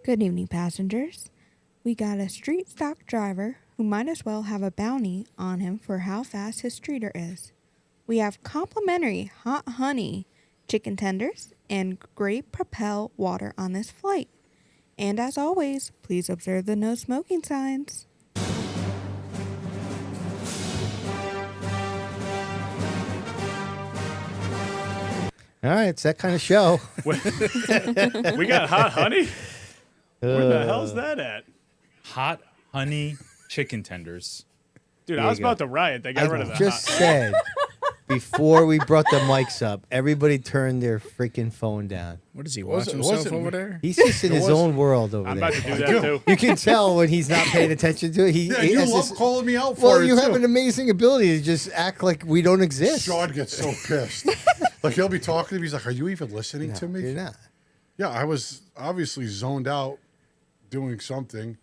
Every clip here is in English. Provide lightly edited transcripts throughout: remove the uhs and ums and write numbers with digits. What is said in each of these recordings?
Good evening, passengers. We got a street stock driver who might as well have a bounty on him for how fast his streeter is. We have complimentary hot honey, chicken tenders, and grape propel water on this flight. And as always, please observe the no smoking signs. All right, it's that kind of show. We got hot honey? Where the hell's that at? Hot honey chicken tenders. Dude, I was about to riot. They got rid of I the just hot. said before we brought the mics up, everybody turned their freaking phone down. What is he watching himself over there? He's just in his own world over I'm there. about to do that too. You can tell when he's not paying attention to it. He You has love this- calling me out for Well, it, you have too. an amazing ability to just act like we don't exist. Sean gets so pissed. Like, he'll be talking to me. He's like, are you even listening to me? You're not. Yeah, I was obviously zoned out doing something.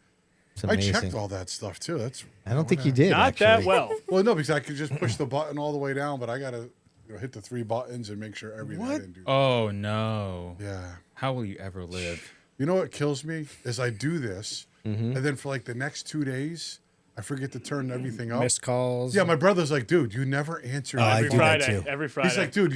It's I amazing. checked all that stuff, too. I don't think you did. Not actually. that well. Well, no, because I could just push the button all the way down, but I got to hit the 3 buttons and make sure everything I didn't do. Oh, no. Yeah. How will you ever live? You know what kills me is I do this, Mm-hmm. and then for like the next 2 days, I forget to turn everything up. Missed calls. Yeah, my brother's like, dude, you never answer. I Every do that Friday. too. Every Friday. He's like, dude,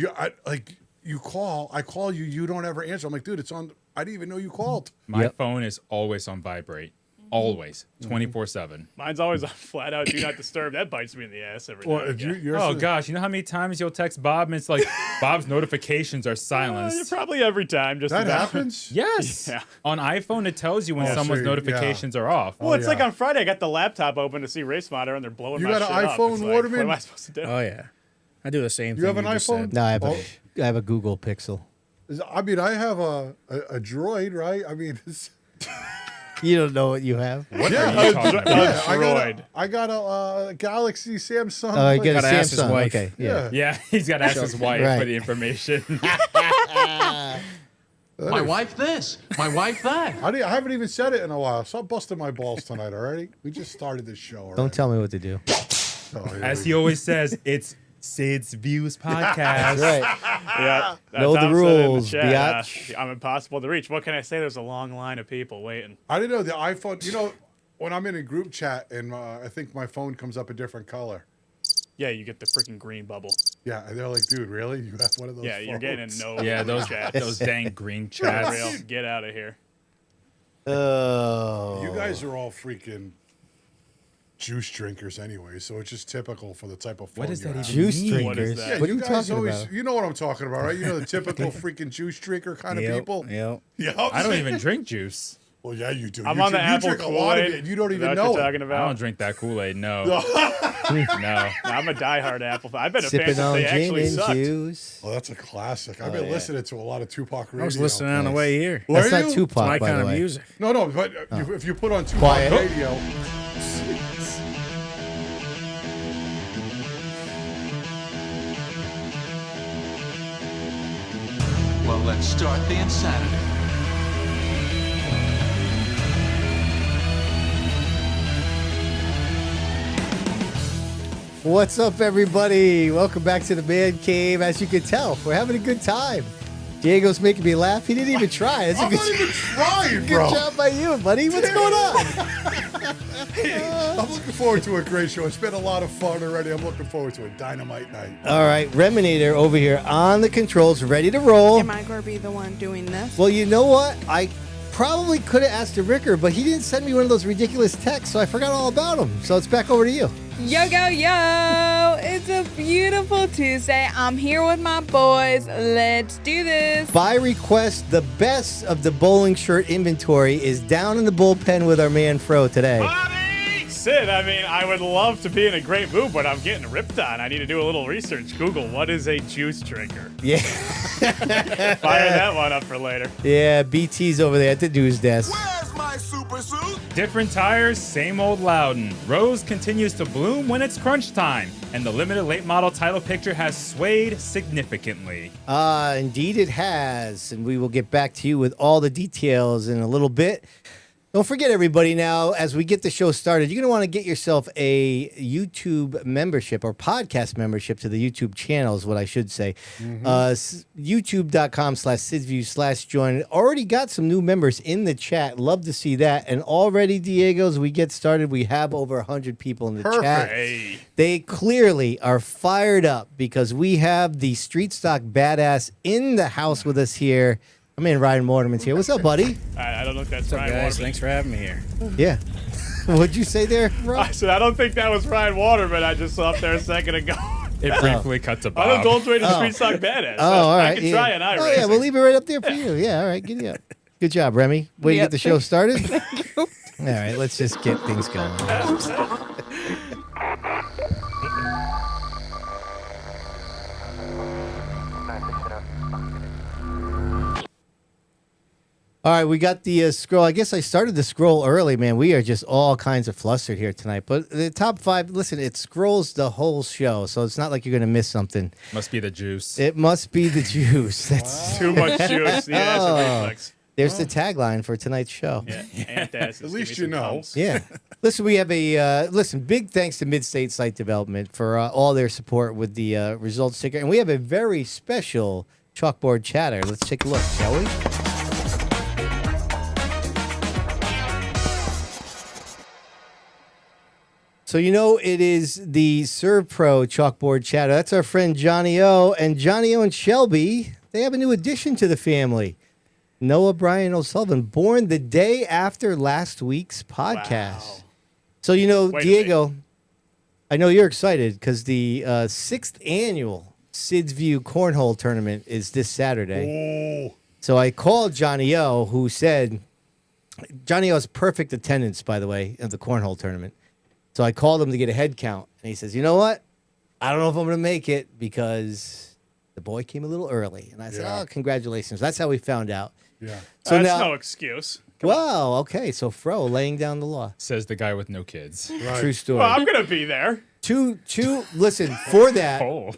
you call, I call you, you don't ever answer. I'm like, dude, it's on. I didn't even know you called. My Yep. phone is always on vibrate. Always. 24/7. Mine's always on flat out do not disturb. That bites me in the ass every Well, now and if you, again. yours Oh, is- gosh. You know how many times you'll text Bob and it's like, Bob's notifications are You're silenced. probably every time. Just that about. happens. Yes. Yeah. On iPhone, it tells you when Oh, someone's so you- notifications are off. Well, it's like yeah. on Friday. I got the laptop open to see Race Monitor, and they're blowing You my got an shit up. iPhone, It's like, Waterman? what am I supposed to do? Oh yeah, I do the same You thing. have an just iPhone? said. No, I have, Oh. I have a Google Pixel. I mean, I have a droid, right? I mean, it's, You don't know what you have. What yeah, are you talking about? yeah, droid. I got a Galaxy Samsung. Oh, you get a Gotta ask his Samsung. wife. Okay, yeah. Yeah, he's got to ask his wife Right. for the information. My wife this, my wife that. I haven't even said it in a while. Stop busting my balls tonight, already. We just started this show. Already. Don't tell me what to do. Oh, here As we he always says, it's Sid's Views podcast. That's right. Yeah, Know the Tom said it in the rules, chat, biatch. I'm impossible to reach. What can I say? There's a long line of people waiting. I didn't know the iPhone. You know, when I'm in a group chat and I think my phone comes up a different color. Yeah, you get the freaking green bubble. Yeah, and they're like, dude, really? You have one of those? Yeah, you're getting phones? no. Yeah, those chat. those dang green For chats. real. Get out of here. Oh. You guys are all freaking juice drinkers anyway, so it's just typical for the type of phone What is you that have. even Juice mean? What is drinkers. that? Yeah, What are you you guys talking always, about? you know what I'm talking about, right? You know the typical freaking juice drinker kind of Yep, people. Yep. Yeah, I don't even drink juice. Well, yeah, you do. I'm you on the drink, Apple you drink a lot of Kool-Aid. it, and you don't Is even that know what you're it. talking I about? don't drink that Kool-Aid. No. No. I'm a diehard Apple fan. I've been a fan Sipping since on they gin actually and sucked. juice. Oh, that's a classic. I've been listening to a lot of Tupac radio. I was listening on the way here. Were That's not you? Tupac, My by kind the of way. music. No, but if you put on Tupac Quiet. radio, Well, let's start the insanity. What's up, everybody? Welcome back to the Man Cave. As you can tell, we're having a good time. Diego's making me laugh. He didn't even try. That's a I'm good, not even trying, good bro. job by you, buddy. What's going on? I'm looking forward to a great show. It's been a lot of fun already. I'm looking forward to a dynamite night. All right, Reminator over here on the controls, ready to roll. Am I going to be the one doing this? Well, you know what? I probably could have asked a Ricker, but he didn't send me one of those ridiculous texts, so I forgot all about him. So it's back over to you. Yo, go, yo! It's a beautiful Tuesday. I'm here with my boys. Let's do this. By request, the best of the bowling shirt inventory is down in the bullpen with our man Fro today. Sid, I mean, I would love to be in a great mood, but I'm getting ripped on. I need to do a little research. Google, what is a juice drinker? Yeah, Fire that one up for later. yeah. BT's over there at the news desk. Where's my super suit? Different tires, same old Loudon. Rose continues to bloom when it's crunch time, and the limited late model title picture has swayed significantly. Indeed it has, and we will get back to you with all the details in a little bit. Don't forget, everybody, now, as we get the show started, you're going to want to get yourself a YouTube membership or podcast membership to the YouTube channel is what I should say. YouTube.com/SidsView/join. Already got some new members in the chat. Love to see that. And already, Diego, as we get started, we have over 100 people in the chat. Hey. They clearly are fired up because we have the Street Stock Badass in the house with us here. I mean, Ryan Waterman's here. What's up, buddy? I don't know if that's What's up, Ryan guys? Waterman. Thanks for having me here. Yeah. What'd you say there, bro? I said, I don't think that was Ryan Waterman. I just saw up there a second ago. It briefly cut to Bob. Unadulterated Street Stock Badass. Oh, all right. I can try an Oh, iRacing. yeah, we'll leave it right up there for you. Yeah, all right. Giddy up. Good job, Remy. Way to get the show started. All right, let's just get things going. All right, we got the scroll. I guess I started the scroll early, man. We are just all kinds of flustered here tonight. But the top 5, listen, it scrolls the whole show, so it's not like you're going to miss something. Must be the juice. It must be the juice. That's Too much juice. Yeah, that's a reflex. There's the tagline for tonight's show. Yeah, antacids. At least Give me you some know. Tums. Yeah. Listen, we have a big thanks to Mid-State Site Development for all their support with the results ticker. And we have a very special chalkboard chatter. Let's take a look, shall we? So, it is the Serve Pro chalkboard chatter. That's our friend Johnny O. And Johnny O and Shelby, they have a new addition to the family. Noah Brian O'Sullivan, born the day after last week's podcast. Wow. So, Wait a Diego, I know you're excited because the 6th annual Sid's View Cornhole Tournament is this Saturday. Oh, So I called Johnny O, who said, Johnny O has perfect attendance, by the way, of the Cornhole Tournament. So I called him to get a head count. And he says, you know what? I don't know if I'm going to make it because the boy came a little early. And I said, Yeah. oh, congratulations. That's how we found out. yeah. So That's now, no excuse. wow, okay. So Fro laying down the law. Says the guy with no kids. Right. True story. Well, I'm going to be there. Listen, for that, Oh.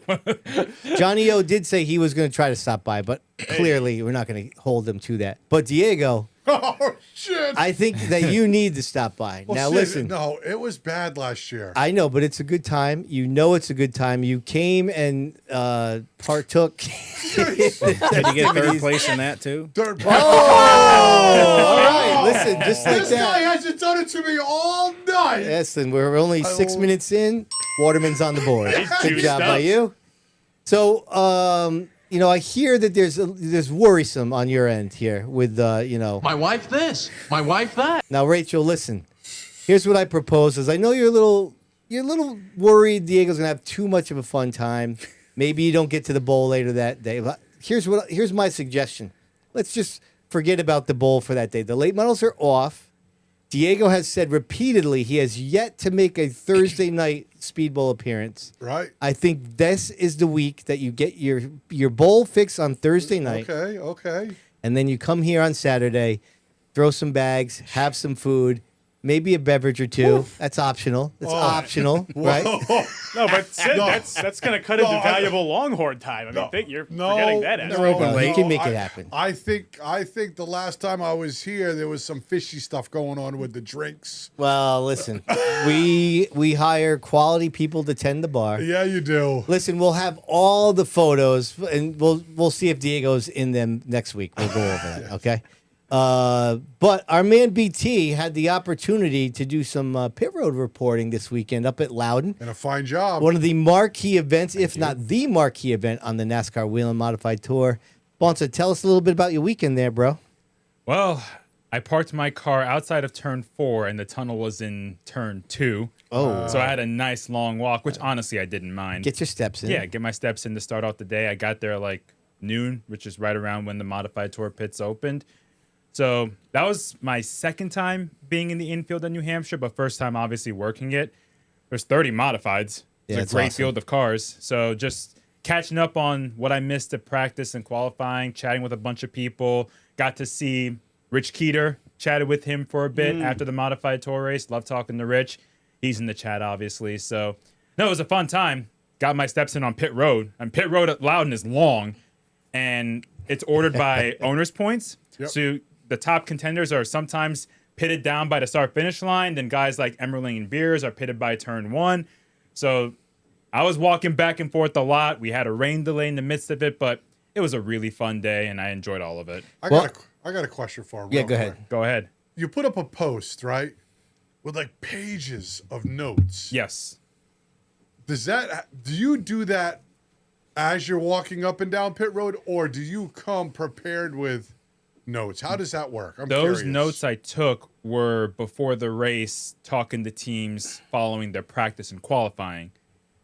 Johnny O did say he was going to try to stop by, but clearly we're not going to hold him to that. But Diego, Oh, shit. I think that you need to stop by. Well, now, Sid, listen. No, it was bad last year. I know, but it's a good time. You know it's a good time. You came and partook. Did you get third place in that too? Third Oh, all right. Listen, just like this guy that. hasn't done it to me all night. Listen, we're only 6 minutes in. Waterman's on the board. Good juiced job by up. you. So, I hear that there's worrisome on your end here with, My wife this, my wife that. Now, Rachel, listen. Here's what I propose: is I know you're a little worried Diego's gonna have too much of a fun time. Maybe you don't get to the bowl later that day. But here's my suggestion. Let's just forget about the bowl for that day. The late models are off. Diego has said repeatedly he has yet to make a Thursday night Speedbowl appearance. Right. I think this is the week that you get your bowl fix on Thursday night. Okay. And then you come here on Saturday, throw some bags, have some food, maybe a beverage or two. Oof. That's optional. It's Oh. optional, right? No, but Sid, No. that's going to cut into No, valuable Longhorn time. I mean, you're forgetting that aspect. They're open No, late. you can make it happen. I think the last time I was here, there was some fishy stuff going on with the drinks. Well, listen, we hire quality people to tend the bar. Yeah, you do. Listen, we'll have all the photos, and we'll see if Diego's in them next week. We'll go over that, okay? But our man BT had the opportunity to do some pit road reporting this weekend up at Loudon. And a fine job. One of the marquee events, if not the marquee event on the NASCAR Wheel and Modified Tour. Bonssa, tell us a little bit about your weekend there, bro. Well, I parked my car outside of turn 4 and the tunnel was in turn 2. Oh. So I had a nice long walk, which honestly I didn't mind. Get your steps in. Yeah, get my steps in to start off the day. I got there like noon, which is right around when the Modified Tour pits opened. So that was my second time being in the infield in New Hampshire, but first time obviously working it. There's 30 modifieds. Yeah, It's it's a great awesome. field of cars. So just catching up on what I missed at practice and qualifying, chatting with a bunch of people. Got to see Rich Keeter, chatted with him for a bit after the Modified Tour race. Love talking to Rich. He's in the chat, obviously. So, no, it was a fun time. Got my steps in on pit road. And pit road at Loudon is long, and it's ordered by owner's points. Yep. So the top contenders are sometimes pitted down by the start-finish line. Then guys like Emmerling and Beers are pitted by turn 1. So I was walking back and forth a lot. We had a rain delay in the midst of it, but it was a really fun day, and I enjoyed all of it. I got a question for him. Yeah, real go quick. ahead. Go ahead. You put up a post, right, with like pages of notes. Yes. Do you do that as you're walking up and down pit road, or do you come prepared with notes? How does that work? I'm Those curious. notes I took were before the race, talking to teams following their practice and qualifying,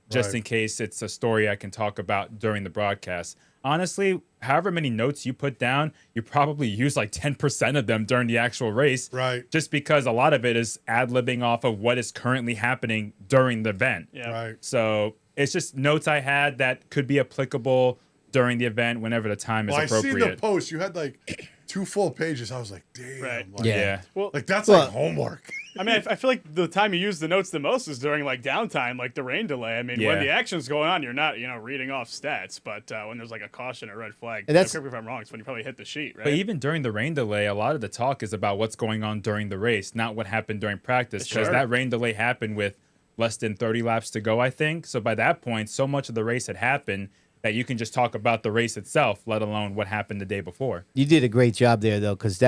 just Right. in case it's a story I can talk about during the broadcast. Honestly, however many notes you put down, you probably use like 10% of them during the actual race. Right. Just because a lot of it is ad-libbing off of what is currently happening during the event. Yeah. Right. So it's just notes I had that could be applicable during the event whenever the time is Well, I appropriate. seen the post. You had like 2 full pages. I was like, damn. Right. Like, Yeah. Well, Like that's Well- like homework. I mean, I feel like the time you use the notes the most is during like downtime, like the rain delay. I mean, Yeah. when the action's going on, you're not, reading off stats. But when there's like a caution or red flag, And that's- correct me if I'm wrong, it's when you probably hit the sheet, right? But even during the rain delay, a lot of the talk is about what's going on during the race, not what happened during practice. Because Sure. that rain delay happened with less than 30 laps to go, I think. So by that point, so much of the race had happened that you can just talk about the race itself, let alone what happened the day before. You did a great job there, though, because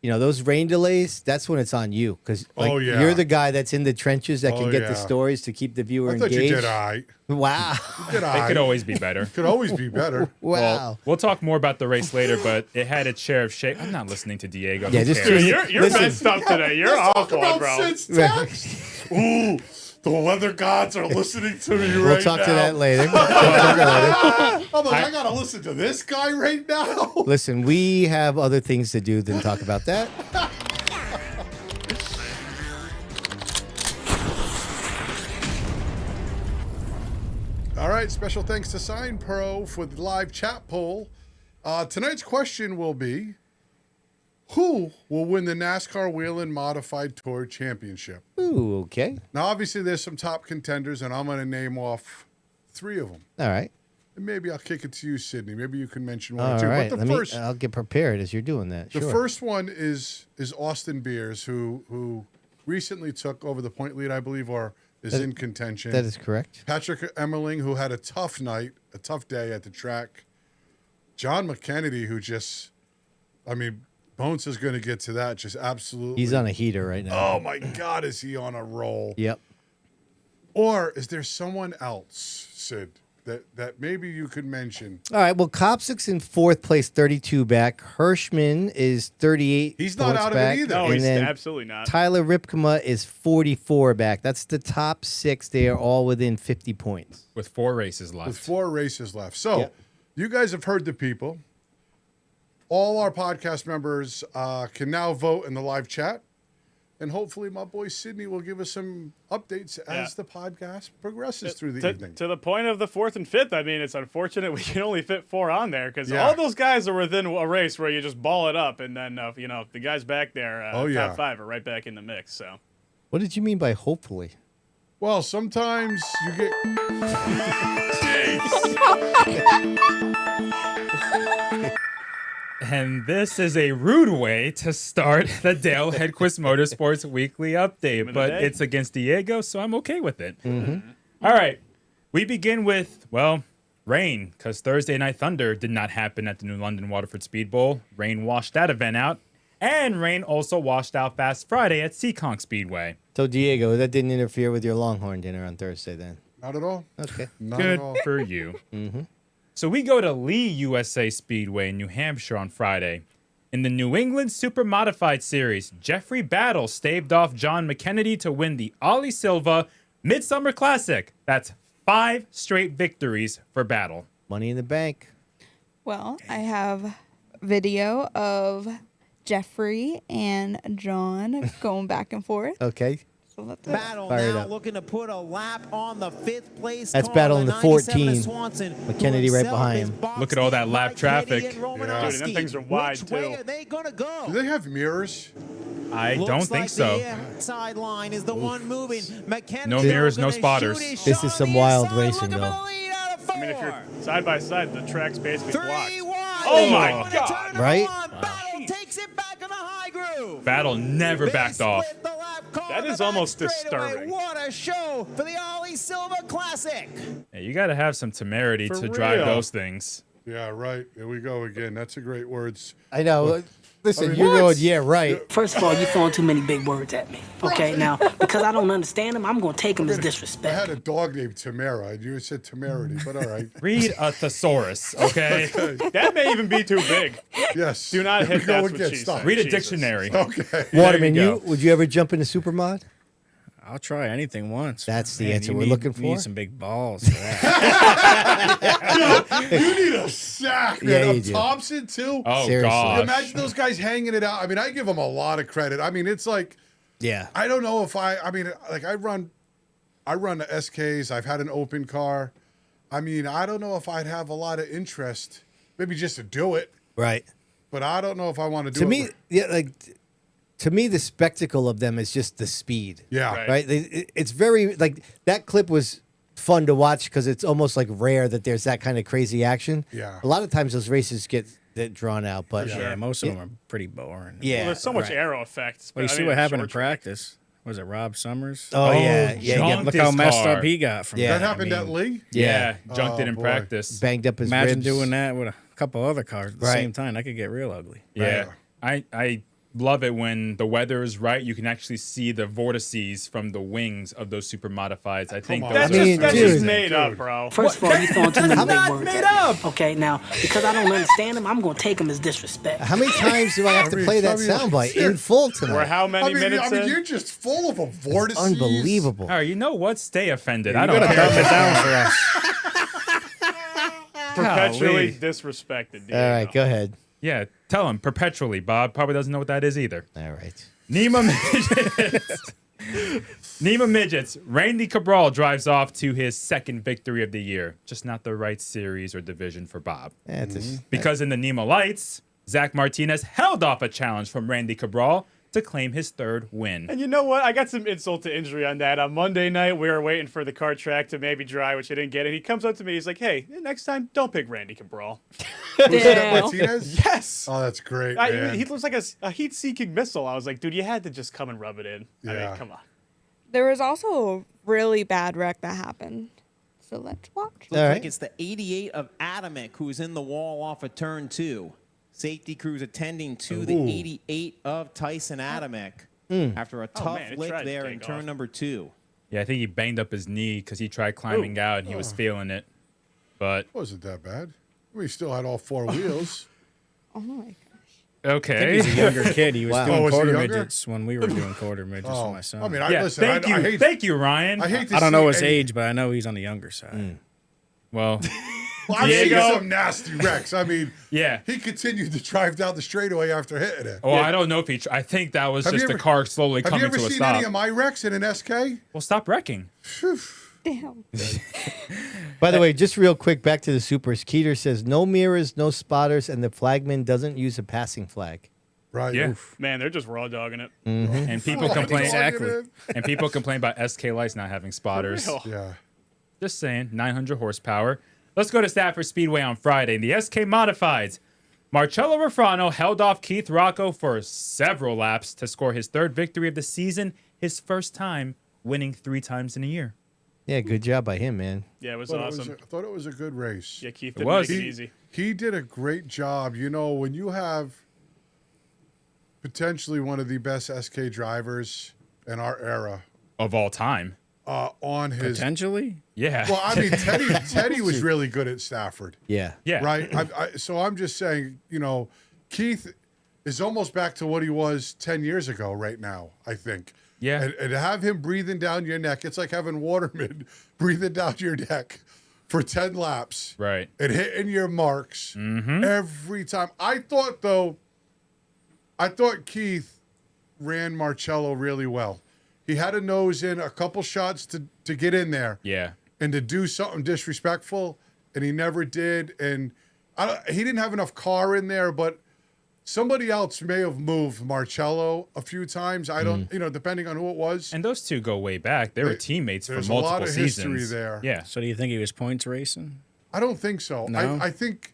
those rain delays, that's when it's on you. Because Oh, yeah. you're the guy that's in the trenches that can Oh, get yeah. the stories to keep the viewer I thought engaged. you did all right. Wow. You did all It right. could always be better. Could always be better. Wow. Well, we'll talk more about the race later, but it had its share of shake. I'm not listening to Diego. Yeah, Who just cares? Dude, you're Listen. messed up today. You're awful, About bro. Sid's text. Ooh, the weather gods are listening to me right now. We'll talk to that later. We'll talk later. I'm like, I gotta listen to this guy right now. Listen, we have other things to do than talk about that. All right, special thanks to Sign Pro for the live chat poll. Tonight's question will be, who will win the NASCAR Wheelman Modified Tour Championship? Ooh, okay. Now, obviously, there's some top contenders, and I'm going to name off 3 of them. All right. And maybe I'll kick it to you, Sydney. Maybe you can mention one All or two. right. But the first, I'll get prepared as you're doing that. the Sure. first one is Austin Beers, who recently took over the point lead, I believe, or is in contention. That is correct. Patrick Emmerling, who had a tough night, a tough day at the track. John McKennedy, who just, Bonssa is going to get to that. Just absolutely. He's on a heater right now. Oh, my God, is he on a roll? Yep. Or is there someone else, Sid, that maybe you could mention? All right. Well, Kopsik's in 4th place, 32 back. Hirschman is 38. He's not points out of it back. either. No, And he's then absolutely not. Tyler Ripkema is 44 back. That's the top 6. They are all within 50 points. With 4 races left. With 4 races left. So, Yeah. you guys have heard the people. All our podcast members can now vote in the live chat. And hopefully my boy Sydney will give us some updates as the podcast progresses through the evening. To the point of the 4th and 5th, it's unfortunate we can only fit 4 on there because Yeah. all those guys are within a race where you just ball it up, and then the guys back there, top 5 are right back in the mix. So What did you mean by hopefully? Well, sometimes you get... And this is a rude way to start the Dale Hedquist Motorsports Weekly Update, but day. it's against Diego, so I'm okay with it. All right. We begin with, rain, because Thursday Night Thunder did not happen at the New London Waterford Speedbowl. Rain washed that event out, and rain also washed out Fast Friday at CONT Speedway. So, Diego, that didn't interfere with your Longhorn dinner on Thursday then? Not at all. Okay. Not Good at all. for you. So we go to Lee USA Speedway in New Hampshire on Friday. In the New England Super Modified Series, Jeffrey Battle staved off John McKennedy to win the Ollie Silva Midsummer Classic. That's 5 straight victories for Battle. Money in the bank. Well, I have video of Jeffrey and John going back and forth. Okay. So let's Battle Fire it now up. looking to put a lap on the 5th place. That's car, Battle in the 97 14. Swanson, who McKennedy right himself behind is him. boxed Look at all that in lap by traffic. Katie and Yeah. Dude, and them things are wide, Which way too. are they gonna go? Do they have mirrors? I Looks don't think like so. The outside line is the one moving. McKennedy No mirrors, gonna no spotters. shoot his This shot is on some the wild inside, racing, looking for though. the lead out of 4. if you're side by side, the track's basically 3 blocked. wide. Oh, my On the God. turn of Right? one, Battle takes it back in the high groove. Battle never They backed off. split the lap car That in is the back almost straightaway. disturbing. What a show for the Ollie Silva Classic. Hey, you got to have some temerity For to drive real. those things. Yeah, right. Here we go again. That's a great words. I know. Listen, I mean, you're what? going, yeah, right. First of all, you're throwing too many big words at me. Okay, now, because I don't understand them, I'm going to take them as I disrespect. had a dog named Tamara, and you said temerity, but all right. Read a thesaurus, okay? That may even be too big. Yes. Do not Here we hit go that's what again. she Stop. said. Read a Jesus. dictionary. Okay. Waterman, you go. would you ever jump into Supermod? I'll try anything once. That's the Man, answer you we're need- looking You need for. some big balls for that. You need a sack, man. Yeah, you Of do. Thompson, too. Oh, Seriously. gosh. Imagine those guys hanging it out. I mean, I give them a lot of credit. I mean, it's like, Yeah. I don't know if I mean, like I run the SKs. I've had an open car. I mean, I don't know if I'd have a lot of interest, maybe just to do it, Right. but I don't know if I want to do To it. me, yeah, like to me, the spectacle of them is just the speed. Yeah. Right. Right. It's very like that clip was fun to watch because it's almost like rare that there's that kind of crazy action. Yeah. A lot of times those races get drawn out, but Yeah, most of them are pretty boring. Yeah. Well, there's so much right. aero effects. Well, you but I see mean, what it's happened in short track. practice? Was it Rob Summers? Oh, yeah, junked Look his how messed car. up he got from Yeah. That that. happened I at mean, Lee. Yeah, junked Oh, it in boy. practice. banged up his Imagine ribs. doing that with a couple other cars at the Right. same time. That could get real ugly. Yeah. I love it when the weather is right. You can actually see the vortices from the wings of those super modifieds. I think on. those That's I are mean, just dude. made up, bro. First of all, you're throwing too many big not words made at up. me. Okay, now, because I don't understand them, I'm going to take them as disrespect. How many times do I have to mean, play that I mean, soundbite shit. in full Or tonight? how many minutes in? you're just full of a vortices. Unbelievable. All right, you know what? Stay offended. I You don't gotta care. dumb it down for us. Perpetually Golly. disrespected. All right, Diego. go ahead. Yeah, tell him perpetually. Bob probably doesn't know what that is either. All right. Nima Midgets. Nima Midgets. Randy Cabral drives off to his second victory of the year. Just not the right series or division for Bob. That's Because in the Nima Lights, Zach Martinez held off a challenge from Randy Cabral to claim his third win. And you know what? I got some insult to injury on that. On Monday night, we were waiting for the car track to maybe dry, which I didn't get. And he comes up to me. He's like, "Hey, next time, don't pick Randy Cabral." Was that Martinez? Yes. Oh, that's great, man. He looks like a heat-seeking missile. I was like, dude, you had to just come and rub it in. I Yeah. mean, come on. There was also a really bad wreck that happened. So let's watch. Looks All right. like it's the 88 of Atomic who's in the wall off of turn 2. Safety crews attending to the 88 of Tyson Atomic after a tough man, it lick tried to there in take turn off. number 2. Yeah, I think he banged up his knee because he tried climbing out and he was feeling it. But Wasn't that bad. We still had all four wheels. Oh my gosh. okay. He's a younger kid. He was Wow. Oh, doing was he quarter younger? midgets when we were doing quarter midgets with my son. I mean, yeah, listen, thank you. I hate, Thank you, Ryan. I hate to I don't see know his any- age, but I know he's on the younger side. Well, Well, I've seen Diego. some nasty wrecks. I mean, yeah. he continued to drive down the straightaway after hitting it. Oh, I don't know if he. I think that was Have just you the ever- car slowly Have you coming ever to a seen stop. any of my wrecks in an SK? Well, stop wrecking. Damn. By the way, just real quick, back to the supers. Keeter says no mirrors, no spotters, and the flagman doesn't use a passing flag. Right. Yeah. Oof. Man, they're just raw dogging it. And people complain. Exactly. And people complain about SK lights not having spotters. real. Yeah. Just saying, 900 horsepower. Let's go to Stafford Speedway on Friday. The SK Modifieds. Marcello Refrano held off Keith Rocco for several laps to score his third victory of the season, his first time winning 3 times in a year. Yeah, good job by him, man. Yeah, it was Thought awesome. I thought it was a good race. Yeah, Keith It didn't was. make it easy. He did a great job. You know, when you have potentially one of the best SK drivers in our era Of all time. on his. Potentially? Yeah. Well, I mean, Teddy was really good at Stafford. Yeah. yeah. Right. So I'm just saying, you know, Keith is almost back to what he was 10 years ago right now, I think. Yeah. And to have him breathing down your neck, it's like having Waterman breathing down your neck for 10 laps. Right. And hitting your marks every time. I thought Keith ran Marcello really well. He had a nose in, a couple shots to get in there. Yeah. And to do something disrespectful, and he never did. And he didn't have enough car in there, but somebody else may have moved Marcello a few times. I don't, depending on who it was. And those two go way back. They were teammates for There's a multiple lot of seasons. history there. Yeah. So do you think he was points racing? I don't think so. No? I think,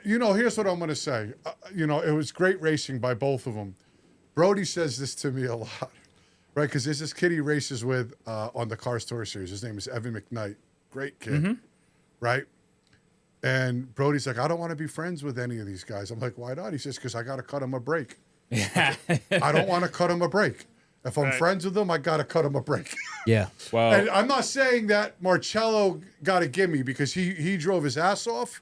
here's what I'm going to say. It was great racing by both of them. Brody says this to me a lot, right? Because there's this kid he races with on the Cars Tour Series. His name is Evan McKnight. Great kid, right? And Brody's like, I don't want to be friends with any of these guys. I'm like, why not? He says, because I got to cut him a break. Yeah. I don't want to cut him a break. If I'm friends with him, I got to cut him a break. Yeah. Well, And I'm not saying that Marcello got to give me because he drove his ass off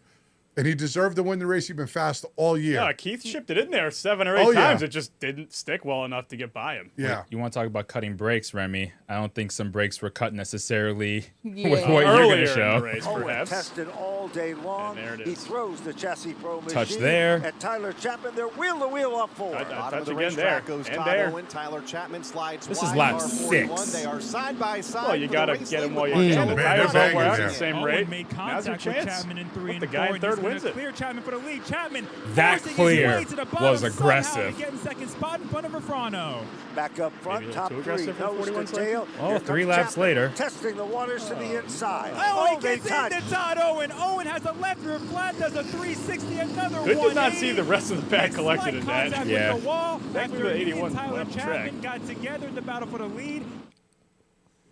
and he deserved to win the race. He's been fast all year. Yeah, Keith shipped it in there 7 or 8 Oh, yeah. times. It just didn't stick well enough to get by him. Yeah. you want to talk about cutting brakes, Remy? I don't think some brakes were cut necessarily Yeah. with what you're Earlier going in to show. the race, perhaps. tested all day long. And there it He is. throws the Chassis Pro machine. Touch there. And Tyler Chapman, they're wheel to wheel up forward. Touch again there. And there. Tyler Chapman slides This is wide, lap R41. 6. They are side by side. Well, you for got to the race get him lead while with you Man, can. The they're tires banging don't wear out at there. the same Owen rate. made Now's your contact with chance. Chapman in 3 and The 4. guy in and third he's gonna wins it. Clear Chapman for the lead. Chapman That forcing his clear way to the bottom was somehow aggressive. to get in second spot in front of Verfrano. Back up front, Maybe a top little three, too aggressive for nose to 41 tail. seconds. Oh, Here 3 comes laps Chapman, later. testing the waters to the inside. Oh, he they gets touch. into Todd Owen. Owen has a left rear flat, does a 360, another Good one. to not see the rest of the pack collected in that. Contact Yeah. with the wall Thankfully, after the he 81 and Tyler left track. Chapman got together in the battle for the lead.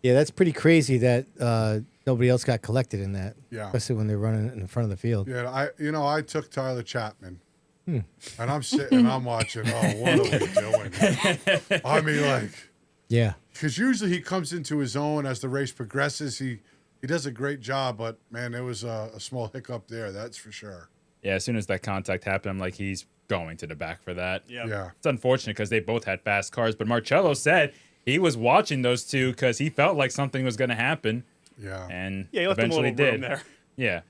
Yeah, that's pretty crazy that nobody else got collected in that. Yeah. Especially when they're running in the front of the field. Yeah, I took Tyler Chapman. And I'm sitting and I'm watching, oh, what are we doing? I mean, like, Yeah. because usually he comes into his own as the race progresses. He does a great job, but, man, there was a small hiccup there, that's for sure. Yeah, as soon as that contact happened, I'm like, he's going to the back for that. Yeah. It's unfortunate because they both had fast cars, but Marcello said he was watching those two because he felt like something was going to happen, Yeah. and Yeah, he left him a eventually little room did. there. Yeah.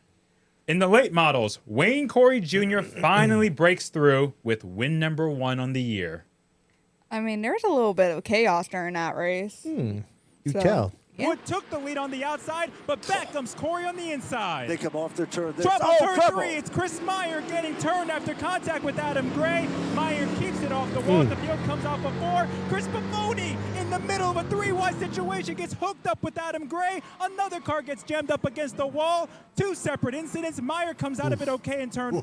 In the late models, Wayne Corey Jr. finally breaks through with win number 1 on the year. I mean, there's a little bit of chaos during that race. You So, tell. yeah. Wood took the lead on the outside, but back comes Corey on the inside. They come off their turn. Trouble, Oh, turn trouble. 3. It's Chris Meyer getting turned after contact with Adam Gray. Meyer keeps it off the wall. The field comes off a 4. Chris Pavoni in the middle of a 3-wide situation gets hooked up with Adam Gray. Another car gets jammed up against the wall. 2 separate incidents. Meyer comes out of it okay in turn 4.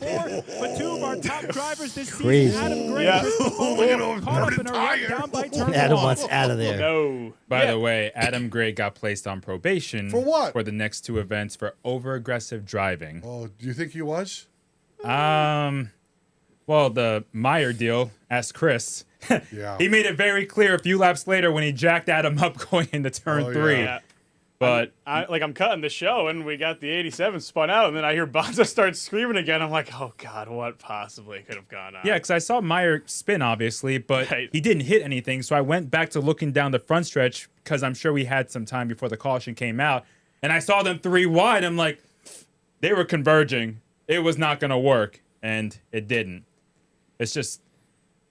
But 2 of our top drivers this Crazy. season, Adam Gray Yeah. and Chris Pavoni, caught up in a wreck tire. down by turn Adam 1. wants out of there. No. By the way, Adam Gray got placed on probation For what? for the next 2 events for over-aggressive driving. Oh, do you think he was? Well, the Meyer deal, ask Chris. Yeah. He made it very clear a few laps later when he jacked Adam up going into turn Oh, 3. Yeah. But I'm cutting the show, and we got the 87 spun out, and then I hear Bonssa start screaming again. I'm like, oh, God, what possibly could have gone on? yeah, because I saw Meyer spin, obviously, but Right. he didn't hit anything. So I went back to looking down the front stretch because I'm sure we had some time before the caution came out. And I saw them 3 wide. I'm like, they were converging. It was not going to work. And it didn't. It's just,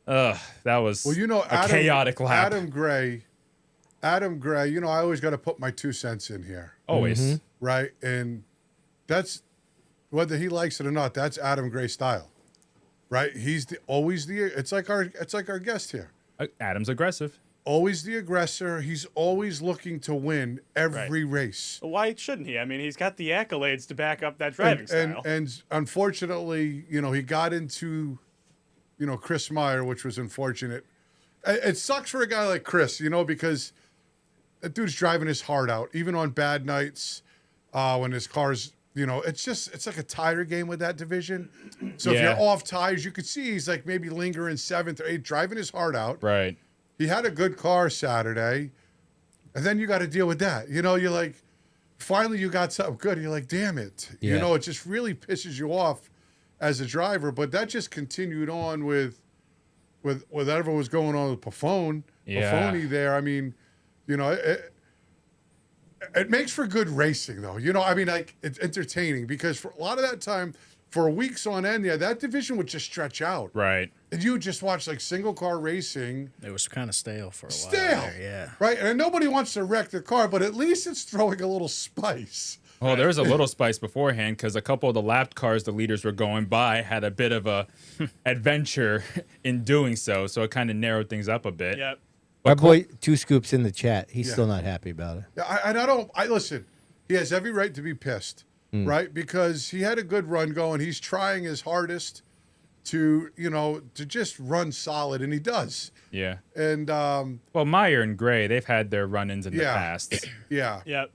that was Well, you know, a chaotic lap. Adam Gray, you know, I always got to put my 2 cents in here, Always. right? And that's, whether he likes it or not, that's Adam Gray style, right? He's it's like our guest here. Adam's aggressive. Always the aggressor. He's always looking to win every race. Why shouldn't he? I mean, he's got the accolades to back up that driving style. And unfortunately, you know, he got into, you know, Chris Meyer, which was unfortunate. It sucks for a guy like Chris, you know, because that dude's driving his heart out, even on bad nights when his car's, you know, it's like a tire game with that division. So if Yeah. you're off tires, you could see he's like maybe lingering 7th or 8th, driving his heart out. Right. He had a good car Saturday, and then you got to deal with that. You know, you're like, finally you got something good. You're like, damn it. You Yeah. know, it just really pisses you off as a driver. But that just continued on with whatever was going on with Pafoni there. I mean, you know, it makes for good racing, though. You know, I mean, like, it's entertaining because for a lot of that time, for weeks on end, yeah, that division would just stretch out. Right. And you would just watch like single car racing. It was kind of stale for a while. Stale. There, yeah. Right? And nobody wants to wreck their car, but at least it's throwing a little spice. Well, there was a little spice beforehand because a couple of the lapped cars the leaders were going by had a bit of a adventure in doing so. So it kind of narrowed things up a bit. Yep. My boy, 2 Scoops in the chat. He's still not happy about it. Yeah, I listen, he has every right to be pissed, right? Because he had a good run going. He's trying his hardest to just run solid, and he does. Yeah. And well, Meyer and Gray, they've had their run-ins in the past. Yeah. Yeah.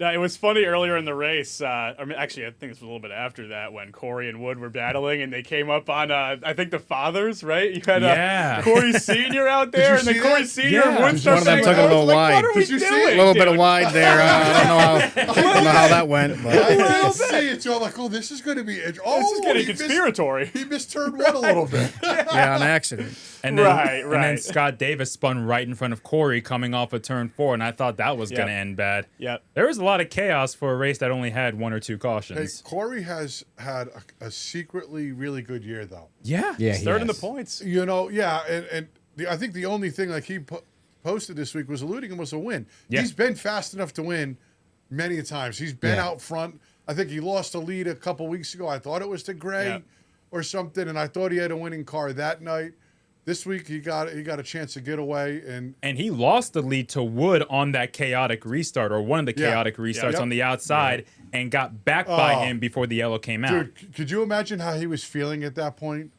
It was funny earlier in the race. Actually, I think it was a little bit after that when Corey and Wood were battling, and they came up on, I think the fathers, right? You had Corey Senior out there, and then Corey Senior and Wood started. One of them took a little wide. What are we doing? A little bit of wide there. I don't know how that went. But. I did see it, so I'm like, this is going to be. This is getting conspiratory. He misturned one a little bit. Yeah, on accident. And then, And then Scott Davis spun right in front of Corey coming off of turn 4, and I thought that was going to end bad. Yep. There was a lot of chaos for a race that only had 1 or 2 cautions. Hey, Corey has had a secretly really good year, though. Yeah. He's third in the points. And I think the only thing like he posted this week was eluding him was a win. Yeah. He's been fast enough to win many times. He's been out front. I think he lost a lead a couple weeks ago. I thought it was to Gray or something, and I thought he had a winning car that night. This week he got a chance to get away, and he lost the lead to Wood on that chaotic restart, or one of the chaotic restarts on the outside, and got back by him before the yellow came out. Dude, could you imagine how he was feeling at that point?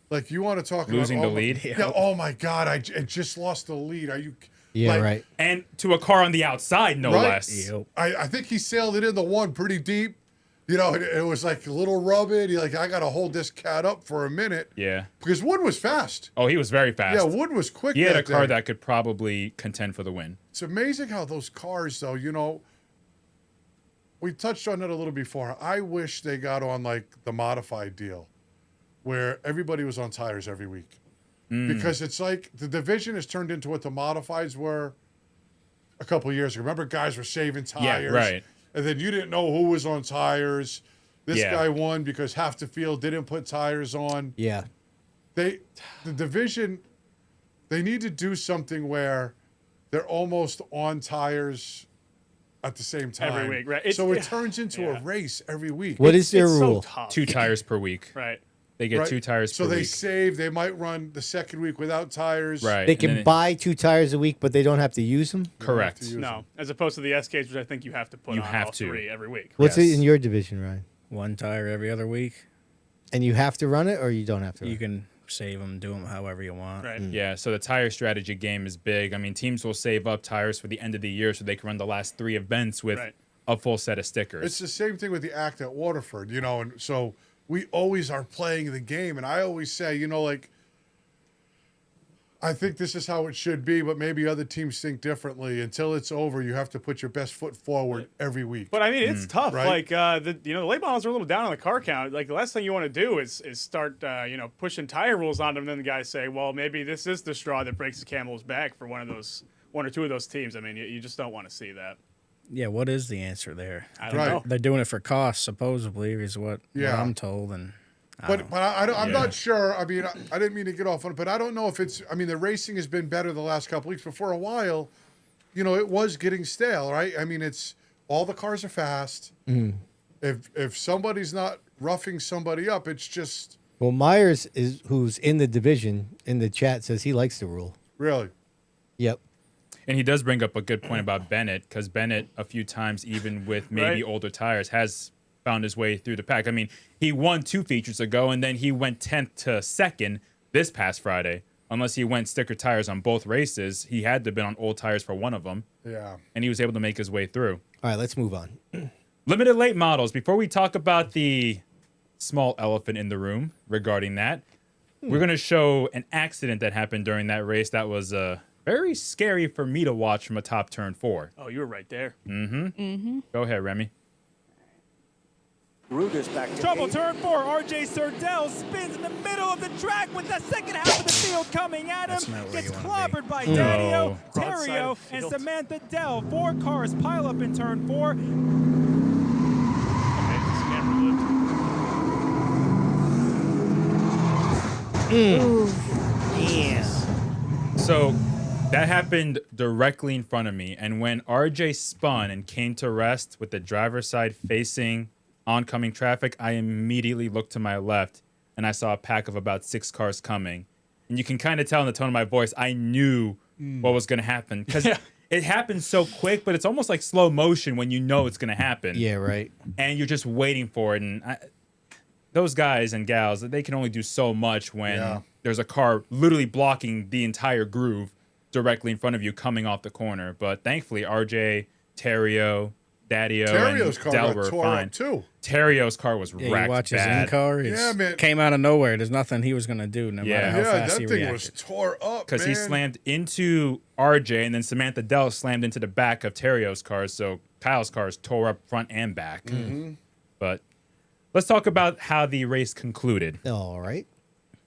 Like, you want to talk losing about the lead? Yeah. Oh my God, I just lost the lead. Are you? Yeah, right. And to a car on the outside, no less. Yep. I think he sailed it in the one pretty deep. It was like a little rubbing. I got to hold this cat up for a minute. Yeah. Because Wood was fast. Oh, he was very fast. Yeah, Wood was quick. He had a car that could probably contend for the win. It's amazing how those cars, though, we touched on it a little before. I wish they got on like the modified deal where everybody was on tires every week. Because it's like the division has turned into what the modifieds were a couple of years ago. Remember, guys were saving tires. Yeah, right. And then you didn't know who was on tires. This guy won because half the field didn't put tires on. Yeah. The division, they need to do something where they're almost on tires at the same time. Every week, right. So it turns into a race every week. What is their It's rule? so tough. 2 tires per week. Right. They get 2 tires per So they week. save. They might run the second week without tires. Right. They And can then buy 2 tires a week, but they don't have to use them? Correct. No, as opposed to the SKs, which I think you have to put You on have all to. 3 every week. What's it in your division, Ryan? 1 tire every other week. And you have to run it, or you don't have to run You can save them, do them however you want. Right. Yeah, so the tire strategy game is big. I mean, teams will save up tires for the end of the year so they can run the last 3 events with a full set of stickers. It's the same thing with the act at Waterford, and so we always are playing the game. And I always say, I think this is how it should be, but maybe other teams think differently. Until it's over, you have to put your best foot forward every week. But I mean, it's tough. Right? Like the late models are a little down on the car count. Like the last thing you want to do is start pushing tire rules on them. And then the guys say, well, maybe this is the straw that breaks the camel's back for one or two of those teams. I mean, you just don't want to see that. Yeah, what is the answer there? I don't know. They're doing it for cost, supposedly, is what I'm told. And I'm not sure. I mean, I didn't mean to get off on it, but I don't know if it's. I mean, the racing has been better the last couple weeks, but for a while, it was getting stale, right? I mean, it's all the cars are fast. If somebody's not roughing somebody up, it's just. Well, Myers who's in the division in the chat says he likes the rule. Really? Yep. And he does bring up a good point about Bennett, because Bennett, a few times, even with maybe older tires, has found his way through the pack. I mean, he won 2 features ago, and then he went 10th to 2nd this past Friday. Unless he went sticker tires on both races, he had to have been on old tires for one of them. Yeah. And he was able to make his way through. All right, let's move on. Limited late models. Before we talk about the small elephant in the room regarding that, we're going to show an accident that happened during that race that was very scary for me to watch from a top turn 4. Oh, you were right there. Go ahead, Remy. Ruger's back to Trouble 8. turn 4. RJ Surdell spins in the middle of the track with the second half of the field coming at him. That's not where Gets you wanna clobbered by Daniel, Broadside Terrio, of the and field. Samantha Dell. 4 cars pile up in turn 4. Okay, this camera So that happened directly in front of me. And when RJ spun and came to rest with the driver's side facing oncoming traffic, I immediately looked to my left and I saw a pack of about 6 cars coming. And you can kind of tell in the tone of my voice, I knew what was going to happen. Because it happened so quick, but it's almost like slow motion when you know it's going to happen. Yeah, right. And you're just waiting for it. And those guys and gals, they can only do so much when there's a car literally blocking the entire groove directly in front of you coming off the corner. But thankfully, RJ, Terrio, Daddio, Terrio's and car Dell got were tore fine. up too. Terrio's car was Yeah, wrecked you watch his bad. in-car. Yeah, man. Came out of nowhere. There's nothing he was going to do no matter how fast that he thing reacted. was tore up, Because man. he slammed into RJ, and then Samantha Dell slammed into the back of Terrio's car, so Kyle's cars tore up front and back. Mm-hmm. But let's talk about how the race concluded. All right.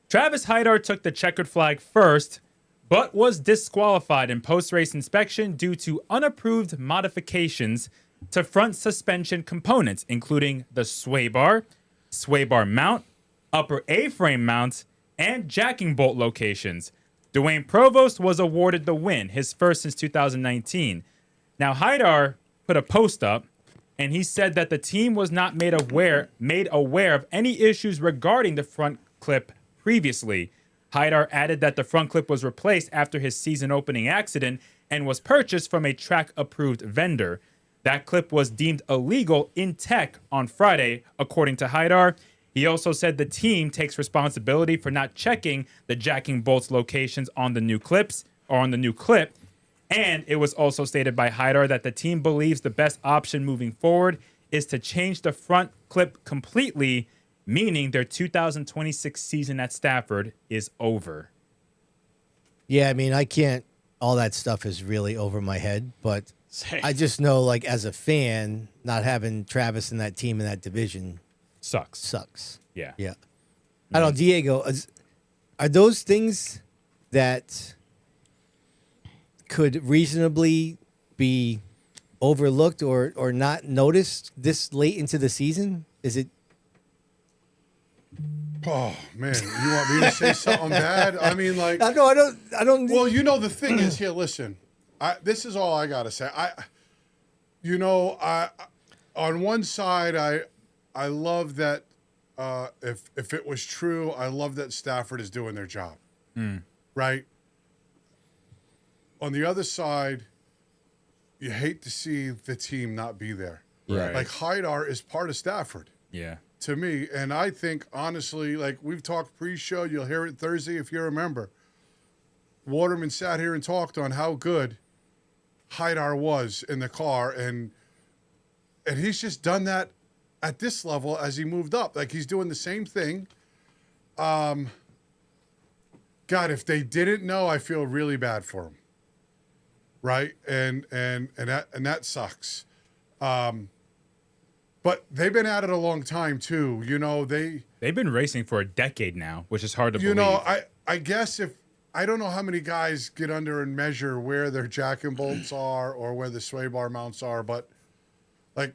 Travis Hydar took the checkered flag first, but was disqualified in post-race inspection due to unapproved modifications to front suspension components, including the sway bar mount, upper A-frame mounts, and jacking bolt locations. Dwayne Provost was awarded the win, his first since 2019. Now, Hydar put a post up, and he said that the team was not made aware of any issues regarding the front clip previously. Hydar added that the front clip was replaced after his season-opening accident and was purchased from a track-approved vendor. That clip was deemed illegal in tech on Friday, according to Hydar. He also said the team takes responsibility for not checking the jacking bolts locations on the new clips or on the new clip. And it was also stated by Hydar that the team believes the best option moving forward is to change the front clip completely, meaning their 2026 season at Stafford is over. Yeah, I mean, I can't. All that stuff is really over my head, but I just know, like, as a fan, not having Travis in that team in that division sucks. Yeah. Yeah. I don't know, Diego, are those things that could reasonably be overlooked or not noticed this late into the season? Is it? Oh man, you want me to say something bad? I mean, like, No, I don't. Well, you know, the thing is here. Listen, this is all I gotta say. On one side, I love that. If it was true, I love that Stafford is doing their job, right? On the other side, you hate to see the team not be there. Right. Like Hydar is part of Stafford. Yeah. To me, and I think honestly, like we've talked pre-show, you'll hear it Thursday if you remember. Waterman sat here and talked on how good Hydar was in the car, and he's just done that at this level as he moved up. Like he's doing the same thing. God, if they didn't know, I feel really bad for him. Right, and that sucks. But they've been at it a long time too. You know, they've been racing for a decade now, which is hard to believe. You know, I guess if I don't know how many guys get under and measure where their jack and bolts are or where the sway bar mounts are, but like,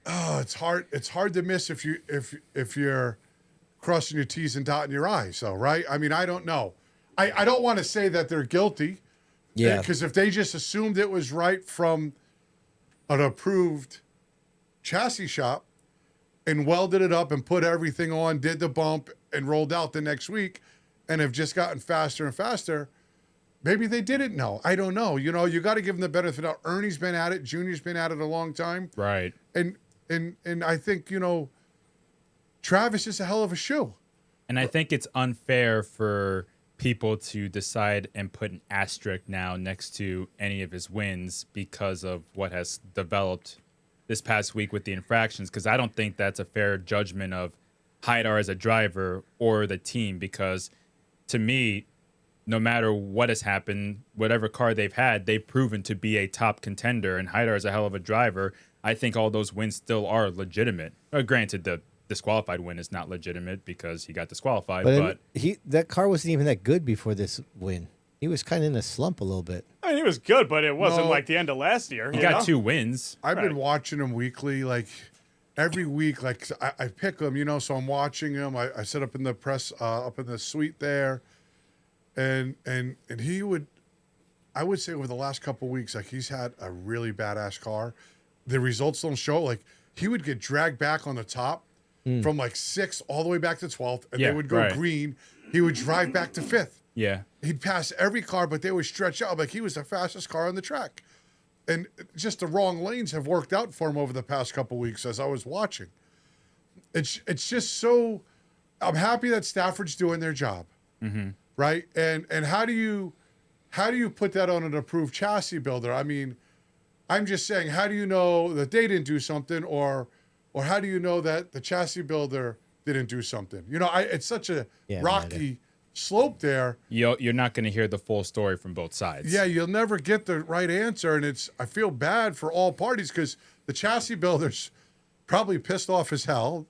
it's hard to miss if you're crossing your T's and dotting your I's. So right, I mean, I don't know. I don't want to say that they're guilty. Yeah. Because if they just assumed it was right from an approved chassis shop and welded it up and put everything on, did the bump, and rolled out the next week and have just gotten faster and faster, maybe they didn't know. I don't know. You know, you got to give them the benefit of Ernie's been at it. Junior's been at it a long time. Right. And I think, you know, Travis is a hell of a shoe. And I think it's unfair for people to decide and put an asterisk now next to any of his wins because of what has developed this past week with the infractions, because I don't think that's a fair judgment of Hydar as a driver or the team, because to me, no matter what has happened, whatever car they've had, they've proven to be a top contender, and Hydar is a hell of a driver. I think all those wins still are legitimate. Granted, the disqualified win is not legitimate because he got disqualified. But that car wasn't even that good before this win. He was kind of in a slump a little bit. I mean, he was good, but it wasn't like the end of last year. He got 2 wins. I've been watching him weekly, like every week. Like I pick him, you know, so I'm watching him. I sit up in the press, up in the suite there, and he would, I would say over the last couple of weeks, like he's had a really badass car. The results don't show. Like he would get dragged back on the top from like 6th all the way back to 12th, and they would go green. He would drive back to 5th. Yeah. He'd pass every car, but they would stretch out. Like he was the fastest car on the track. And just the wrong lanes have worked out for him over the past couple of weeks as I was watching. it's just so. I'm happy that Stafford's doing their job, right? And how do you put that on an approved chassis builder? I mean, I'm just saying, how do you know that they didn't do something, or how do you know that the chassis builder didn't do something? You know, it's such a rocky slope there. You're not going to hear the full story from both sides. Yeah, you'll never get the right answer, and I feel bad for all parties because the chassis builder's probably pissed off as hell,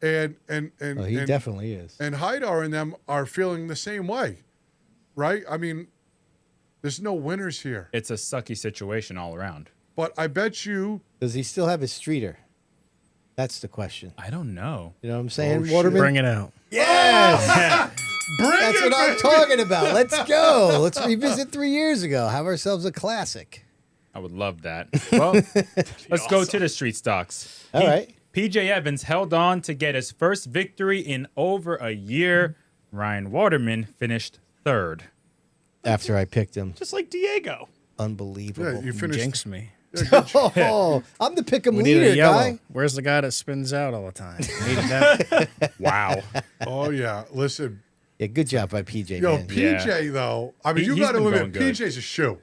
and he definitely is. And Haidar and them are feeling the same way, right? I mean, there's no winners here. It's a sucky situation all around. But I bet you... Does he still have his streeter? That's the question. I don't know. You know what I'm saying, Oh, Waterman? Bring it out. Yes! That's what I'm talking about. Let's go. Let's revisit 3 years ago. Have ourselves a classic. I would love that. Well, let's go to the street stocks. All right. PJ Evans held on to get his first victory in over a year. Ryan Waterman finished third. After I picked him. Just like Diego. Unbelievable. Yeah, you finished... Jinx me. Oh, I'm the pick 'em We need leader, a yellow. guy. Where's the guy that spins out all the time? Needed that. Wow. Oh, yeah. Listen. Yeah, good job by PJ, Yo, man. PJ, though. I mean, you He's got to been admit, going good. PJ's a shoe.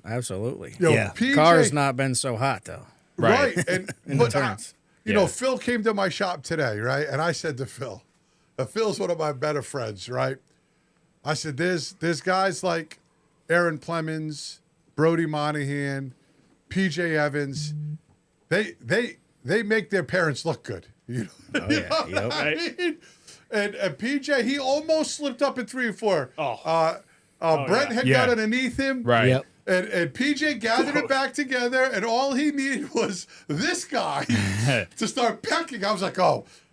Absolutely. Yo, Yeah. PJ... Car's not been so hot, though. Right. And In the but turns. you know, Phil came to my shop today, right? And I said to Phil, Phil's one of my better friends, right? I said, there's guys like Aaron Plemons, Brody Monahan, PJ Evans. They make their parents look good. You know, Oh, yeah. Yep. I mean? And PJ, he almost slipped up in 3 and 4. Brent had got underneath him. Right. Yep. And PJ gathered it back together, and all he needed was this guy to start pecking. I was like,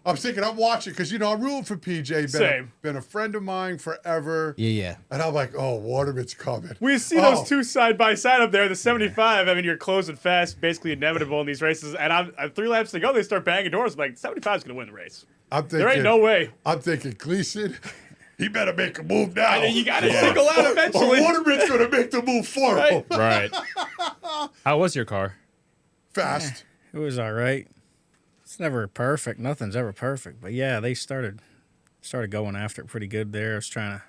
I'm thinking, I'm watching, because, you know, I'm rooting for PJ. Been a friend of mine forever. Yeah. And I'm like, Waterman's coming. We see those two side by side up there. The 75, I mean, you're closing fast, basically inevitable in these races. And I'm 3 laps to go, they start banging doors. I'm like, 75 is going to win the race. I'm thinking, there ain't no way. I'm thinking, Gleason, he better make a move now. I mean, you got to single out eventually. Or Waterman's going to make the move for him. Right. How was your car? Fast. It was all right. It's never perfect. Nothing's ever perfect. But, yeah, they started going after it pretty good there. I was trying to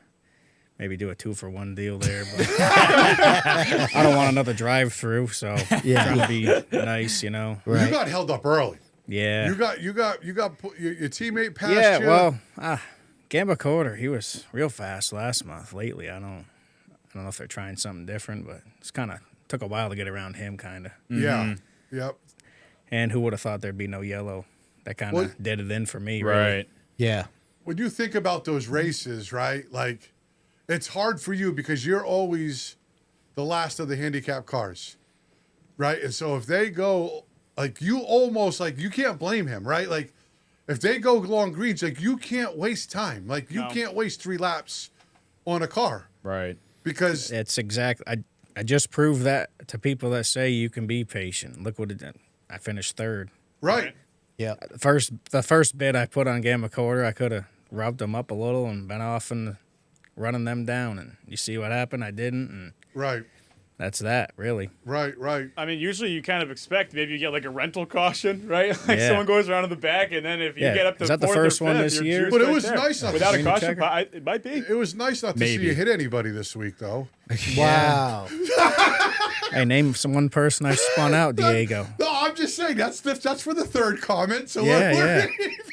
maybe do a 2-for-1 deal there. But I don't want another drive-through, so trying to be nice, you know. Right. You got held up early. Yeah. You got your teammate passed you. Yeah, well, Gamba Quarter, he was real fast last month. Lately, I don't know if they're trying something different, but it's kind of took a while to get around him, kind of. Yeah. Yep. And who would have thought there'd be no yellow? That kind of did it in for me, Right. really. Yeah. When you think about those races, right? Like, it's hard for you because you're always the last of the handicap cars, right? And so if they go, like, you almost, like, you can't blame him, right? Like, if they go long greens, like, you can't waste time. Like, you can't waste 3 laps on a car. Right. Because it's I just proved that to people that say you can be patient. Look what it did. I finished 3rd. Right. Yeah. The first bid I put on Gamma Quarter, I could have rubbed them up a little and been off and running them down. And you see what happened? I didn't. And right. That's that, really. Right. I mean, usually you kind of expect maybe you get like a rental caution, right? Like someone goes around in the back, and then if you get up to 4th or 5th, is that the first one this year? But it was nice not without to a caution. It might be. It was nice not to see you hit anybody this week, though. Wow. Hey, name one person I spun out, Diego. No, I'm just saying that's for the 3rd comment. So yeah.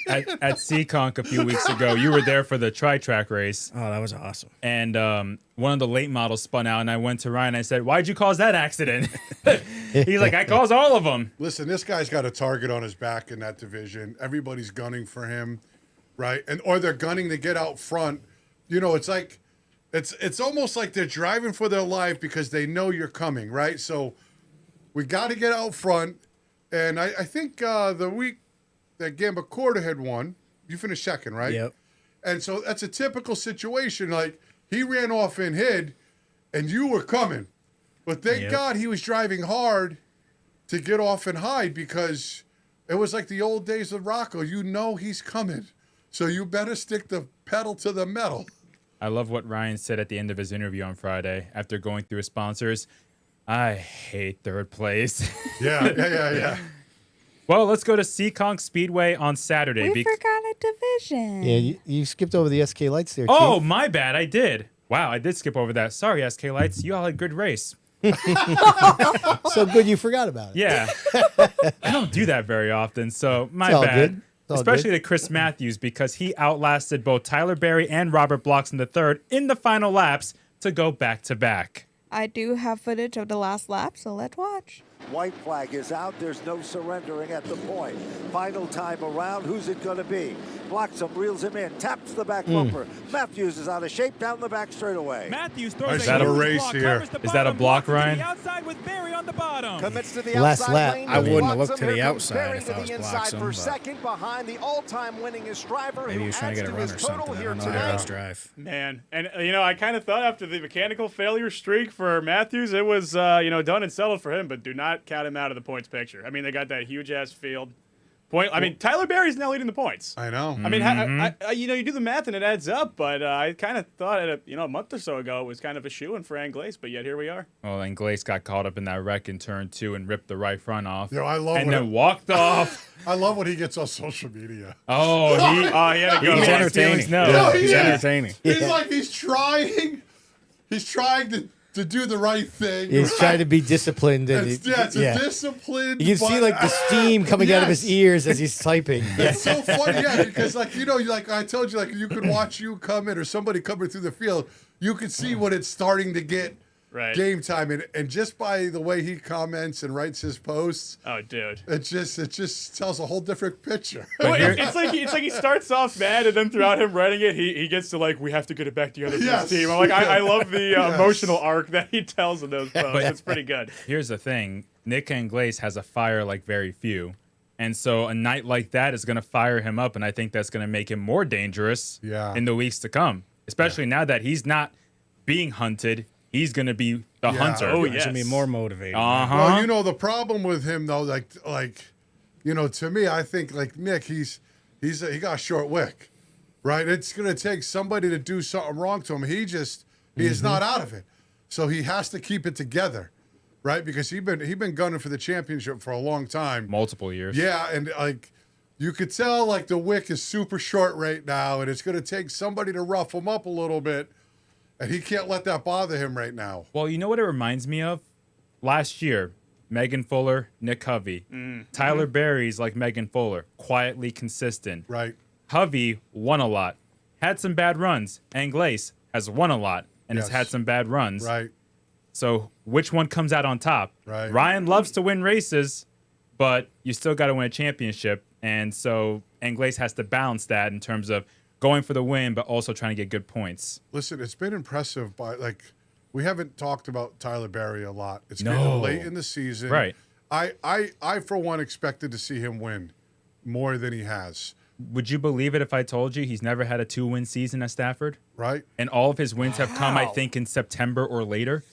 At CONT a few weeks ago, you were there for the tri-track race. Oh, that was awesome. And one of the late models spun out, and I went to Ryan and I said, "Why'd you cause that accident?" He's like, "I caused all of them." Listen, this guy's got a target on his back in that division. Everybody's gunning for him, right? Or they're gunning to get out front. You know, it's like it's almost like they're driving for their life because they know you're coming, right? So we got to get out front. And I think the week that Gamba Quarter had won, you finished 2nd, right? Yep. And so that's a typical situation. Like, he ran off and hid, and you were coming. But thank God he was driving hard to get off and hide, because it was like the old days of Rocco. You know he's coming. So you better stick the pedal to the metal. I love what Ryan said at the end of his interview on Friday after going through his sponsors. I hate 3rd place. Yeah. Well, let's go to CONT Speedway on Saturday. We forgot a division. Yeah, you skipped over the SK Lights there, Oh, Chief. my bad. I did. Wow, I did skip over that. Sorry, SK Lights. You all had a good race. So good you forgot about it. Yeah. I don't do that very often, so my It's all bad. good. It's all Especially good. to Chris Matthews, because he outlasted both Tyler Berry and Robert Blox in the third in the final laps to go back-to-back. I do have footage of the last lap, so let's watch. White flag is out. There's no surrendering at the point. Final time around. Who's it going to be? Blocks him, reels him in, taps the back bumper. Matthews is out of shape down the back straightaway. Matthews throws Nice a little huge race block, here. covers the Is that a bottom, block, blocks it to Ryan? the outside with Berry on the bottom. Commits to the Last outside lap. lane. I wouldn't have Blocks looked to him. the Here comes outside Berry if to I was the Bloxham, inside for but- second behind the all-time winningest driver. Maybe he was trying to get a run or something. I don't know how his drive. Man, and I kind of thought after the mechanical failure streak for Matthews, it was done and settled for him. But do not count him out of the points picture. I mean, they got that huge ass field. Tyler Berry's now leading the points. I know. I mean, you do the math and it adds up. But I kind of thought a month or so ago it was kind of a shoo-in for Anglaise. But yet here we are. Well, and Glace got caught up in that wreck in turn 2 and ripped the right front off. Yo, I love and when then walked off. I love when he gets on social media. Oh, he had a good He's one. entertaining. No. No, He's he is. entertaining. He's like he's trying to do the right thing. He's right? trying to be disciplined. And It's a disciplined. You can see like the steam coming out of his Yes. ears as he's typing. It's so funny, yeah, because like I told you, like you could watch you come in or somebody coming through the field, you could see when it's starting to get game time, and just by the way he comments and writes his posts, oh dude, it just tells a whole different picture. It's like he starts off mad, and then throughout him writing it, he gets to like, we have to get it back together for Yes. this team. I'm like, I love the emotional arc that he tells in those posts. But It's pretty good. Here's the thing. Nick Anglaise has a fire like very few. And so a night like that is going to fire him up, and I think that's going to make him more dangerous in the weeks to come, especially now that he's not being hunted. He's going to be the hunter. Oh, yes. He's going to be more motivated. Well, the problem with him though, to me, I think like Nick, he got a short wick, right? It's going to take somebody to do something wrong to him. He is not out of it, so he has to keep it together, right? Because he been gunning for the championship for a long time, multiple years. Yeah, and like you could tell, like the wick is super short right now, and it's going to take somebody to rough him up a little bit. And he can't let that bother him right now. Well, you know what it reminds me of? Last year, Megan Fuller, Nick Hovey. Tyler Berry's like Megan Fuller, quietly consistent. Right. Hovey won a lot, had some bad runs. Anglaise has won a lot and has had some bad runs. Right. So which one comes out on top? Right. Ryan loves to win races, but you still got to win a championship. And so Anglaise has to balance that in terms of going for the win, but also trying to get good points. Listen, it's been impressive, we haven't talked about Tyler Berry a lot. It's No. getting late in the season. Right. I for one expected to see him win more than he has. Would you believe it if I told you he's never had a 2-win season at Stafford? Right. And all of his wins have come, I think, in September or later.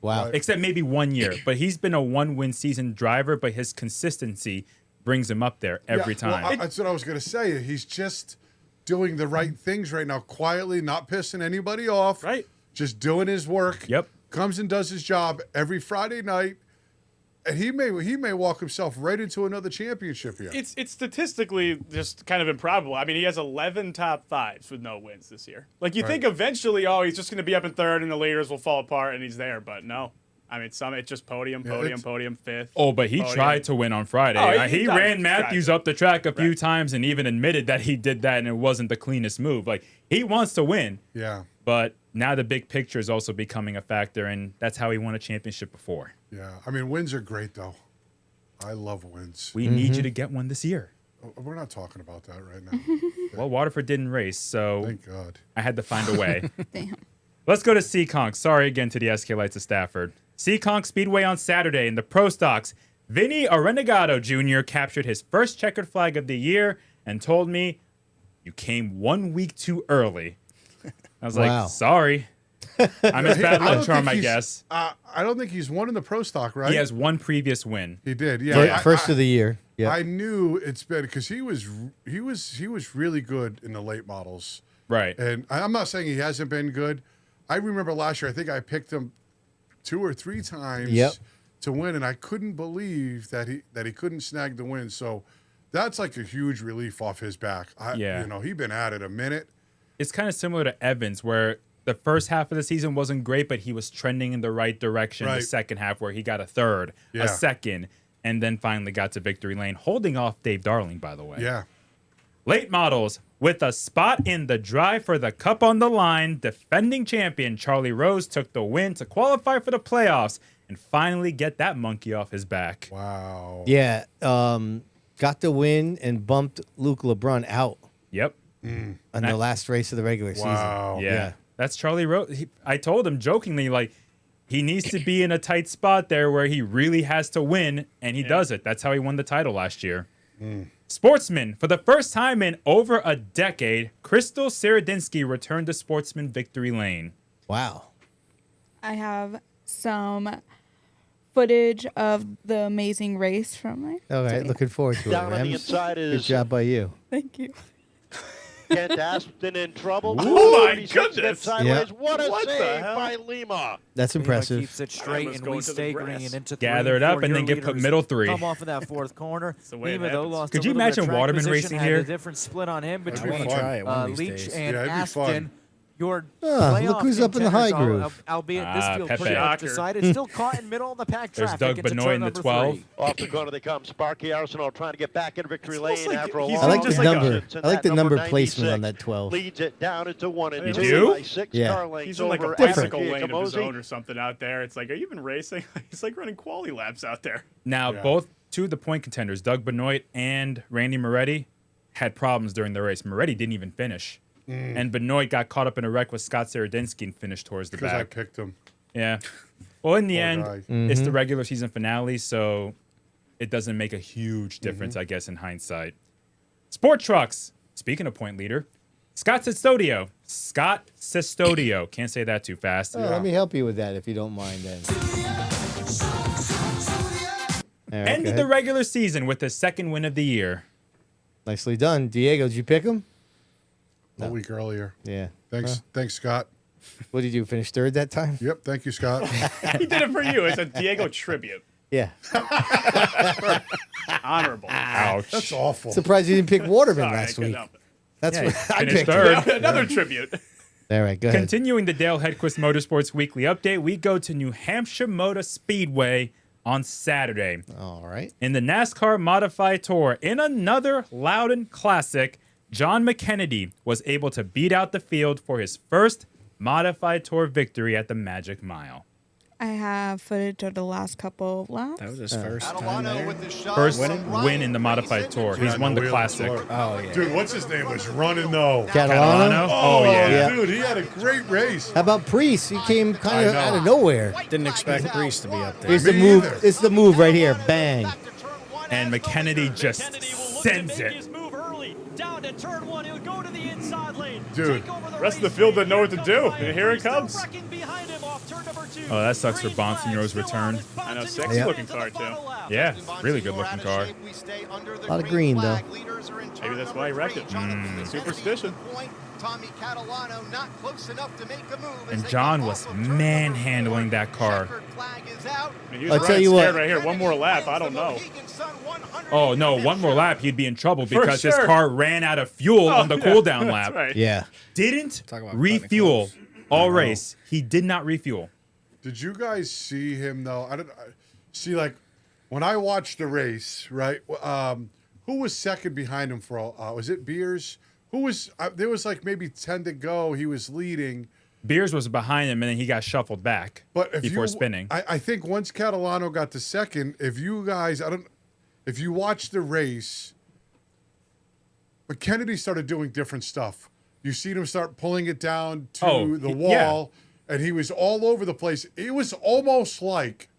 Wow. Right. Except maybe 1 year. But he's been a 1-win season driver, but his consistency brings him up there every time. Well, that's what I was going to say. He's just doing the right things right now, quietly, not pissing anybody off. Right. Just doing his work. Yep. Comes and does his job every Friday night. And he may walk himself right into another championship here. It's statistically just kind of improbable. I mean, he has 11 top fives with no wins this year. Like, you think eventually, he's just going to be up in third and the leaders will fall apart and he's there. But no. I mean, it's just podium, fifth. Oh, but he tried to win on Friday. Oh, he ran Matthews up the track a few times and even admitted that he did that and it wasn't the cleanest move. Like, he wants to win. Yeah. But now the big picture is also becoming a factor, and that's how he won a championship before. Yeah. I mean, wins are great, though. I love wins. We need you to get one this year. We're not talking about that right now. Well, Waterford didn't race, so Thank God. I had to find a way. Damn. Let's go to CONT. Sorry again to the SK Lights of Stafford. CONT Speedway on Saturday in the Pro Stocks. Vinny Arenegado Jr. captured his first checkered flag of the year and told me, "You came 1 week too early." I was Wow. like, sorry. I'm his bad luck charm, I he's- guess. I don't think he's won in the pro stock, right? He has one previous win. He did. Yeah. First of the year. Yeah. I knew it's been because he was really good in the late models. Right. And I'm not saying he hasn't been good. I remember last year, I think I picked him 2 or 3 times Yep. to win, and I couldn't believe that he couldn't snag the win. So that's like a huge relief off his back. You know, he'd been at it a minute. It's kind of similar to Evans, where the first half of the season wasn't great, but he was trending in the right direction. The second half, where he got a third, a second, and then finally got to victory lane, holding off Dave Darling, by the way. Yeah. Late models, with a spot in the drive for the cup on the line, defending champion Charlie Rose took the win to qualify for the playoffs and finally get that monkey off his back. Wow. Yeah. Got the win and bumped Luke LeBron out. Yep. On the last race of the regular season. Yeah. That's Charlie Rose. I told him jokingly, like, he needs to be in a tight spot there where he really has to win, and he does it. That's how he won the title last year. Sportsman, for the first time in over a decade, Crystal Sieradinsky returned to Sportsman victory lane. Wow. I have some footage of the amazing race from my. All right, looking forward to it. Down on the Rams. inside Good is job by you. Thank you. Kent Aston in trouble. Oh my He slips goodness. sideways. Yeah. What a What the save hell? by Lima. That's impressive. Keeps it straight, Almost and going we to the stay grass. green into Gather it up three, and then your get put leaders middle three. Come off in that fourth corner. the way it Lima, though, happens. lost Could a you little bit of imagine track Waterman position, racing had here? a different split on him I between wanna try it one of these Leach days. and Yeah, it'd be fun. Aston. Your look who's up in the high contenders, groove. albeit this field Pepe. pretty much Shocker. decided. Still caught in middle of the pack There's traffic. Doug into Benoit turn in the number 12. 3. Off the corner they come. Sparky Arsenal trying to get back in victory It's almost lane like after a he's long I like just the like a- number. and I like that the number 96 placement on that 12. leads it down into 1 and You 2 do? by 6 Yeah. car lengths He's in like a over bicycle Aston lane of his Kamosi. own or something out there. It's like, are you even racing? He's like running quali laps out there. Now, both two of the point contenders, Doug Benoit and Randy Moretti, had problems during the race. Moretti didn't even finish. And Benoit got caught up in a wreck with Scott Sieradinsky and finished towards the Because I back. picked him. Yeah. Well, in the Poor end, guy. it's the regular season finale, so it doesn't make a huge difference, I guess, in hindsight. Sport trucks. Speaking of point leader, Scott Sestodio. Can't say that too fast. Let me help you with that if you don't mind then. All right, Ended go the ahead. regular season with his second win of the year. Nicely done. Diego, did you pick him? A week earlier. Yeah. Thanks, Scott. What did you finish third that time? Yep, thank you, Scott. He did it for you. It's a Diego tribute. Yeah. Honorable. Ouch. That's awful. Surprised you didn't pick Waterman Sorry, I last couldn't week. help it. That's Yeah, what he I finished picked. third. Another tribute. All right, go ahead. Continuing the Dale Hedquist Motorsports Weekly Update, we go to New Hampshire Motor Speedway on Saturday. All right. In the NASCAR Modified Tour, in another Loudon Classic, John McKennedy was able to beat out the field for his first Modified Tour victory at the Magic Mile. I have footage of the last couple of laps. That was his first time there. First win in the Modified Tour. He's won the Wheel Classic. Tour. Oh, yeah. Dude, what's his name? Was running though. Catalano? Oh, yeah. Dude, he had a great race. How about Priest? He came kind of I know. out of nowhere. Didn't expect Grease to be up there. Here's the Me move. either. It's the move right here. Bang. And McKennedy just sends it. Down to turn 1, he'll go to the inside lane. Dude, Rest of the field didn't know what to do. And here it comes. Oh, that sucks for Bonsigno's return. I know, sexy looking car too. Yeah, really good looking car. A lot of green, though. Maybe that's why he wrecked it. Superstition. And John was manhandling that car. I mean, he was I'll tell you scared what. right here. One more lap. I don't know. Oh, no, one more lap, he'd be in trouble For because his sure. car ran out of fuel on the cooldown That's lap. right. Yeah. Didn't Talk about refuel cutting all race. He did not refuel. did you guys see him though? See, like when I watched the race, right? Who was second behind him for all? Was it Beers? Who was? There was like maybe 10 to go. He was leading. Beers was behind him, and then he got shuffled back But if before you, spinning. I think once Catalano got to second, if you guys, if you watch the race, but Kennedy started doing different stuff. You seen him start pulling it down to the wall, and he was all over the place. It was almost like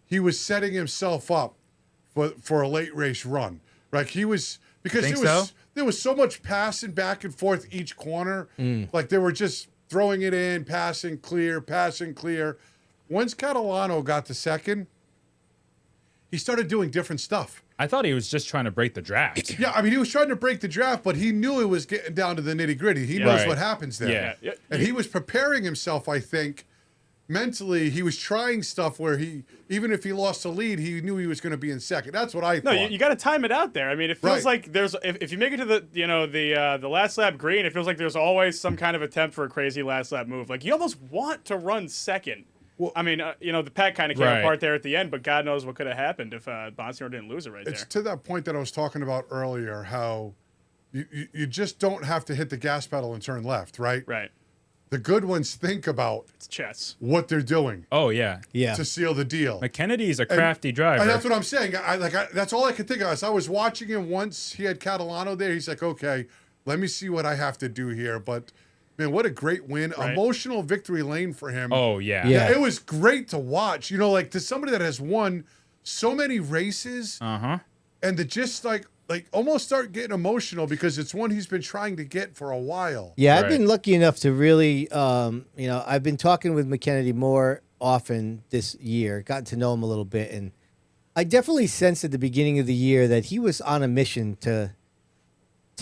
he was setting himself up for a late race run. Like he was, because Think there was so much passing back and forth each corner. Like they were just throwing it in, passing clear. Once Catalano got to second, he started doing different stuff. I thought he was just trying to break the draft. Yeah, I mean, he was trying to break the draft, but he knew it was getting down to the nitty gritty. He knows Right. what happens there. Yeah. And he was preparing himself, I think, mentally he was trying stuff where even if he lost the lead, he knew he was going to be in second. That's what I thought. No, you got to time it out there. I mean, it feels like there's if you make it to the last lap green, it feels like there's always some kind of attempt for a crazy last lap move. Like you almost want to run second. Well, I mean, the pack kind of came apart there at the end, but God knows what could have happened if Bonssa didn't lose it right there. It's to that point that I was talking about earlier, how you just don't have to hit the gas pedal and turn left, right? Right. The good ones think about it's chess. What they're doing. Oh yeah, to seal the deal. McKennedy's a crafty driver. And that's what I'm saying. That's all I could think of. As I was watching him once, he had Catalano there. He's like, okay, let me see what I have to do here, but. Man, what a great win. Right. Emotional victory lane for him. Oh, yeah. It was great to watch. Like to somebody that has won so many races and to just like almost start getting emotional because it's one he's been trying to get for a while. Yeah, I've been lucky enough to really, I've been talking with McKennedy more often this year, gotten to know him a little bit. And I definitely sensed at the beginning of the year that he was on a mission to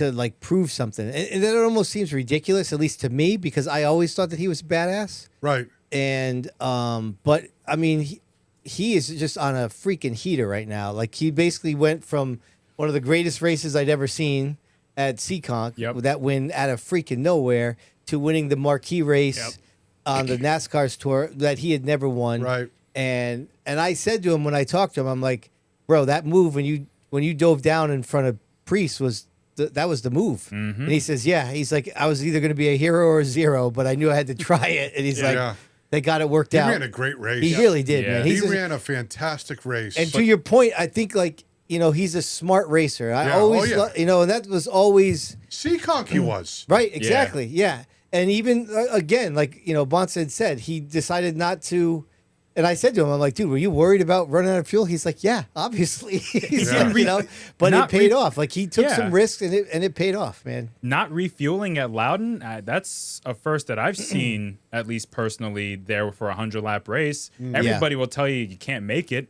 like prove something. And that almost seems ridiculous, at least to me, because I always thought that he was badass. Right. And, but I mean, he is just on a freaking heater right now. Like he basically went from one of the greatest races I'd ever seen at CONT with that win out of freaking nowhere to winning the marquee race on the NASCAR's tour that he had never won. Right. And I said to him when I talked to him, I'm like, bro, that move when you dove down in front of Priest was that was the move. And he says, yeah, he's like, I was either going to be a hero or a zero, but I knew I had to try it. And he's like, they got it worked out. He ran a great race. He really did, man. He ran a fantastic race. And to your point, I think like, he's a smart racer. I always, and that was always. CONT he was. Right, exactly. Yeah. And even, again, like, Bonssa had said, he decided not to. And I said to him, I'm like, dude, were you worried about running out of fuel? He's like, yeah, obviously. But it paid off. Like he took some risks and it paid off, man. Not refueling at Loudon, that's a first that I've seen, at least personally, there for a 100-lap race. Everybody will tell you can't make it,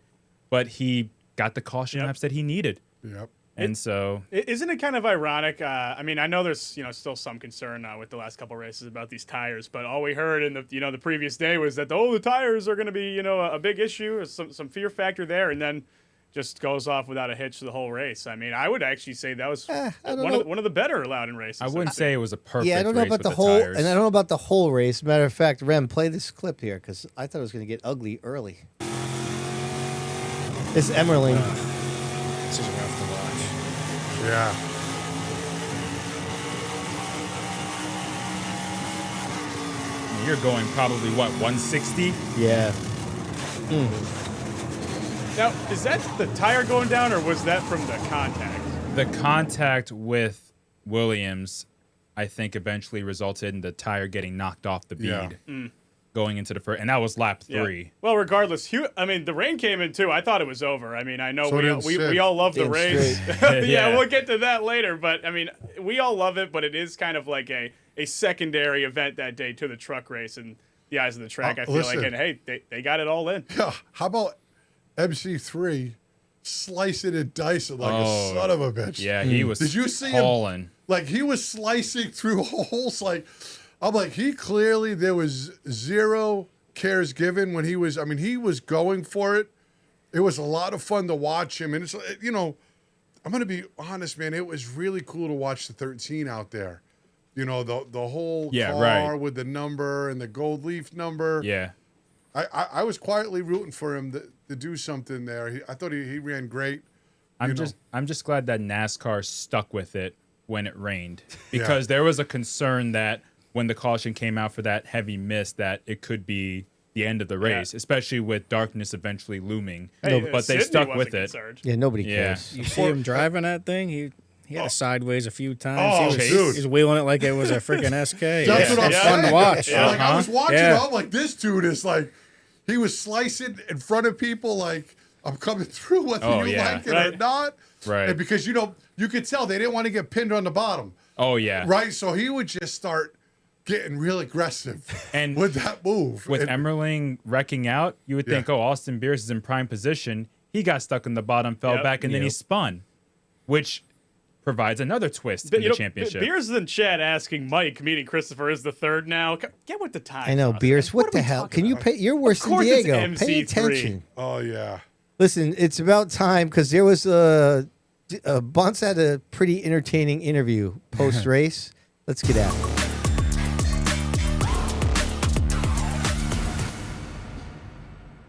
but he got the caution laps that he needed. Yep. And so, isn't it kind of ironic? I mean, I know there's still some concern with the last couple races about these tires, but all we heard in the the previous day was that the tires are going to be a big issue, or some fear factor there, and then just goes off without a hitch the whole race. I mean, I would actually say that was one of the better Loudon races. I wouldn't say it was a perfect. Yeah, I don't know race about with the whole, tires. and I don't know about the whole race. Matter of fact, Rem, play this clip here because I thought it was going to get ugly early. This is Emmerling. This is rough to watch. Yeah. You're going probably, 160? Yeah. Now, is that the tire going down, or was that from the contact? The contact with Williams, I think, eventually resulted in the tire getting knocked off the bead. Going into the first, and that was lap 3. Yeah. Well, regardless, the rain came in too. I thought it was over. I mean, I know we all love the race. Yeah, we'll get to that later. But I mean, we all love it, but it is kind of like a secondary event that day to the truck race in the eyes of the track. I feel like, and hey, they got it all in. Yeah. How about MC3 slicing and dicing like a son of a bitch? Yeah, he was. Did you see hauling. him? Like he was slicing through holes like. I'm like, there was zero cares given when he was going for it. It was a lot of fun to watch him. And it's, I'm going to be honest, man, it was really cool to watch the 13 out there. The whole car with the number and the gold leaf number. Yeah. I was quietly rooting for him to do something there. I thought he ran great. I'm just glad that NASCAR stuck with it when it rained, because there was a concern that when the caution came out for that heavy mist, that it could be the end of the race, especially with darkness eventually looming. But they stuck with it. Yeah, nobody cares. You see him driving that thing? He had it sideways a few times. Oh, he dude. was wheeling it like it was a freaking SK. That's what I'm saying. Fun to watch. Yeah. Like, I was watching it, I'm like, this dude is like, he was slicing in front of people like, I'm coming through whether you like it or not. Right. And because, you could tell they didn't want to get pinned on the bottom. Oh, yeah. Right? So he would just start getting real aggressive and with that move. With Emmerling wrecking out, you would think, Austin Beers is in prime position. He got stuck in the bottom, fell back, and then he spun, which provides another twist in the championship. Beers in chat asking Mike, meeting Christopher, is the third now. Get with the time. I know, Beers. What the hell? Can you pay? You're worse than Diego. Pay attention. Oh, yeah. Listen, it's about time because there was Bonssa had a pretty entertaining interview post-race. Let's get at it.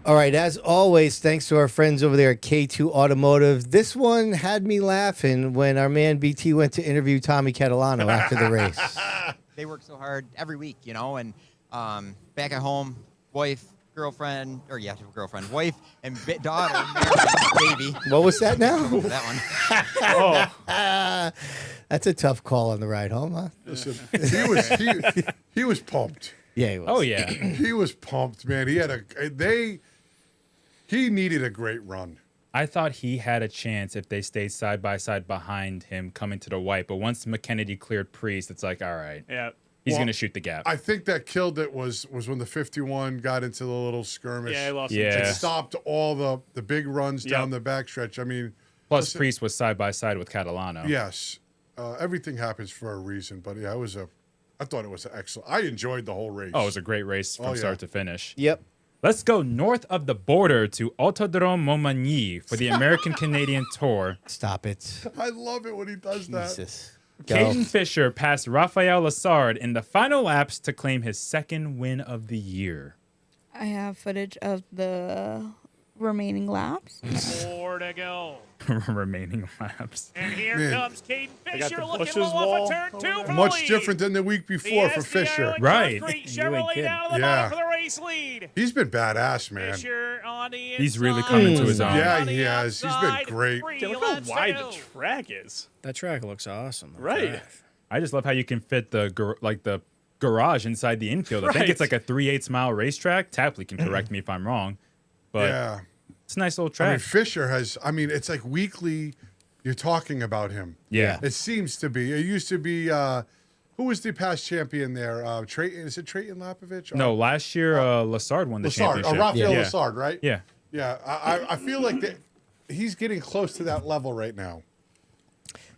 All right, as always, thanks to our friends over there at K2 Automotive. This one had me laughing when our man BT went to interview Tommy Catalano after the race. They work so hard every week, you know, and back at home, wife, girlfriend, wife, and daughter, baby. What was that now? That one. That's a tough call on the ride home, huh? Listen, he was pumped. Yeah, he was. Oh, yeah. He was pumped, man. He needed a great run. I thought he had a chance if they stayed side by side behind him coming to the white. But once McKennedy cleared Priest, it's like, all right. Yeah. He's going to shoot the gap. I think that killed it was when the 51 got into the little skirmish. Yeah, he lost It stopped all the big runs down the backstretch. I mean, plus Priest was side by side with Catalano. Yes. Everything happens for a reason. But yeah, I thought it was excellent. I enjoyed the whole race. Oh, it was a great race from start to finish. Yep. Let's go north of the border to Autodrome Montmagny for the American-Canadian Tour. Stop it. I love it when he does that. Jesus. Caden Fisher passed Raphael Lassard in the final laps to claim his second win of the year. I have footage of the remaining laps. 4 to go. Remaining laps. And here Man. comes Caden Fisher looking Bushes low wall. off of turn 2 for the Much lead. different than the week before for Fisher. Right. Chevrolet down to the bottom for the race lead. He's been badass, man. Fisher on the inside. He's really coming to his own. Yeah, he has. He's been great. Yeah, look how wide the track is. That track looks awesome. Right. I just love how you can fit the garage inside the infield. I think it's like a 3/8 mile racetrack. Tapley can correct me if I'm wrong, but Yeah. it's a nice little I track. mean, Fisher has, it's like weekly you're talking about him. Yeah. It seems to be. It used to be, who was the past champion there? Trayton, is it Trayton Lapovich? No, last year Lassard won the championship. Raphael Lassard, right? Yeah. Yeah, I feel like he's getting close to that level right now.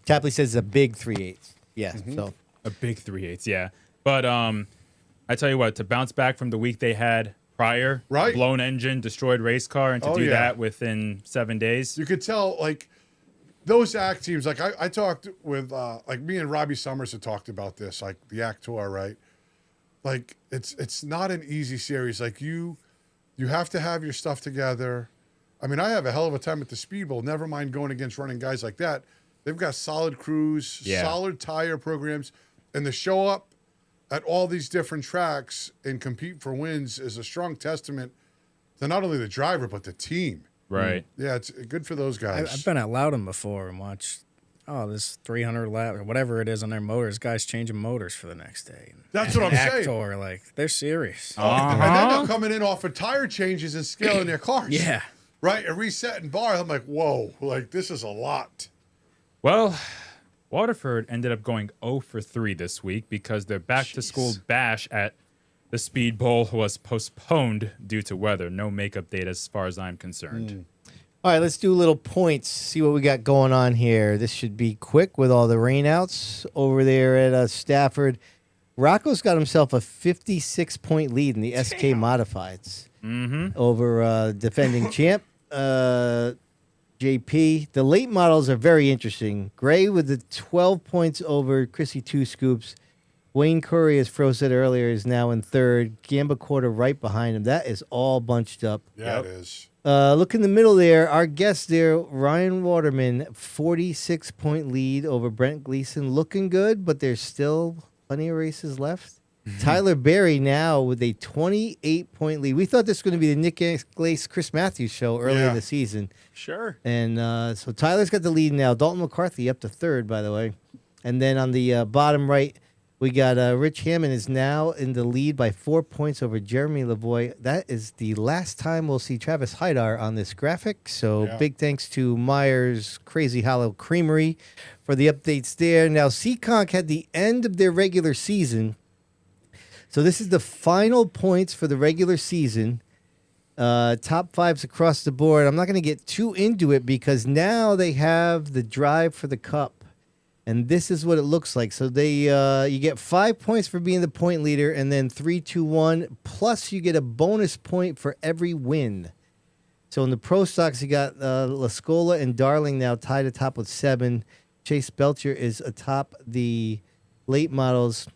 Tapley says a big 3/8. Yeah, so a big 3/8, yeah. But I tell you what, to bounce back from the week they had prior, Right. blown engine, destroyed race car, and to do that within 7 days. You could tell, like, those ACT teams, like I talked with, like me and Robbie Summers had talked about this, like the ACT Tour, right? Like, it's not an easy series. Like, you have to have your stuff together. I mean, I have a hell of a time at the Speedbowl, never mind going against running guys like that. They've got solid crews, solid tire programs, and to show up at all these different tracks and compete for wins is a strong testament to not only the driver, but the team. Right. Yeah, it's good for those guys. I've been at Loudon before and watched, this 300 lap or whatever it is on their motors. Guys changing motors for the next day. That's what I'm saying. Tour, like, they're serious. And then they're coming in off of tire changes and scaling their cars. Yeah. Right, and resetting bars. I'm like, whoa, like, this is a lot. Well, Waterford ended up going 0 for 3 this week because their back-to-school bash at the Speedbowl was postponed due to weather. No makeup date as far as I'm concerned. All right, let's do a little points, see what we got going on here. This should be quick with all the rainouts over there at Stafford. Rocco's got himself a 56-point lead in the SK Modifieds over defending champ JP. The late models are very interesting. Gray with the 12 points over Chrissy Two Scoops. Wayne Curry, as Fro said earlier, is now in third. Gamba Quarter right behind him. That is all bunched up. Yeah, it is. Look in the middle there. Our guest there, Ryan Waterman, 46-point lead over Brent Gleason. Looking good, but there's still plenty of races left. Tyler Berry now with a 28-point lead. We thought this was going to be the Nick Glace, Chris Matthews show earlier in the season. Sure. And so Tyler's got the lead now. Dalton McCarthy up to third, by the way. And then on the bottom right, we got Rich Hammond is now in the lead by 4 points over Jeremy Lavoie. That is the last time we'll see Travis Haidar on this graphic. So big thanks to Myers Crazy Hollow Creamery for the updates there. Now, CONT had the end of their regular season. So this is the final points for the regular season. Top fives across the board. I'm not going to get too into it because now they have the drive for the cup. And this is what it looks like. So they you get 5 points for being the point leader, and then 3, 2, 1. Plus, you get a bonus point for every win. So in the Pro Stocks, you got La Scola and Darling now tied atop with 7. Chase Belcher is atop the late models.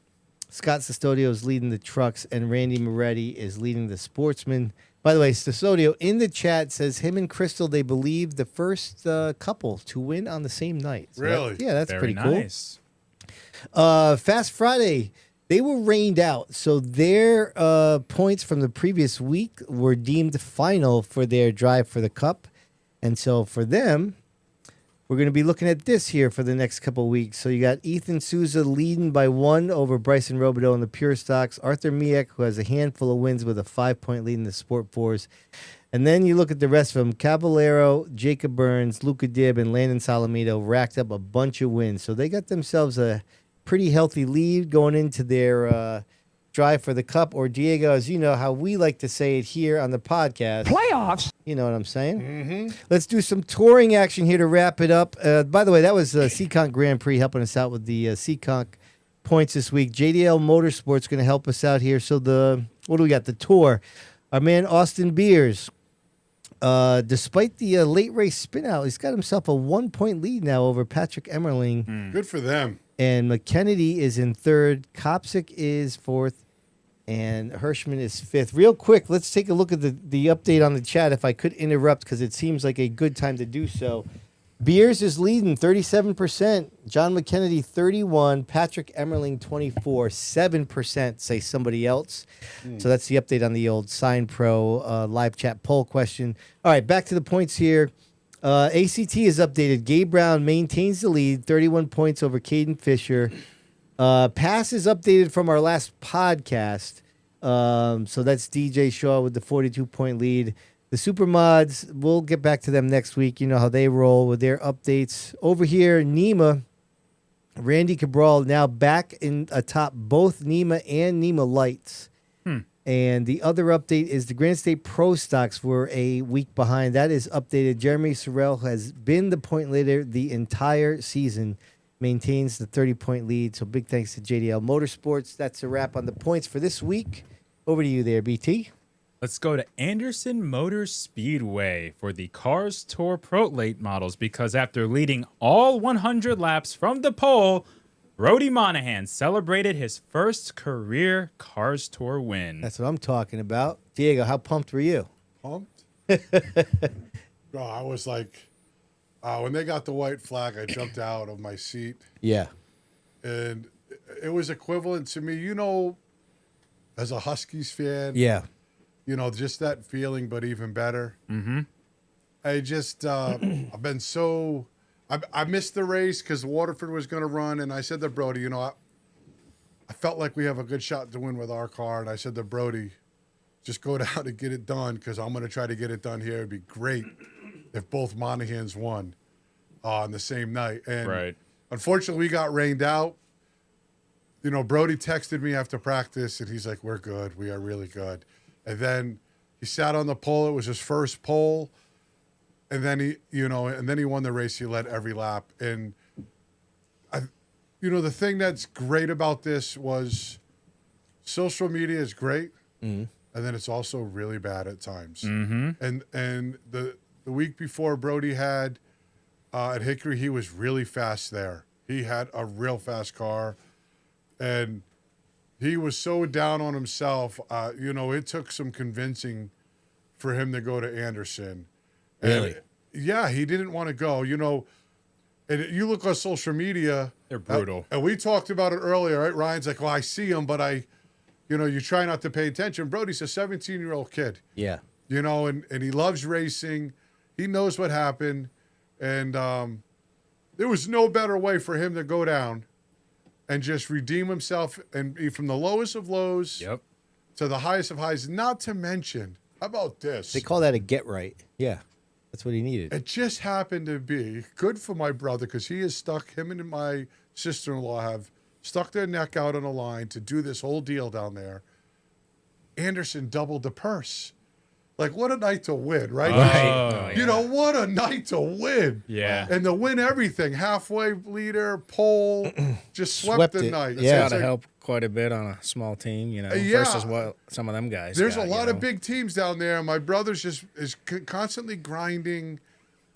Scott Custodio is leading the trucks, and Randy Moretti is leading the sportsmen. By the way, Custodio in the chat says him and Crystal, they believe the first couple to win on the same night. So Really? That's Very pretty cool. nice. Fast Friday, they were rained out, so their points from the previous week were deemed final for their drive for the Cup. And so for them, we're going to be looking at this here for the next couple of weeks. So you got Ethan Souza leading by 1 over Bryson Robideau in the Pure Stocks. Arthur Miek, who has a handful of wins with a 5-point lead in the Sport 4s. And then you look at the rest of them. Caballero, Jacob Burns, Luca Dibb, and Landon Salamito racked up a bunch of wins. So they got themselves a pretty healthy lead going into their drive for the Cup. Or, Diego, as you know, how we like to say it here on the podcast. Playoffs. You know what I'm saying? Mm-hmm. Let's do some touring action here to wrap it up. By the way, that was CONT Grand Prix helping us out with the CONT points this week. JDL Motorsports going to help us out here. So what do we got? The Tour. Our man Austin Beers, despite the late race spin out, he's got himself a 1-point lead now over Patrick Emmerling. Good for them. And McKennedy is in 3rd. Kopsick is 4th. And Hirschman is 5th. Real quick, let's take a look at the update on the chat, if I could interrupt, because it seems like a good time to do so. Beers is leading 37%. John McKennedy 31. Patrick Emmerling 24. 7% say somebody else. So that's the update on the old Sign Pro live chat poll question. All right, back to the points here. ACT is updated. Gabe Brown maintains the lead, 31 points over Caden Fisher. Pass is updated from our last podcast. So that's DJ Shaw with the 42-point lead. The Supermods, we'll get back to them next week. You know how they roll with their updates. Over here, NEMA, Randy Cabral now back in atop both NEMA and NEMA Lights. And the other update is the Grand State Pro Stocks were a week behind. That is updated. Jeremy Sorrell has been the point leader the entire season, maintains the 30-point lead. So big thanks to JDL Motorsports. That's a wrap on the points for this week. Over to you there, BT. Let's go to Anderson Motor Speedway for the Cars Tour Pro Late models, because after leading all 100 laps from the pole, Brody Monahan celebrated his first career Cars Tour win. That's what I'm talking about. Diego, how pumped were you? Pumped? I was like, when they got the white flag, I jumped out of my seat. Yeah. And it was equivalent to me, you know, as a Huskies fan. Yeah. You know, just that feeling, but even better. Mm-hmm. I just, I've been so, I missed the race because Waterford was going to run. And I said to Brody, you know, I felt like we have a good shot to win with our car. And I said to Brody, just go down and get it done, because I'm going to try to get it done here. It'd be great if both Monahans won on the same night. And unfortunately, we got rained out. You know, Brody texted me after practice, and he's like, we're good. We are really good. And then he sat on the pole. It was his first pole. And then he won the race. He led every lap. And the thing that's great about this was social media is great. Mm-hmm. And then it's also really bad at times. Mm-hmm. And the week before Brody had at Hickory, he was really fast there. He had a real fast car. And he was so down on himself. It took some convincing for him to go to Anderson. Really? Yeah, he didn't want to go. You know, and you look on social media. They're brutal. And we talked about it earlier, right? Ryan's like, well, I see him, but you try not to pay attention. Brody's a 17-year-old kid. Yeah. You know, and he loves racing. He knows what happened. And there was no better way for him to go down and just redeem himself and be from the lowest of lows to the highest of highs. Not to mention, how about this? They call that a get right. Yeah, that's what he needed. It just happened to be good for my brother, because he is stuck, him and my sister-in-law have stuck their neck out on a line to do this whole deal down there. Anderson doubled the purse. Like, what a night to win, right? Right. You know, what a night to win. Yeah. And to win everything, halfway leader, pole, just swept the night. It's got to help quite a bit on a small team, you know, versus what some of them guys There's got, a lot you of know? big teams down there. My brother's is constantly grinding.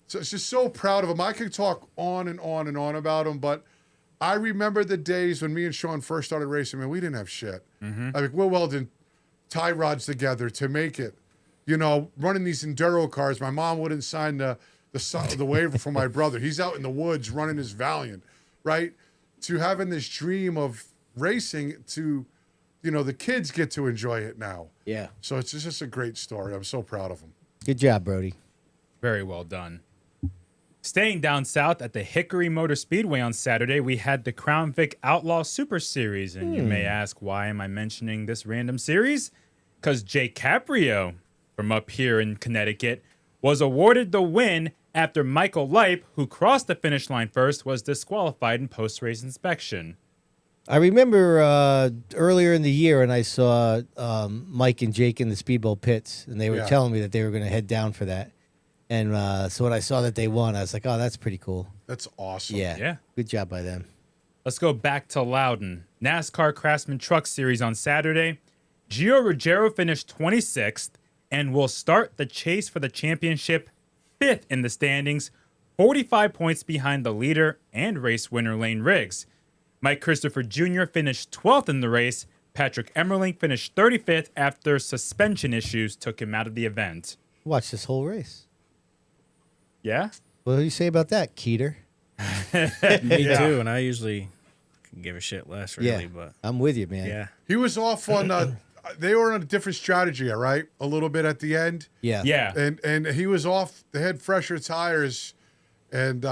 So it's just so proud of him. I could talk on and on and on about him, but I remember the days when me and Sean first started racing, man, we didn't have shit. I mean, we're welding tie rods together to make it. You know, running these enduro cars. My mom wouldn't sign the waiver for my brother. He's out in the woods running his Valiant, right? To having this dream of racing to, you know, the kids get to enjoy it now. Yeah. So it's just a great story. I'm so proud of him. Good job, Brody. Very well done. Staying down south at the Hickory Motor Speedway on Saturday, we had the Crown Vic Outlaw Super Series. And you may ask, why am I mentioning this random series? Because Jake Caprio from up here in Connecticut was awarded the win after Michael Leip, who crossed the finish line first, was disqualified in post-race inspection. I remember earlier in the year when I saw Mike and Jake in the Speedbowl pits, and they were telling me that they were going to head down for that. And so when I saw that they won, I was like, oh, that's pretty cool. That's awesome. Yeah. Good job by them. Let's go back to Loudon. NASCAR Craftsman Truck Series on Saturday. Gio Ruggiero finished 26th and will start the chase for the championship 5th in the standings, 45 points behind the leader and race winner Lane Riggs. Mike Christopher Jr. finished 12th in the race. Patrick Emmerling finished 35th after suspension issues took him out of the event. Watch this whole race. Yeah? What do you say about that, Keeter? Me too, and I usually can give a shit less, really. Yeah, but I'm with you, man. Yeah. He was off on. They were on a different strategy, all right? A little bit at the end. Yeah. Yeah. And he was off. They had fresher tires, and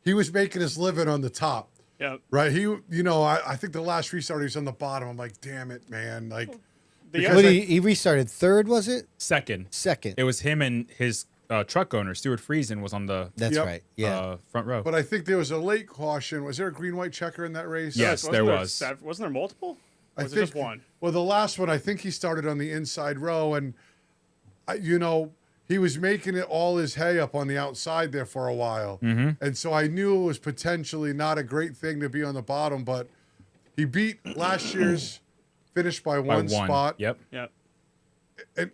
he was making his living on the top. Yeah. Right. I think the last restart he was on the bottom. I'm like, damn it, man. Like, he restarted third, was it? Second. Second. It was him and his truck owner, Stuart Friesen, was on the right. Yeah. Front row. But I think there was a late caution. Was there a green-white checker in that race? Yes, there was. Wasn't there multiple? Or was think, it just one? Well, the last one, I think he started on the inside row, and he was making it all his hay up on the outside there for a while. And so I knew it was potentially not a great thing to be on the bottom, but he beat last year's finish by one spot. Yep. And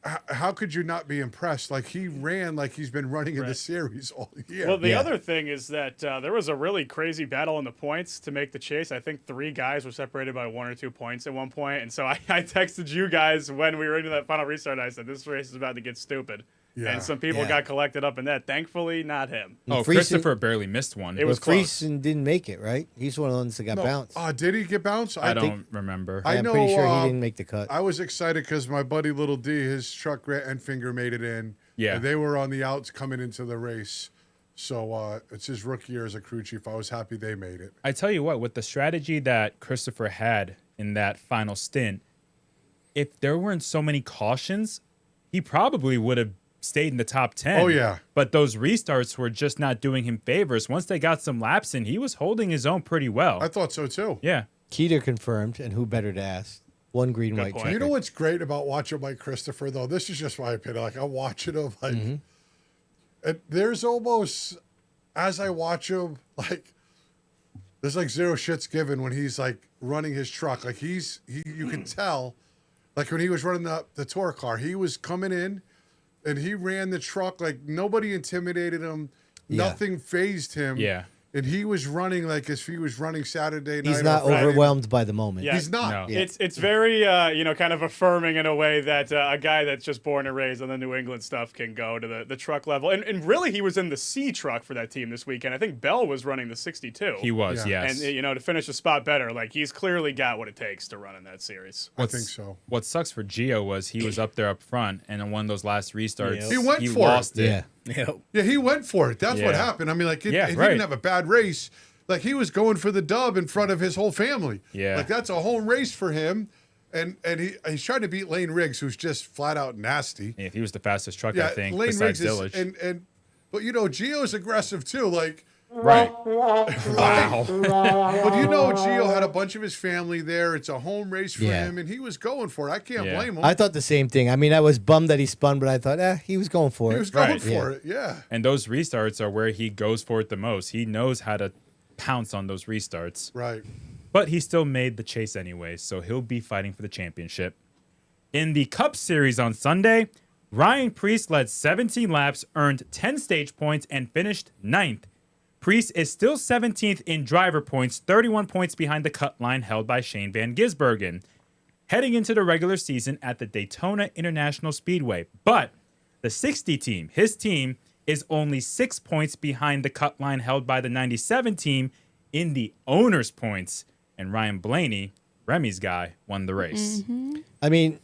how could you not be impressed? Like, he ran like he's been running in the series all year. Well, the other thing is that there was a really crazy battle in the points to make the chase. I think 3 guys were separated by 1 or 2 points at one point. And so I texted you guys when we were into that final restart. I said, this race is about to get stupid. Yeah. And some people got collected up in that. Thankfully, not him. Oh, Christopher barely missed one. It was close. Friesen didn't make it, right? He's one of the ones that got bounced. Did he get bounced? I don't remember. I'm pretty sure he didn't make the cut. I was excited because my buddy Little D, his truck end finger made it in. Yeah. And they were on the outs coming into the race. So it's his rookie year as a crew chief. I was happy they made it. I tell you what, with the strategy that Christopher had in that final stint, if there weren't so many cautions, he probably would have stayed in the top 10. Oh, yeah. But those restarts were just not doing him favors. Once they got some laps in, he was holding his own pretty well. I thought so, too. Yeah. Keeter confirmed, and who better to ask? 1 green, white checker. You know what's great about watching Mike Christopher, though? This is just my opinion. Like, I'm watching him, like, and there's almost, as I watch him, like, there's like zero shits given when he's like running his truck. Like, you can tell, like, when he was running the tour car, he was coming in and he ran the truck like nobody intimidated him. Yeah. Nothing phased him. Yeah. And he was running like as if he was running Saturday night. He's not or Friday. overwhelmed by the moment. Yeah, He's not. No. Yeah. It's very kind of affirming in a way that a guy that's just born and raised on the New England stuff can go to the truck level. And really, he was in the C truck for that team this weekend. I think Bell was running the 62. He was, yes. And to finish a spot better, like, he's clearly got what it takes to run in that series. I think so. What sucks for Gio was he was up there up front, and in one of those last restarts, He went for lost it. it. Yeah, he went for it. That's what happened. I mean, like, he didn't have a bad race. Like, he was going for the dub in front of his whole family. Yeah. Like, that's a home race for him. And he's trying to beat Lane Riggs, who's just flat out nasty. Yeah, he was the fastest truck, I think, Lane besides Riggs Dillage. but Gio's aggressive too. Like, Right. Wow. But you know, Gio had a bunch of his family there. It's a home race for Yeah. him, and he was going for it. I can't blame him. I thought the same thing. I mean, I was bummed that he spun, but I thought, he was going for it. He was going Right. for it, yeah. And those restarts are where he goes for it the most. He knows how to pounce on those restarts. Right. But he still made the chase anyway, so he'll be fighting for the championship. In the Cup Series on Sunday, Ryan Preece led 17 laps, earned 10 stage points, and finished 9th. Preece is still 17th in driver points, 31 points behind the cut line held by Shane Van Gisbergen. Heading into the regular season at the Daytona International Speedway. But the 60 team, his team, is only 6 points behind the cut line held by the 97 team in the owner's points. And Ryan Blaney, Remy's guy, won the race. I mean,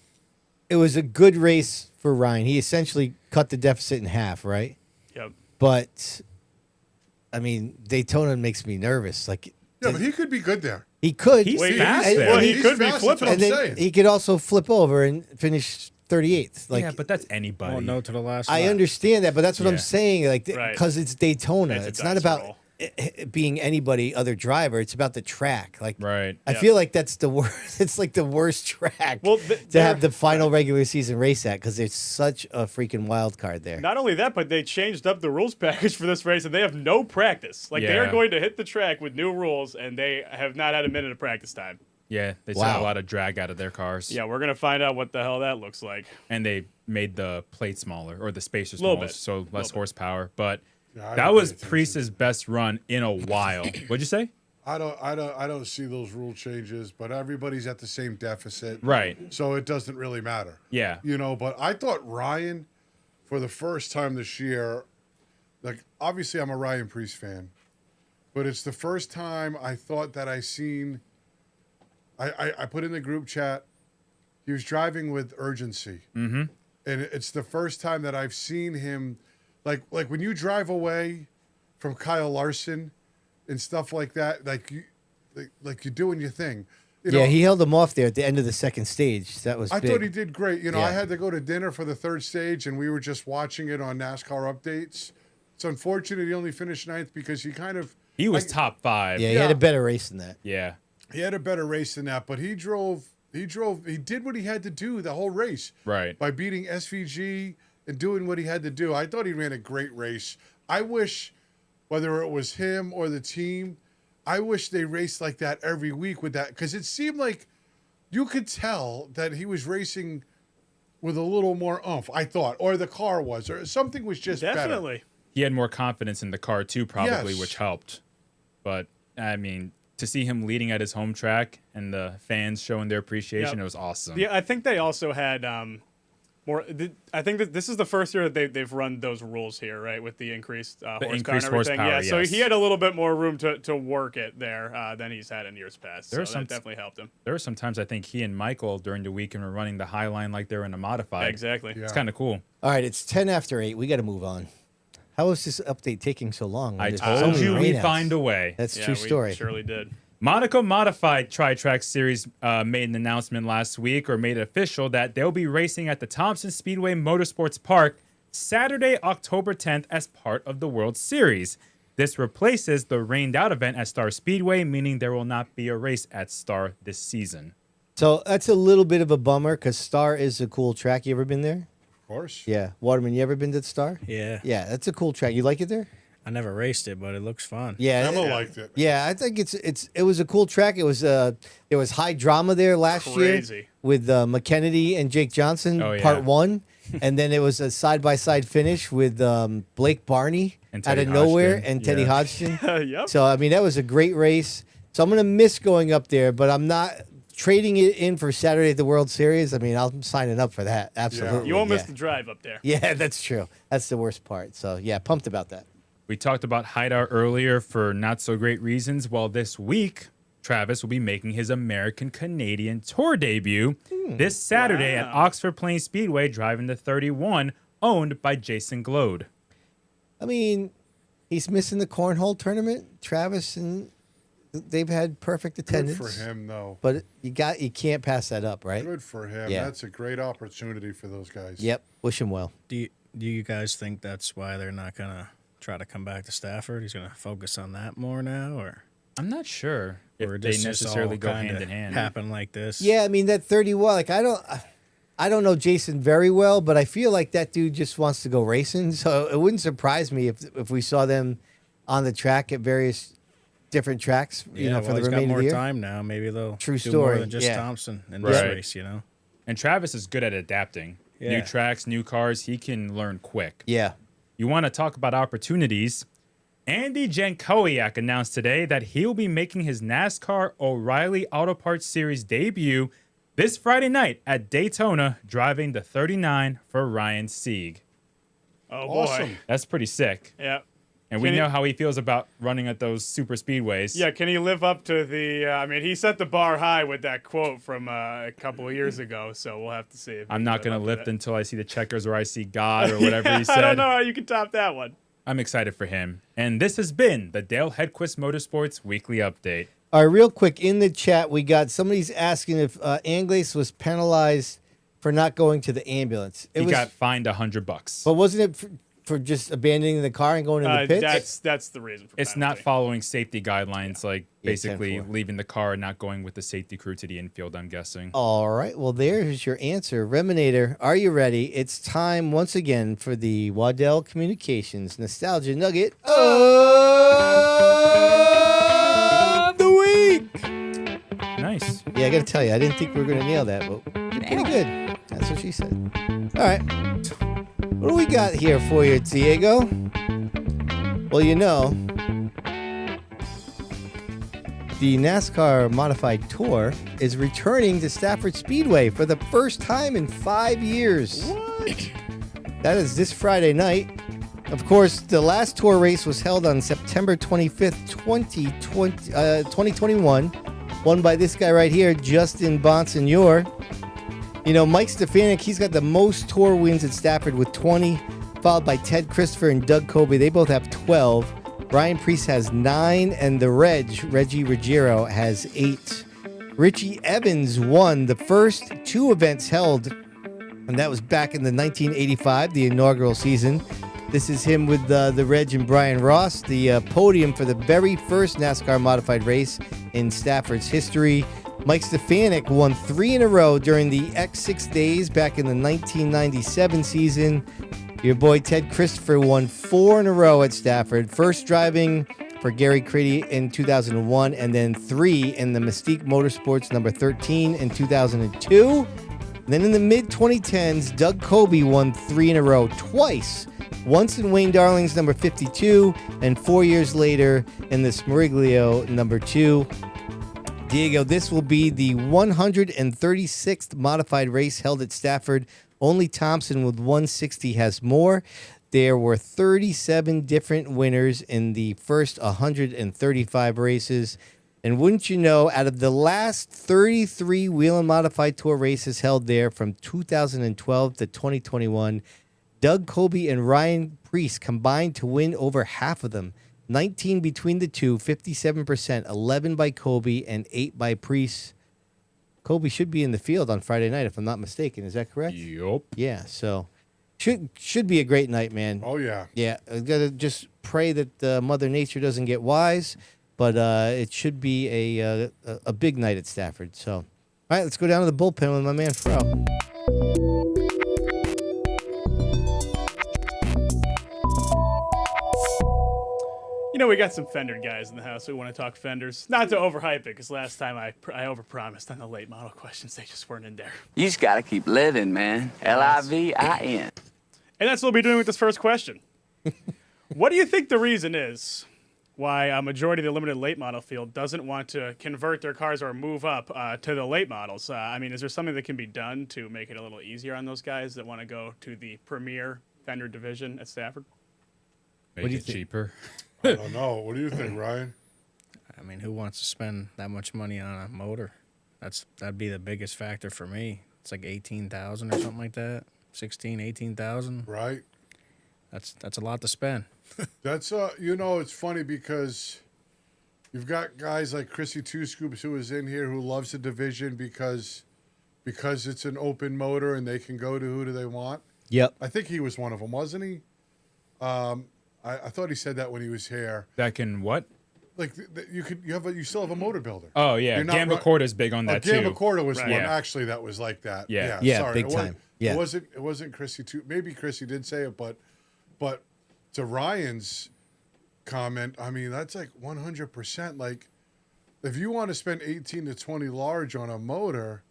it was a good race for Ryan. He essentially cut the deficit in half, right? Yep. But, I mean, Daytona makes me nervous. Like, Yeah, but he could be good there. he could. He's Wait, fast and- there. Well, and he He's could be fast, that's flipping. what and I'm then saying. he could also flip over and finish 38th. Like, yeah, but that's anybody. Oh, no to the last I lap. understand that, but that's what I'm Yeah. saying. Like, Right. because it's Daytona, It's a it's not dice about roll. it being anybody other driver. It's about the track. Like, Right. I Yep. feel like that's the worst. It's like the worst track Well, to have the final regular season race at because there's such a freaking wild card there. Not only that, but they changed up the rules package for this race, and they have no practice. Like they are Yeah. going to hit the track with new rules, and they have not had a minute of practice time. Yeah, they took Wow. a lot of drag out of their cars. Yeah, we're gonna find out what the hell that looks like. And they made the plate smaller, or the spacer Little smaller, bit. so less bit. horsepower. But Yeah, I that don't was pay attention. Preece's best run in a while. What'd you say? I don't see those rule changes, but everybody's at the same deficit. Right. So it doesn't really matter. Yeah. You know, but I thought Ryan, for the first time this year, like obviously I'm a Ryan Preece fan, but it's the first time I thought that I seen. I put in the group chat. He was driving with urgency, and it's the first time that I've seen him, like when you drive away from Kyle Larson and stuff like that, like you're doing your thing. You know, Yeah, he held him off there at the end of the second stage. That was I big. thought he did great. You know, I Yeah. had to go to dinner for the third stage, and we were just watching it on NASCAR updates. It's unfortunate he only finished 9th because He was top 5. Yeah, he had a better race than that. Yeah. he had a better race than that, but he did what he had to do the whole race. Right. By beating SVG and doing what he had to do. I thought he ran a great race. I wish, whether it was him or the team, I wish they raced like that every week with that, because it seemed like you could tell that he was racing with a little more oomph, I thought, or the car was, or something was just Definitely. better. He had more confidence in the car too, probably, Yes. which helped. But I mean, to see him leading at his home track and the fans showing their appreciation, Yep. it was awesome. Yeah, I think they also had more. I think that this is the first year that they've run those rules here, right, with the increased horsepower increased and everything. horsepower, Yeah, so yes. he had a little bit more room to work it there than he's had in years past. There So are some- that definitely helped him. There were some times I think he and Michael during the weekend were running the high line like they're in a modified. Exactly. It's kind of cool. All right, it's 10 after 8. We got to move on. How is this update taking so long? I There's told so many you we'd rainouts. find a way. That's Yeah, true we story. surely did. Monaco Modified Tri-Track Series made an announcement last week, or made it official, that they'll be racing at the Thompson Speedway Motorsports Park Saturday, October 10th as part of the World Series. This replaces the rained-out event at Star Speedway, meaning there will not be a race at Star this season. So that's a little bit of a bummer because Star is a cool track. You ever been there? Of course. Yeah. Waterman, you ever been to Star? Yeah. Yeah, that's a cool track. You like it there? I never raced it, but it looks fun. Yeah. Emma liked it. Yeah, I think it was a cool track. It was there was high drama there last Crazy. year with McKennedy and Jake Johnson, Oh, yeah. part 1, and then it was a side-by-side finish with Blake Barney And out Teddy of nowhere Hodgson. and Teddy Yeah. Hodgson. Yep. So I mean that was a great race. So I'm gonna miss going up there, but I'm not trading it in for Saturday at the World Series. I mean I'm signing up for that. Absolutely. You won't miss yeah. the drive up there. Yeah, that's true. That's the worst part. So yeah, pumped about that. We talked about Hideout earlier for not so great reasons. Well, this week, Travis will be making his American-Canadian Tour debut this Saturday at Oxford Plains Speedway, driving the 31, owned by Jason Glode. I mean, he's missing the cornhole tournament. Travis and they've had perfect Good attendance. for him, though. But you can't pass that up, right? Good for him. Yeah. That's a great opportunity for those guys. Yep. Wish him well. Do you guys think that's why they're not gonna try to come back to Stafford? He's going to focus on that more now, or I'm not sure or if they this just necessarily all go kinda hand in hand. happen like this? Yeah, I mean that 31. Like I don't know Jason very well, but I feel like that dude just wants to go racing. So it wouldn't surprise me if we saw them on the track at various different tracks. You know, for the he's got remainder more of the year. time now. Maybe they'll True do story. more than just Yeah. Thompson in Right. this race. You know. And Travis is good at adapting. Yeah. New tracks, new cars. He can learn quick. Yeah. You want to talk about opportunities? Andy Jankowiak announced today that he'll be making his NASCAR O'Reilly Auto Parts Series debut this Friday night at Daytona, driving the 39 for Ryan Sieg. Oh, boy. Awesome. That's pretty sick. Yeah. And Can we he- know how he feels about running at those super speedways. Yeah, can he live up to the? I mean, he set the bar high with that quote from a couple of years ago. So we'll have to see. If he I'm can not live going up to lift that. until I see the checkers or I see God or whatever Yeah, he said. I don't know how you can top that one. I'm excited for him. And this has been the Dale Hedquist Motorsports Weekly Update. All right, real quick in the chat, we got somebody's asking if Anglace was penalized for not going to the ambulance. He got fined $100. But wasn't it for just abandoning the car and going in the pits? That's the reason for It's not following safety guidelines, like Yeah, basically 10-4. leaving the car and not going with the safety crew to the infield, I'm guessing. All right. Well, there's your answer. Reminator, are you ready? It's time once again for the Waddell Communications Nostalgia Nugget of the week. Nice. Yeah, I got to tell you, I didn't think we were going to nail that, but you're pretty good. That's what she said. All right. What do we got here for you, Diego? Well, you know, the NASCAR Modified Tour is returning to Stafford Speedway for the first time in 5 years. What? That is this Friday night. Of course, the last tour race was held on September 25th, 2021, won by this guy right here, Justin Bonssa. You know, Mike Stefanik, he's got the most tour wins at Stafford with 20, followed by Ted Christopher and Doug Coby. They both have 12. Ryan Preece has 9, and the Reggie Ruggiero, has 8. Richie Evans won the first 2 events held, and that was back in the 1985, the inaugural season. This is him with the Reg and Brian Ross, the podium for the very first NASCAR modified race in Stafford's history. Mike Stefanik won 3 in a row during the X6 days back in the 1997 season. Your boy Ted Christopher won 4 in a row at Stafford, first driving for Gary Craddy in 2001, and then 3 in the Mystique Motorsports number 13 in 2002. Then in the mid-2010s, Doug Coby won 3 in a row twice, once in Wayne Darling's number 52, and 4 years later in the Smeriglio number 2. Diego, this will be the 136th modified race held at Stafford. Only Thompson with 160 has more. There were 37 different winners in the first 135 races. And wouldn't you know, out of the last 33 Wheel and Modified Tour races held there from 2012 to 2021, Doug Coby and Ryan Preece combined to win over half of them. 19 between the two, 57%, 11 by Coby and 8 by Preece. Coby should be in the field on Friday night, if I'm not mistaken. Is that correct? Yup. Yeah, so should be a great night, man. Oh, yeah. Yeah, I got to just pray that Mother Nature doesn't get wise, but it should be a big night at Stafford. So, all right, let's go down to the bullpen with my man, Fro. You know, we got some Fender guys in the house who want to talk Fenders. Not to overhype it, because last time I overpromised on the late model questions. They just weren't in there. You just got to keep living, man. Livin. And that's what we'll be doing with this first question. What do you think the reason is why a majority of the limited late model field doesn't want to convert their cars or move up to the late models? I mean, is there something that can be done to make it a little easier on those guys that want to go to the premier Fender division at Stafford? Make it cheaper. I don't know. What do you think, Ryan? I mean, who wants to spend that much money on a motor? That'd be the biggest factor for me. It's like 18,000 or something like that. 16, 18,000. Right. That's a lot to spend. That's it's funny because you've got guys like Chrissy Two Scoops who is in here who loves the division because it's an open motor and they can go to who do they want. Yep. I think he was one of them, wasn't he? I thought he said that when he was here. That can what? Like you still have a motor builder. Oh yeah, Gamba Corda's big on that too. Gamba Corda was Right. one Yeah. actually that was like that. Yeah. Sorry, big time. Yeah. It wasn't Chrissy too. Maybe Chrissy did say it, but to Ryan's comment, I mean that's like 100%. Like if you want to spend 18 to 20 large on a motor,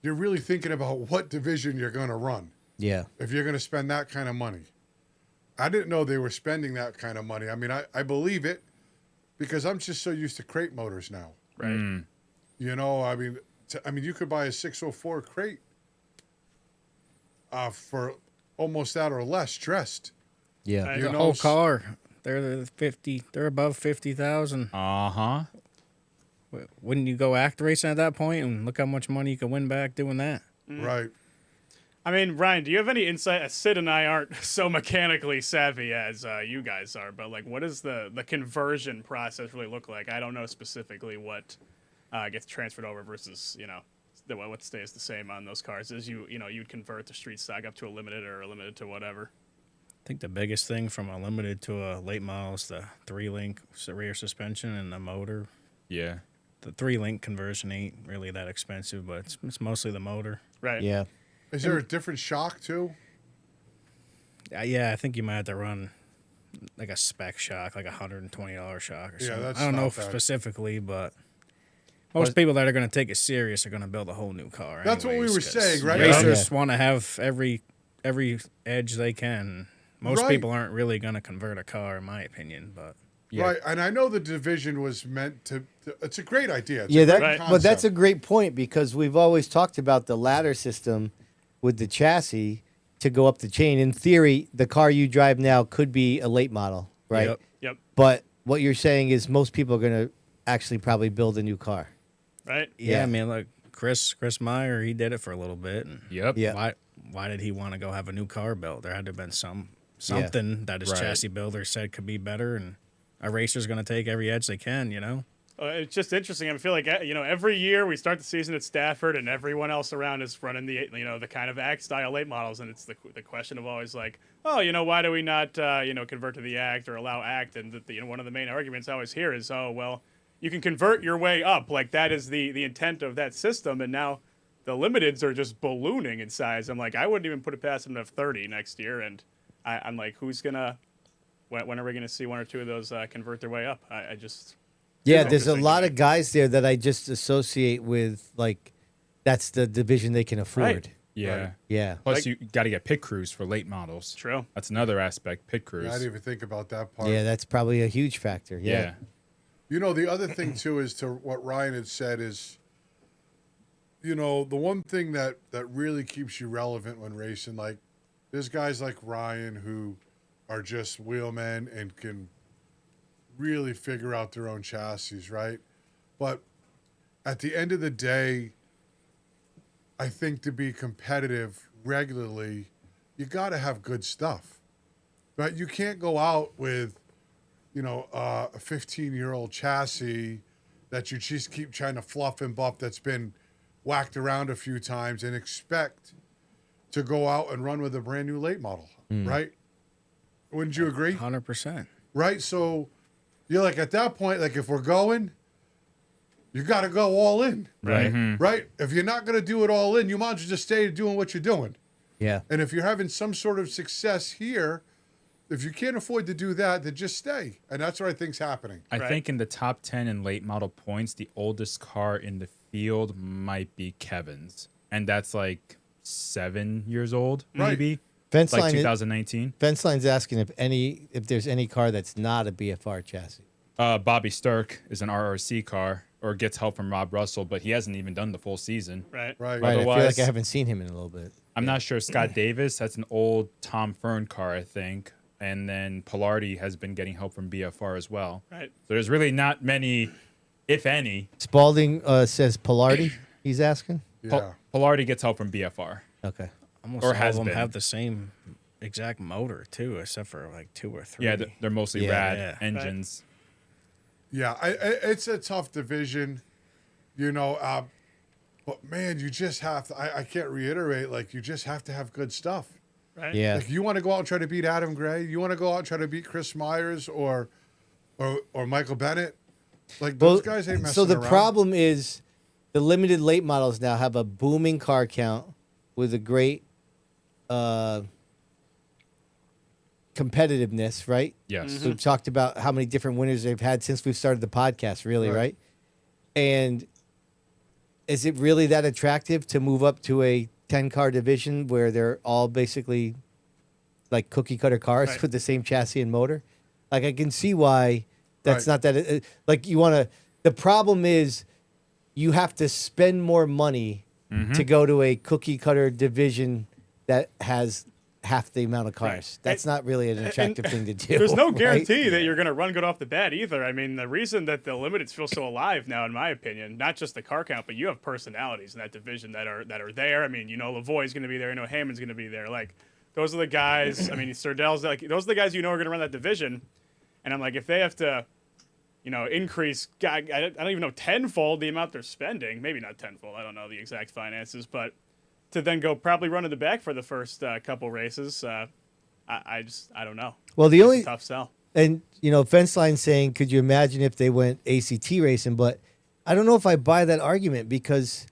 you're really thinking about what division you're going to run. Yeah. If you're going to spend that kind of money. I didn't know they were spending that kind of money. I mean, I believe it because I'm just so used to crate motors now. Right. You know, I mean, you could buy a 604 crate for almost that or less dressed. Yeah. Right. You The know, whole car, they're above 50,000. Uh-huh. Wouldn't you go act racing at that point and look how much money you could win back doing that? Right. I mean, Ryan, do you have any insight? Sid and I aren't so mechanically savvy as you guys are, but like, what does the conversion process really look like? I don't know specifically what gets transferred over versus what stays the same on those cars. As you'd convert the street stock up to a limited or a limited to whatever. I think the biggest thing from a limited to a late model is the 3-link rear suspension and the motor. Yeah. The 3-link conversion ain't really that expensive, but it's mostly the motor. Right. Yeah. Is there a different shock too? Yeah, I think you might have to run like a spec shock, like $120 shock or something. that's I don't know not bad. specifically, but most people that are going to take it serious are going to build a whole new car. That's what we anyways, were 'cause saying, right? Racers want to have every edge they can. Most Right. people aren't really going to convert a car, in my opinion, but. Right, and I know the division was meant to it's a great idea. It's Yeah, a great but concept. that's a great point because we've always talked about the ladder system with the chassis to go up the chain. In theory, the car you drive now could be a late model, right? Yep. But what you're saying is most people are going to actually probably build a new car. Right. Yeah, Yeah. I mean, look, Chris Meyer, he did it for a little bit. And Yep. Yeah. Why did he want to go have a new car built? There had to have been something that his Right. chassis builder said could be better, and a racer's going to take every edge they can, you know? It's just interesting. I feel like every year we start the season at Stafford, and everyone else around is running the kind of ACT style late models, and it's the question of always like, oh, why do we not convert to the ACT or allow ACT? And one of the main arguments I always hear is, oh well, you can convert your way up, like that is the intent of that system, and now the limiteds are just ballooning in size. I'm like, I wouldn't even put it past them to have 30 next year, and I'm like, who's gonna? When are we gonna see one or two of those convert their way up? I just. Yeah, there's a lot of guys there that I just associate with, like, that's the division they can afford. Right. Yeah. Right. Yeah. Plus, you got to get pit crews for late models. True. That's another aspect, pit crews. Yeah, I didn't even think about that part. Yeah, that's probably a huge factor. Yeah. You know, the other thing too is to what Ryan had said is, the one thing that really keeps you relevant when racing, like there's guys like Ryan who are just wheelmen and can really figure out their own chassis, right? But at the end of the day, I think to be competitive regularly, you got to have good stuff, right? You can't go out with, a 15-year-old chassis that you just keep trying to fluff and buff that's been whacked around a few times and expect to go out and run with a brand new late model, right? Wouldn't you agree? 100%. Right? So you're like, at that point, like if we're going, you got to go all in. Right. Right? If you're not going to do it all in, you might as well just stay doing what you're doing. Yeah. And if you're having some sort of success here, if you can't afford to do that, then just stay. And that's what I think's happening. I think in the top 10 in late model points, the oldest car in the field might be Kevin's. And that's like 7 years old, maybe. Fence like line 2019. Fence line's asking if there's any car that's not a BFR chassis. Bobby Sturck is an RRC car or gets help from Rob Russell, but he hasn't even done the full season. Right. Right. I feel like I haven't seen him in a little bit. I'm not sure. Scott Davis, that's an old Tom Fern car, I think. And then Pilardi has been getting help from BFR as well. Right. So there's really not many, if any. Spalding says Pilardi, he's asking? Yeah. Pilardi gets help from BFR. Okay. Almost Or all has of them been. have the same exact motor, too, except for like 2 or 3. Yeah, they're mostly Yeah. rad engines. Yeah, it's a tough division, but man, you just have to, I can't reiterate, like you just have to have good stuff. Right? Yeah. Like, you want to go out and try to beat Adam Gray? You want to go out and try to beat Chris Myers or Michael Bennett? Like, those guys ain't messing So the around. problem is the limited late models now have a booming car count with a great competitiveness, right? Yes. So we've talked about how many different winners they've had since we've started the podcast, really, right? And is it really that attractive to move up to a 10-car division where they're all basically like cookie-cutter cars with the same chassis and motor? Like, I can see why that's not that. Like, you want to. The problem is you have to spend more money to go to a cookie-cutter division that has half the amount of cars. That's not really an attractive thing to do. There's no right? guarantee that you're going to run good off the bat either. I mean, the reason that the limiteds feel so alive now, in my opinion, not just the car count, but you have personalities in that division that are there. I mean, you know, Lavoie's going to be there. You know, Hammond's going to be there. Like, those are the guys. I mean, Serdell's like, those are the guys you know are going to run that division. And I'm like, if they have to, you know, increase, I don't even know, tenfold the amount they're spending. Maybe not tenfold. I don't know the exact finances, but to then go probably run in the back for the first couple races, I don't know. Well, the only tough sell. And you know, Fenceline saying, could you imagine if they went ACT racing? But I don't know if I buy that argument because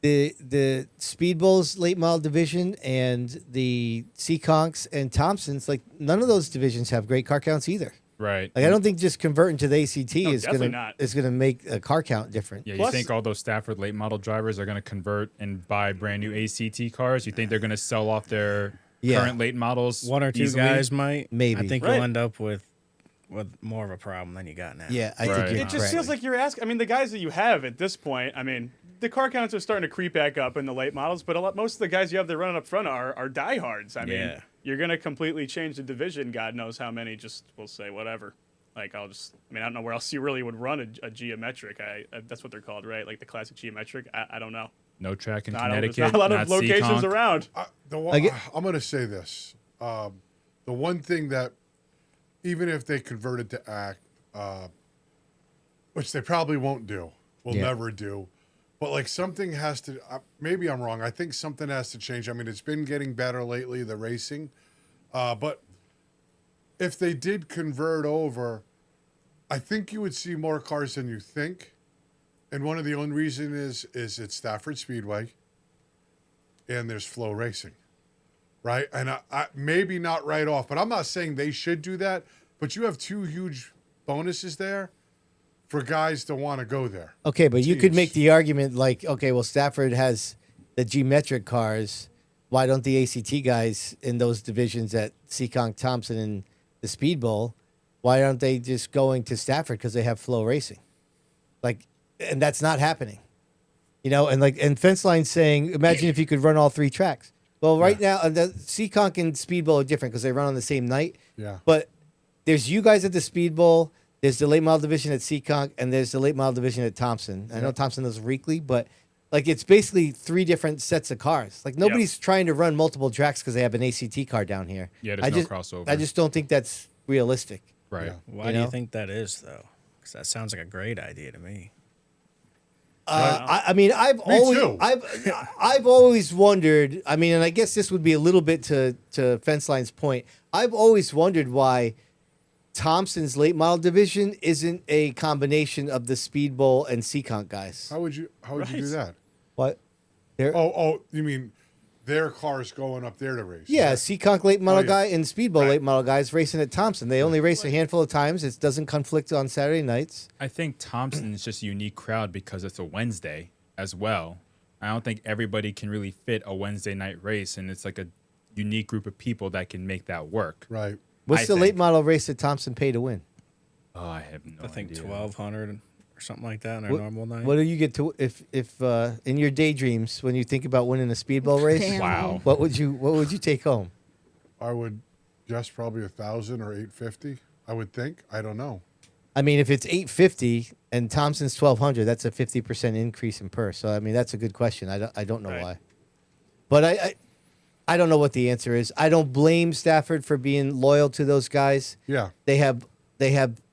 the Speedbowl's late model division and the CONTs and Thompsons, like, none of those divisions have great car counts either. Right. Like, I don't think just converting to the ACT is definitely gonna make a car count different. Yeah, you think all those Stafford late model drivers are going to convert and buy brand new ACT cars? You think they're going to sell off their current late models? One or two easily? guys might. Maybe. I think you'll end up with more of a problem than you got now. Yeah, I think It just feels like you're asking. I mean, the guys that you have at this point, I mean, the car counts are starting to creep back up in the late models, but most of the guys you have that running up front are diehards. I mean, you're going to completely change the division. God knows how many just will say whatever. Like, I don't know where else you really would run a geometric. That's what they're called, right? Like the classic geometric. I don't know. No track in Connecticut. Connecticut. Not a lot of locations CONT. around. I'm going to say this. The one thing that, even if they converted to ACT, which they probably won't do, will never do, but like something has to, maybe I'm wrong. I think something has to change. I mean, it's been getting better lately, the racing. But if they did convert over, I think you would see more cars than you think. And one of the only reason is it's Stafford Speedway and there's Flow Racing, right? And I maybe not right off, but I'm not saying they should do that, but you have two huge bonuses there for guys to want to go there. Okay, but you could make the argument like, okay, well, Stafford has the geometric cars. Why don't the ACT guys in those divisions at CONT, Thompson, and the Speedbowl, why aren't they just going to Stafford because they have Flow Racing? Like, and that's not happening. You know, and Fenceline saying, imagine if you could run all three tracks. Well, right now, the CONT and Speedbowl are different because they run on the same night. Yeah. But there's you guys at the Speedbowl, there's the late model division at CONT, and there's the late model division at Thompson. I know Thompson does weekly, but like, it's basically three different sets of cars. Like, nobody's trying to run multiple tracks because they have an ACT car down here. Yeah, there's no crossover. I just don't think that's realistic. Right. Yeah. Why do you think that is, though? Because that sounds like a great idea to me. I mean, I've always wondered. I mean, and I guess this would be a little bit to Fenceline's point. I've always wondered why Thompson's late model division isn't a combination of the Speedbowl and CONT guys. How would you do that? What? Oh, you mean their cars going up there to race? Yeah, CONT late model guy and Speedbowl late model guys racing at Thompson. They only race a handful of times. It doesn't conflict on Saturday nights. I think Thompson is just a unique crowd because it's a Wednesday as well. I don't think everybody can really fit a Wednesday night race, and it's like a unique group of people that can make that work. Right. What's the late model race that Thompson pay to win? Oh, I have no idea. I think 1,200 or something like that on their normal night. What do you get to if in your daydreams when you think about winning a Speedbowl race? Damn. Wow. What would you take home? I would guess probably 1,000 or 850. I would think. I don't know. I mean, if it's 850 and Thompson's 1,200, that's a 50% increase in purse. So I mean, that's a good question. I don't know why, but I don't know what the answer is. I don't blame Stafford for being loyal to those guys. Yeah, they have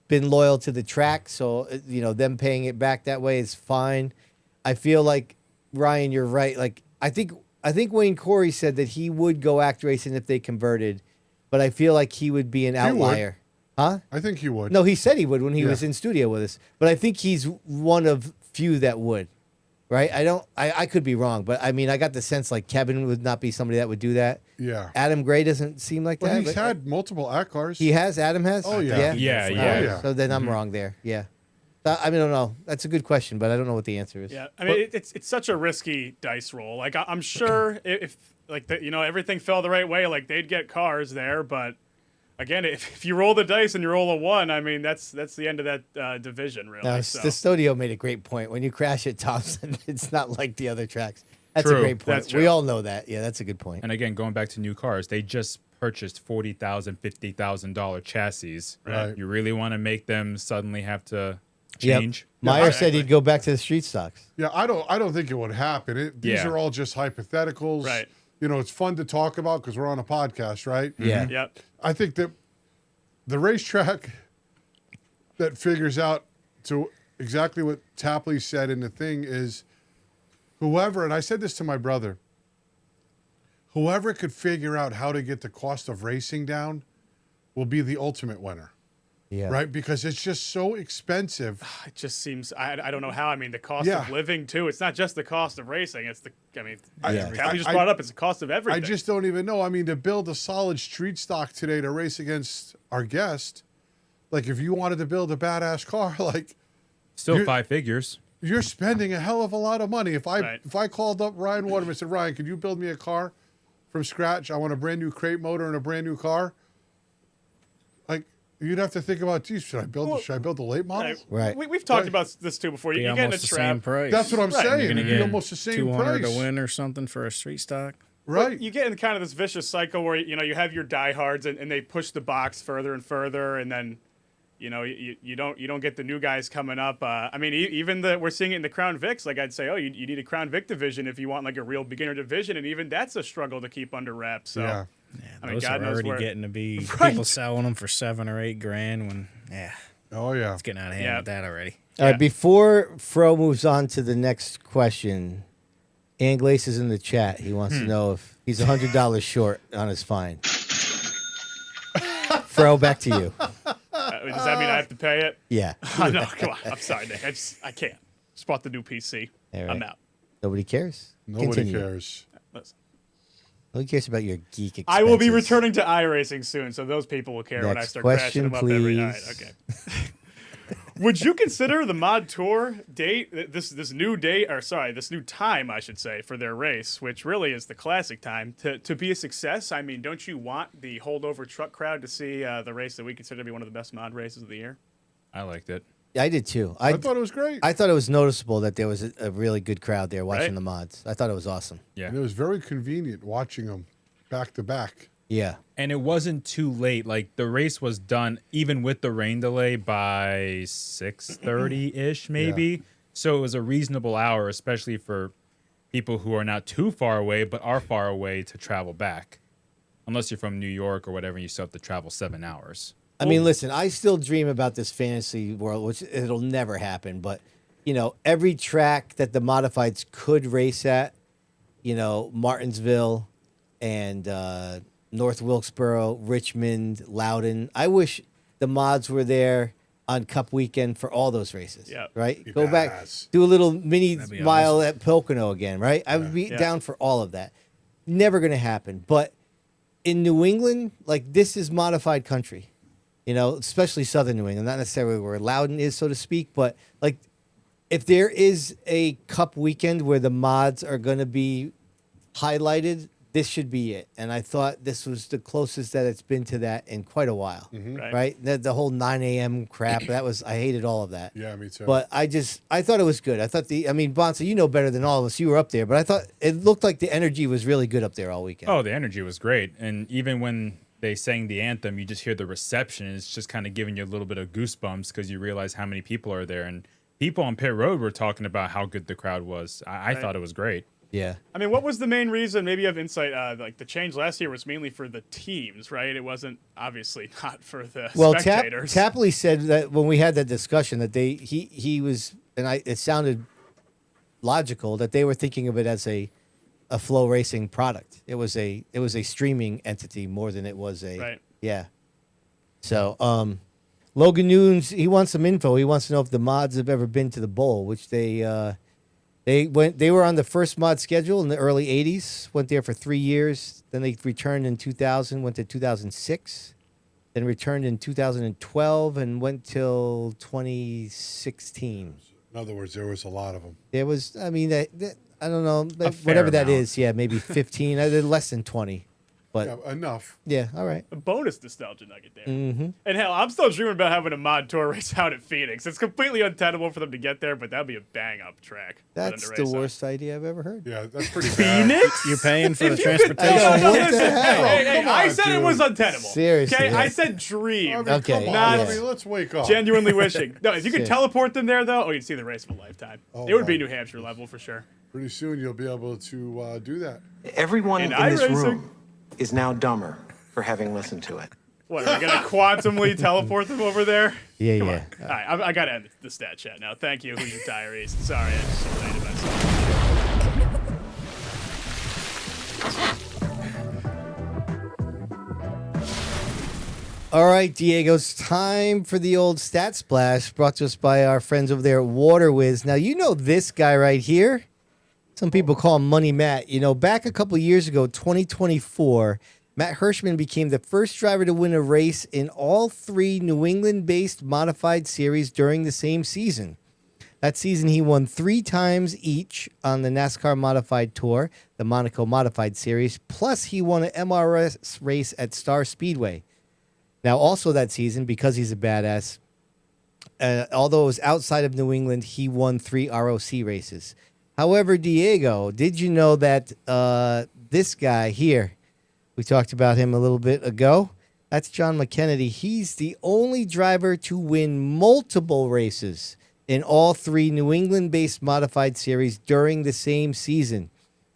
been loyal to the track, so you know, them paying it back that way is fine. I feel like, Ryan, you're right. Like, I think Wayne Corey said that he would go act racing if they converted, but I feel like he would be an outlier. Huh? I think he would. No, he said he would when he was in studio with us, but I think he's one of few that would. Right? I could be wrong, but I mean, I got the sense like Kevin would not be somebody that would do that. Yeah. Adam Gray doesn't seem like Well, that. he's had multiple ACCARs. He has? Adam has? Oh, yeah. Yeah. So then I'm wrong there. Yeah. I mean, I don't know. That's a good question, but I don't know what the answer is. Yeah, I mean, it's such a risky dice roll. Like, I'm sure if like, everything fell the right way, like, they'd get cars there, but again, if you roll the dice and you roll a 1, I mean, that's the end of that division, really. Now, so. the studio made a great point. When you crash at Thompson, it's not like the other tracks. That's True. a great point. That's true. We all know that. Yeah, that's a good point. And again, going back to new cars, they just purchased $40,000, $50,000 chassis. Right. You really want to make them suddenly have to Yep. change? Meyer said he'd go back to the street stocks. Yeah, I don't think it would happen. These are all just hypotheticals. Right. You know, it's fun to talk about because we're on a podcast, right? Yeah. Yep. I think that the racetrack that figures out to exactly what Tapley said in the thing is whoever, and I said this to my brother, whoever could figure out how to get the cost of racing down will be the ultimate winner. Yeah. Right? Because it's just so expensive. It just seems, I don't know how. I mean, the cost Yeah. of living, too. It's not just the cost of racing. It's the, I mean, Yeah. Callie just brought it up. It's the cost of everything. I just don't even know. I mean, to build a solid street stock today to race against our guest, like if you wanted to build a badass car, like Still You're- 5 figures. you're spending a hell of a lot of money. If I Right. if I called up Ryan Waterman and said, Ryan, could you build me a car from scratch? I want a brand new crate motor and a brand new car. Like you'd have to think about, geez, should I build the late model? Right. We've talked about this, too, before. Be You get in a almost the same trap. price. That's what I'm Right. saying. You're gonna It'd be get almost the same 200 price. to win or something for a street stock. Right. You get in kind of this vicious cycle where, you have your diehards and they push the box further and further, and then, you don't get the new guys coming up. I mean, even we're seeing it in the Crown Vics. Like I'd say, you need a Crown Vic division if you want like a real beginner division, and even that's a struggle to keep under wraps. So, Yeah. I mean, Those God are knows already where. getting to be Right. people selling them for $7 or $8,000 when Oh yeah. it's getting out of hand Yeah. with that already. All right, before Fro moves on to the next question, Anglace is in the chat. He wants to know if he's $100 short on his fine. Fro, back to you. Does that mean I have to pay it? Yeah. No, come on. I'm sorry, Nick. I can't. Just bought the new PC. All right. I'm out. Nobody cares. Nobody Continue. cares. Listen. Nobody cares about your geek expenses. I will be returning to iRacing soon, so those people will care when I Next start crashing question, them up every night. please. Okay. Would you consider the Mod Tour date, this new time, I should say, for their race, which really is the classic time, to be a success? I mean, don't you want the holdover truck crowd to see the race that we consider to be one of the best mod races of the year? I liked it. I did too. I thought it was great. I thought it was noticeable that there was a really good crowd there watching Right. the mods. I thought it was awesome. Yeah. And it was very convenient watching them back to back. Yeah. And it wasn't too late. Like the race was done even with the rain delay by 6:30-ish maybe. So it was a reasonable hour, especially for people who are not too far away but are far away to travel back. Unless you're from New York or whatever, and you still have to travel 7 hours. I mean, listen, I still dream about this fantasy world, which it'll never happen. But, every track that the modifieds could race at, Martinsville and North Wilkesboro, Richmond, Loudon. I wish the mods were there on Cup weekend for all those races. Yeah. Right? Yes. Go back, do a little mini That'd be mile at Pocono again, right? I would be down for all of that. Never going to happen. But in New England, like, this is modified country. Especially southern New England, not necessarily where Loudon is, so to speak, but like if there is a Cup weekend where the mods are going to be highlighted, this should be it. And I thought this was the closest that it's been to that in quite a while, right? The whole 9 a.m. crap, I hated all of that. Yeah, me too. But I thought it was good. I thought Bonssa, you know better than all of us. You were up there, but I thought it looked like the energy was really good up there all weekend. Oh, the energy was great. And even when they sang the anthem, you just hear the reception. And it's just kind of giving you a little bit of goosebumps because you realize how many people are there. And people on pit road were talking about how good the crowd was. I thought it was great. Yeah. I mean, what was the main reason? Maybe you have insight. Like the change last year was mainly for the teams, right? It wasn't obviously not for the spectators. Tapley said that when we had that discussion that he was, and it sounded logical that they were thinking of it as a a Flow Racing product. It was a streaming entity more than it was a Right. Yeah. So Logan Nunes, he wants some info. He wants to know if the mods have ever been to the bowl, which they were on the first mod schedule in the early 80s, went there for 3 years, then they returned in 2000, went to 2006, then returned in 2012 and went till 2016. In other words, there was a lot of them. There was, I mean, I don't know, fair whatever that amount. is. Yeah, maybe 15, less than 20. But Yeah, enough. yeah, all right. A bonus nostalgia nugget there. Mm-hmm. And hell, I'm still dreaming about having a mod tour race out at Phoenix. It's completely untenable for them to get there, but that'd be a bang-up track. That's the worst idea I've ever heard. Yeah, that's pretty bad. Phoenix? You're paying for the If you could transportation. tell- no, What the listen, hell? Hey, Come I on, said it dude. was untenable. Seriously, Okay, yeah. I said dream. I mean, Okay, come on, not- Remy, let's wake up. Genuinely wishing. No, if you could Shit. teleport them there, though, you'd see the race of a lifetime. Oh, it would be wow. New Hampshire level for sure. Pretty soon you'll be able to do that. Everyone In in this iRacing. room is now dumber for having listened to it. What, are we going to quantumly teleport them over there? Yeah, Come yeah. on. All right, I got to end the stat chat now. Thank you, Who's Your Diaries. Sorry, I just related myself. All right, Diego, it's time for the old stat splash brought to us by our friends over there at WaterWiz. Now, you know this guy right here. Some people call him Money Matt. You know, back a couple years ago, 2024, Matt Hirschman became the first driver to win a race in all 3 New England-based modified series during the same season. That season, he won 3 times each on the NASCAR Modified Tour, the Monaco Modified Series, plus he won an MRS race at Star Speedway. Now, also that season, because he's a badass, although it was outside of New England, he won 3 ROC races. However, Diego, did you know that this guy here, we talked about him a little bit ago, that's John McKennedy. He's the only driver to win multiple races in all 3 New England-based modified series during the same season.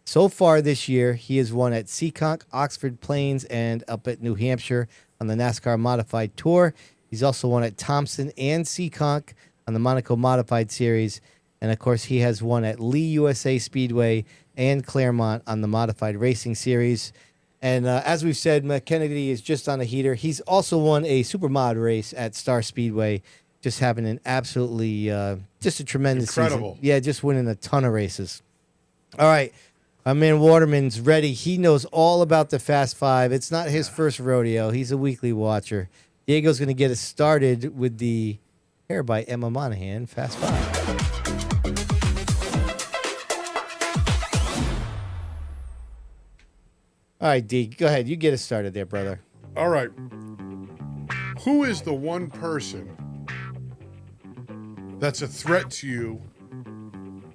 So far this year, he has won at Seekonk, Oxford Plains, and up at New Hampshire on the NASCAR Modified Tour. He's also won at Thompson and Seekonk on the Monaco Modified Series. And, of course, he has won at Lee USA Speedway and Claremont on the Modified Racing Series. And as we've said, McKennedy is just on a heater. He's also won a Supermod race at Star Speedway, just having an absolutely, just a tremendous Incredible. season. Yeah, just winning a ton of races. All right. Our man Waterman's ready. He knows all about the Fast Five. It's not his first rodeo. He's a weekly watcher. Diego's going to get us started with the Hair by Emma Monahan Fast Five. All right, D, go ahead. You get us started there, brother. All right. Who is the one person that's a threat to you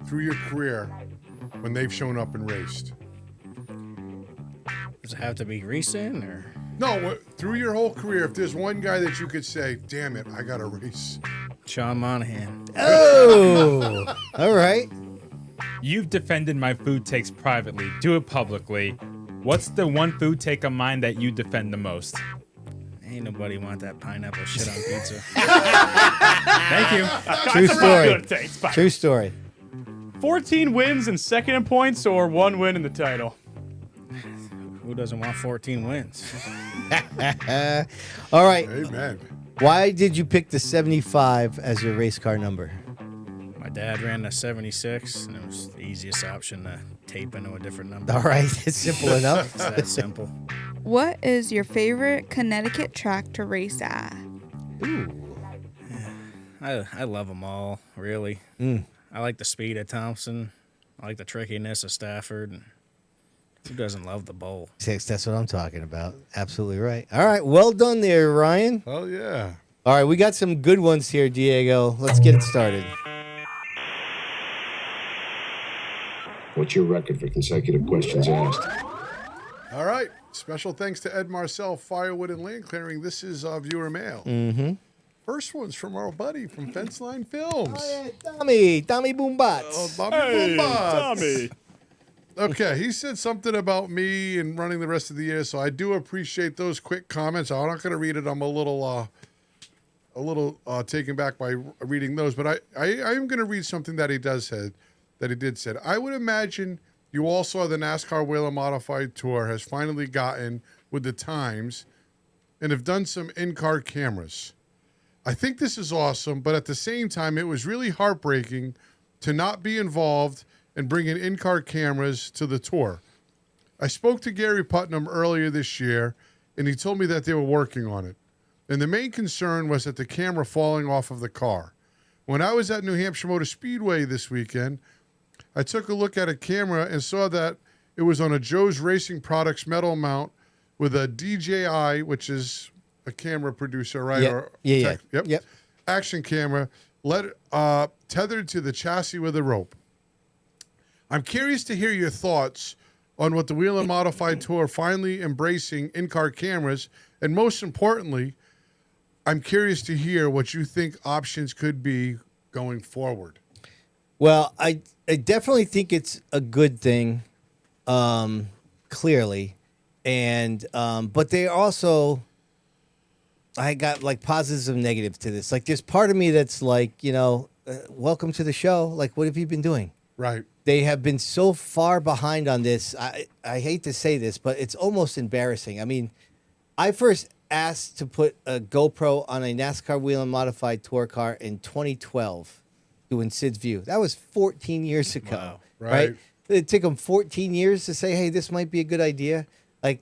through your career when they've shown up and raced? Does it have to be recent or? No, through your whole career, if there's one guy that you could say, damn it, I got to race. Sean Monahan. Oh, all right. You've defended my food takes privately. Do it publicly. What's the one food take of mine that you defend the most? Ain't nobody want that pineapple shit on pizza. Thank you. True That's a story. good take. It's fine. True story. 14 wins and second in points, or 1 win in the title? Who doesn't want 14 wins? All right. Amen. Why did you pick the 75 as your race car number? My dad ran the 76, and it was the easiest option to tape into a different number. All right. It's simple enough. It's that simple. What is your favorite Connecticut track to race at? Ooh. I love them all, really. I like the speed of Thompson. I like the trickiness of Stafford. And who doesn't love the bowl? That's what I'm talking about. Absolutely right. All right. Well done there, Ryan. Oh, yeah. All right. We got some good ones here, Diego. Let's get it started. What's your record for consecutive questions asked? All right. Special thanks to Ed Marcel, Firewood, and Land Clearing. This is viewer mail. Mm-hmm. First one's from our buddy from Fence Line Films. Oh, yeah. Tommy Boombats. Oh, Bobby Hey, Boombats. Tommy. Okay, he said something about me and running the rest of the year, so I do appreciate those quick comments. I'm not going to read it. I'm a little taken back by reading those, but I am going to read something that he did said. I would imagine you all saw the NASCAR Whelen Modified Tour has finally gotten with the times and have done some in-car cameras. I think this is awesome, but at the same time, it was really heartbreaking to not be involved in bringing in-car cameras to the tour. I spoke to Gary Putnam earlier this year, and he told me that they were working on it. And the main concern was that the camera falling off of the car. When I was at New Hampshire Motor Speedway this weekend, I took a look at a camera and saw that it was on a Joe's Racing Products metal mount with a DJI, which is a camera producer, right? Yep. Yep. Action camera, tethered to the chassis with a rope. I'm curious to hear your thoughts on what the Whelen Modified Tour finally embracing in-car cameras, and most importantly, I'm curious to hear what you think options could be going forward. Well, I definitely think it's a good thing, clearly, and but they also, I got like positives and negatives to this. Like, there's part of me that's like, welcome to the show. Like, what have you been doing? Right. They have been so far behind on this. I hate to say this, but it's almost embarrassing. I mean, I first asked to put a GoPro on a NASCAR Whelen Modified Tour car in 2012 doing Sid's View. That was 14 years ago. Wow. Right? It took them 14 years to say, hey, this might be a good idea. Like,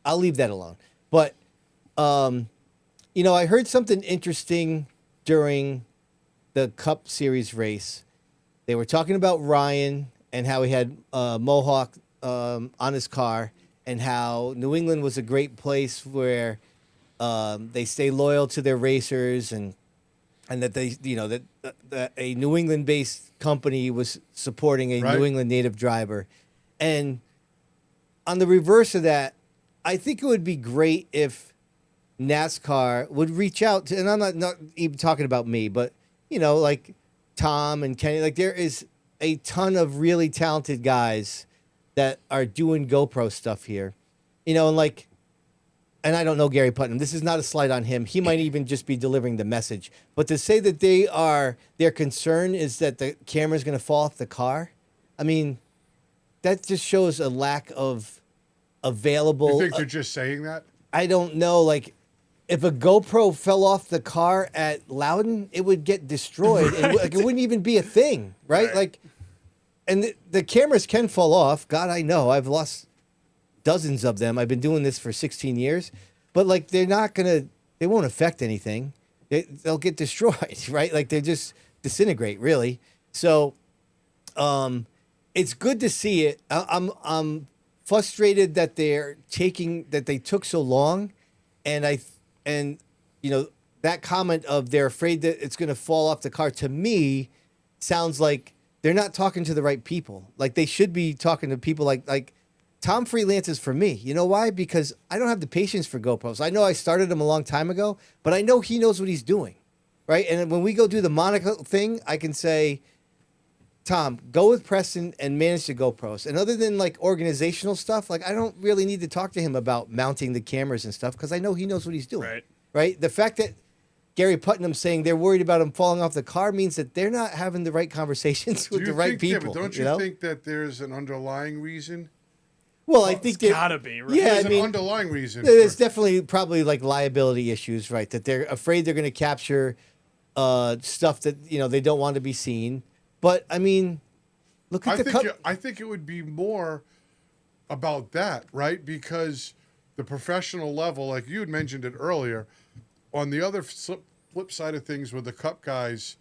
I'll leave that alone. But, I heard something interesting during the Cup Series race. They were talking about Ryan and how he had Mohawk on his car, and how New England was a great place where they stay loyal to their racers, and that they, that a New England-based company was supporting a New England native driver. And on the reverse of that, I think it would be great if NASCAR would reach out to, and I'm not even talking about me, but like Tom and Kenny, like there is a ton of really talented guys that are doing GoPro stuff here, and I don't know Gary Putnam. This is not a slight on him. He might even just be delivering the message. But to say that their concern is that the camera's going to fall off the car, I mean, that just shows a lack of available. You think they're just saying that? I don't know. Like, if a GoPro fell off the car at Loudon, it would get destroyed. Right. It wouldn't even be a thing, right? Like, and the cameras can fall off. God, I know. I've lost dozens of them. I've been doing this for 16 years. But, like, they won't affect anything. They'll get destroyed, right? Like, they just disintegrate, really. So, it's good to see it. I'm frustrated that they took so long. And that comment of they're afraid that it's going to fall off the car, to me sounds like they're not talking to the right people. Like, they should be talking to people like Tom freelances for me. You know why? Because I don't have the patience for GoPros. I know I started him a long time ago, but I know he knows what he's doing, right? And when we go do the Monaco thing, I can say, Tom, go with Preston and manage the GoPros. And other than like organizational stuff, like I don't really need to talk to him about mounting the cameras and stuff because I know he knows what he's doing. Right? The fact that Gary Putnam's saying they're worried about him falling off the car means that they're not having the right conversations with the right people. Yeah, but don't you think that there's an underlying reason? Well, I think it's gotta be, right? Yeah, there's an underlying reason. There's definitely probably like liability issues, right? That they're afraid they're going to capture stuff that they don't want to be seen. But I mean, look at I think it would be more about that, right? Because the professional level, like you had mentioned it earlier, on the other flip side of things with the Cup guys,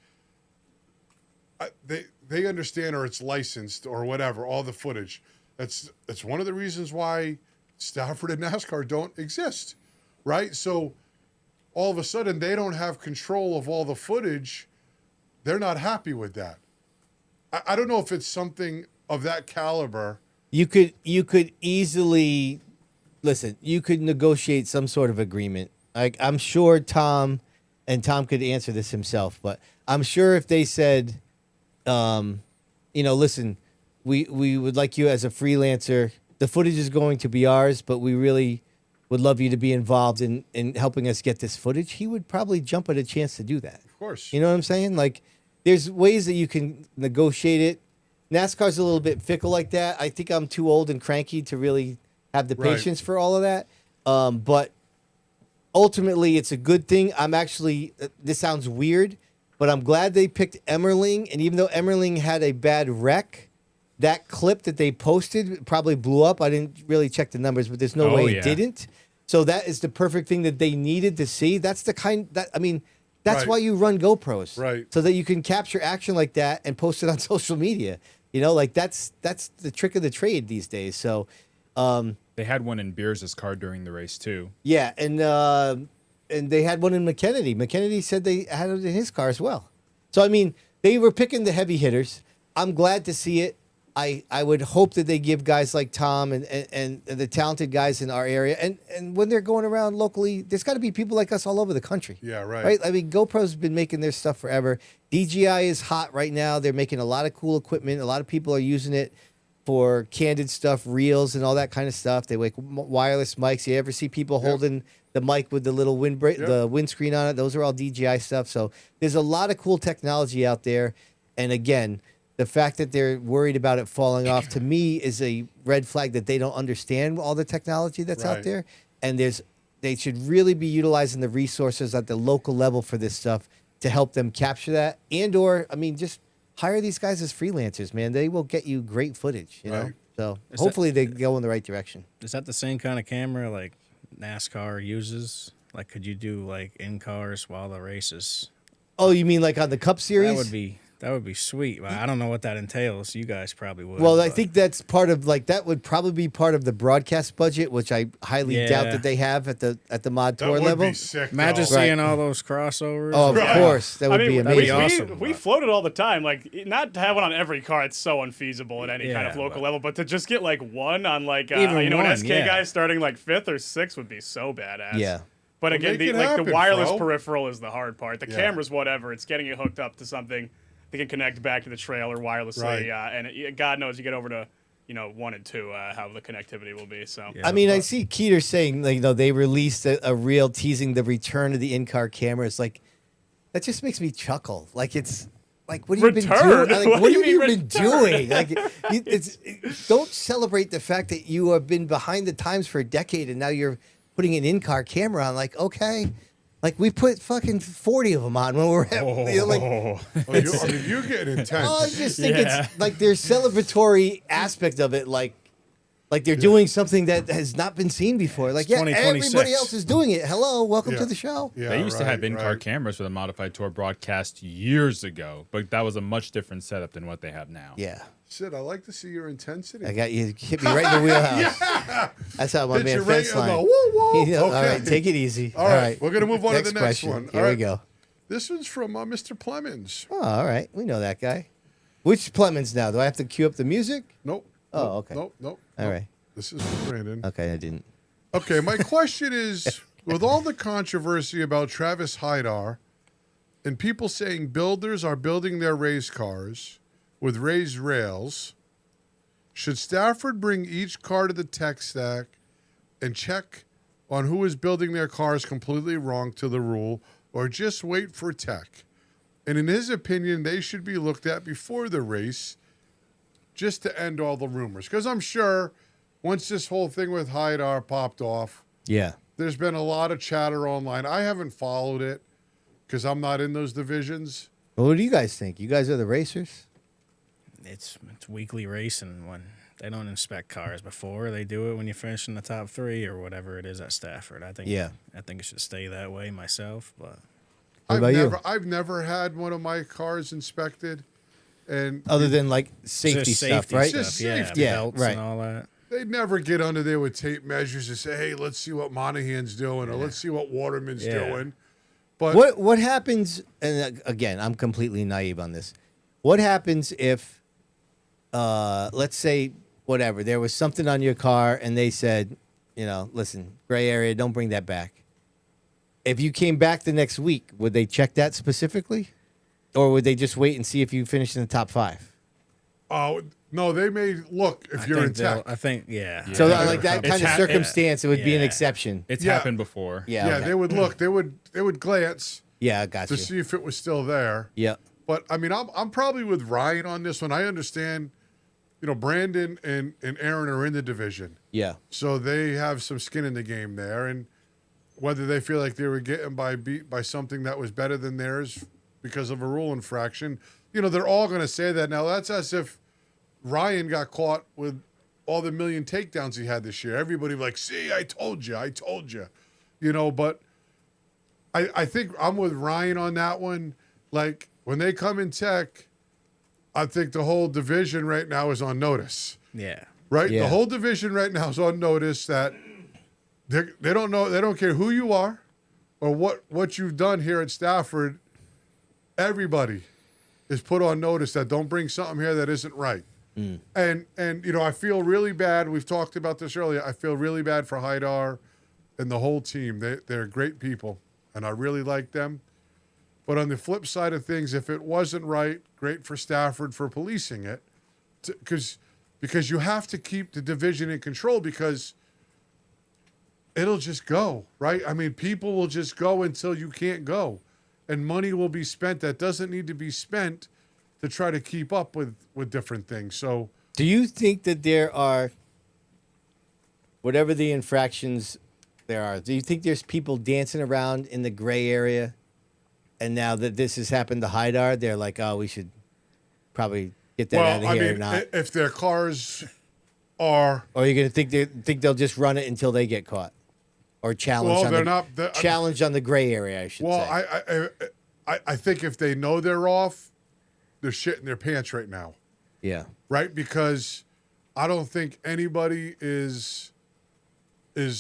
they understand, or it's licensed or whatever, all the footage. That's one of the reasons why Stafford and NASCAR don't exist, right? So all of a sudden they don't have control of all the footage. They're not happy with that. I don't know if it's something of that caliber. You could easily listen. You could negotiate some sort of agreement. Like, I'm sure Tom could answer this himself, but I'm sure if they said, listen, we would like you as a freelancer. The footage is going to be ours, but we really would love you to be involved in helping us get this footage. He would probably jump at a chance to do that. Of course. You know what I'm saying? Like, there's ways that you can negotiate it. NASCAR's a little bit fickle like that. I think I'm too old and cranky to really have the Right. patience for all of that. But ultimately, it's a good thing. I'm actually, this sounds weird, but I'm glad they picked Emmerling. And even though Emmerling had a bad wreck, that clip that they posted probably blew up. I didn't really check the numbers, but there's no way it didn't. So that is the perfect thing that they needed to see. That's the kind that, I mean, that's Right. why you run GoPros. Right. So that you can capture action like that and post it on social media. You know, like that's the trick of the trade these days. So they had one in Beers' car during the race too. yeah, and they had one in McKennedy. McKennedy said they had it in his car as well. So I mean, they were picking the heavy hitters. I'm glad to see it. I would hope that they give guys like Tom and the talented guys in our area, and when they're going around locally, there's got to be people like us all over the country. Yeah, right. Right? I mean, GoPro's been making their stuff forever. DJI is hot right now. They're making a lot of cool equipment. A lot of people are using it for candid stuff, reels, and all that kind of stuff. They make wireless mics. You ever see people holding the mic with the little the windscreen on it? Those are all DJI stuff. So there's a lot of cool technology out there. And again, the fact that they're worried about it falling off, to me, is a red flag that they don't understand all the technology that's out Right. there. And they should really be utilizing the resources at the local level for this stuff to help them capture that. And or, I mean, just hire these guys as freelancers, man. They will get you great footage, you know? Right. So Is hopefully they go in the right direction. Is that the same kind of camera like NASCAR uses? Like, could you do like in cars while the races? Oh, you mean like on the Cup Series? That would be sweet. But I don't know what that entails. You guys probably would. Well, I but- think that's part of that would probably be part of the broadcast budget, which I highly doubt that they have at the mod tour would level. be sick, Imagine though. seeing all those crossovers. Oh, of course, that would be That'd be amazing. awesome. We float it all the time. Like, not to have one on every car, it's so unfeasible at any kind of Yeah, local level. But to just get like one on like, Even an one, SK yeah. guy starting like 5th or 6th would be so badass. Yeah. But Well, again, make it the happen, wireless bro. peripheral is the hard part. The Yeah. camera's whatever. It's getting it hooked up to something that can connect back to the trailer wirelessly. Right. And God knows you get over to 1 and 2 how the connectivity will be. So I mean, I see Keeter saying, like, they released a reel teasing the return of the in-car cameras. Like, that just makes me chuckle. Like, it's like, what have you been Return? doing? Like, What what do you have you mean been doing? Like, don't celebrate the fact that you have been behind the times for a decade and now you're putting an in-car camera on. Like, okay. Like, we put fucking 40 of them on when we're at, You're getting intense. Oh, I just think it's like there's celebratory aspect of it, like they're doing something that has not been seen before. Like, yeah, 2026. everybody else is doing it. Hello, welcome to the show. Yeah, They used to have right, in-car right. cameras for the Modified Tour broadcast years ago, but that was a much different setup than what they have now. Yeah. Sid, I like to see your intensity. I got you. Hit me right in the wheelhouse. That's how my Hit man you right fence in the line. woo woo. You know, All Okay. right, take it easy. All right, we're gonna move on to the next question. one. Here All we right. go. This one's from Mr. Plemons. Oh, all right. We know that guy. Which Plemons now? Do I have to cue up the music? Nope. Oh, okay. Nope. All right. This is for Brandon. Okay, I didn't. Okay, my question is, with all the controversy about Travis Hydar and people saying builders are building their race cars with raised rails, should Stafford bring each car to the tech stack and check on who is building their cars completely wrong to the rule, or just wait for tech? And in his opinion, they should be looked at before the race just to end all the rumors. Because I'm sure once this whole thing with Hydar popped off, Yeah. there's been a lot of chatter online. I haven't followed it because I'm not in those divisions. Well, what do you guys think? You guys are the racers? It's weekly racing when they don't inspect cars before. They do it when you finish in the top 3 or whatever it is at Stafford. I think it should stay that way myself. But What about you? I've never had one of my cars inspected, and Other than like safety Just stuff, safety right? Just yeah, safety. Yeah, belts right. and all that. they'd never get under there with tape measures and say, "Hey, let's see what Monahan's doing," or "Let's see what Waterman's doing." But What happens? And again, I'm completely naive on this. What happens if, let's say, whatever, there was something on your car and they said, listen, gray area, don't bring that back. If you came back the next week, would they check that specifically, or would they just wait and see if you finished in the top 5? oh no, they may look if you're in tech. I think, yeah. So like that It's kind of circumstance, it would be an Yeah. exception. It's Yeah. happened before. Yeah, Yeah, okay. they would look. They would glance Yeah, I got to you. see if it was still there. Yeah. But I mean, I'm probably with Ryan on this one. I understand, Brandon and Aaron are in the division. Yeah. So they have some skin in the game there. And whether they feel like they were getting beat by something that was better than theirs because of a rule infraction, they're all going to say that. Now, that's as if Ryan got caught with all the million takedowns he had this year. Everybody like, see, I told you. But I think I'm with Ryan on that one. Like, when they come in tech, I think the whole division right now is on notice. Yeah. Right? Yeah. The whole division right now is on notice that they don't know, they don't care who you are or what you've done here at Stafford. Everybody is put on notice that don't bring something here that isn't right. And I feel really bad. We've talked about this earlier. I feel really bad for Haidar and the whole team. They're great people, and I really like them. But on the flip side of things, if it wasn't right, great for Stafford for policing it, because you have to keep the division in control because it'll just go, right? I mean, people will just go until you can't go, and money will be spent that doesn't need to be spent to try to keep up with different things. So, do you think that there are, whatever the infractions there are, do you think there's people dancing around in the gray area? And now that this has happened to Haidar, they're like, oh, we should probably get that out of here. Not. If their cars are, or you're going to think they'll just run it until they get caught, or challenge challenged on the gray area, I should say. Well, I think if they know they're off, they're shitting their pants right now. Yeah. Right? Because I don't think anybody is going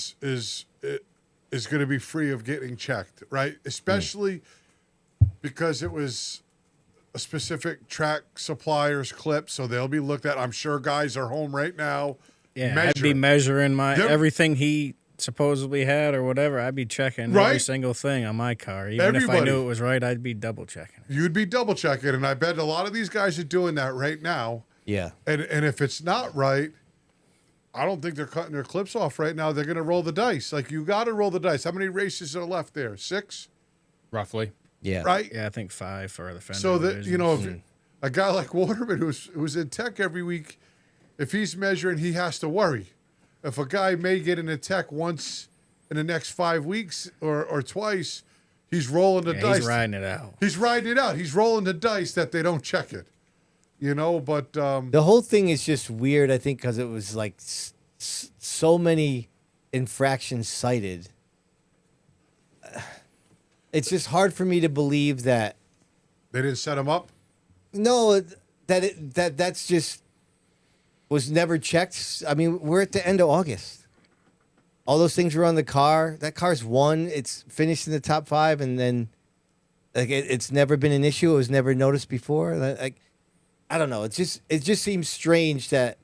to be free of getting checked, right? Especially because it was a specific track supplier's clip, so they'll be looked at. I'm sure guys are home right now. Yeah, I'd be measuring everything he supposedly had or whatever. I'd be checking every single thing on my car. Even if I knew it was right, I'd be double checking. You'd be double checking, and I bet a lot of these guys are doing that right now. Yeah. And if it's not right, I don't think they're cutting their clips off right now. They're going to roll the dice. Like, you got to roll the dice. How many races are left there? 6? Roughly. Yeah. Right? Yeah, I think 5 for the Fender So that, divisions. if a guy like Waterman who's in tech every week, if he's measuring, he has to worry. If a guy may get in a tech once in the next 5 weeks or twice, he's rolling the dice. He's riding it out. He's riding it out. He's rolling the dice that they don't check it. But the whole thing is just weird, I think, because it was like so many infractions cited. It's just hard for me to believe that they didn't set him up. No, that's just was never checked. I mean, we're at the end of August. All those things were on the car. That car's won. It's finished in the top 5, and then like it's never been an issue. It was never noticed before. Like, I don't know. It just seems strange that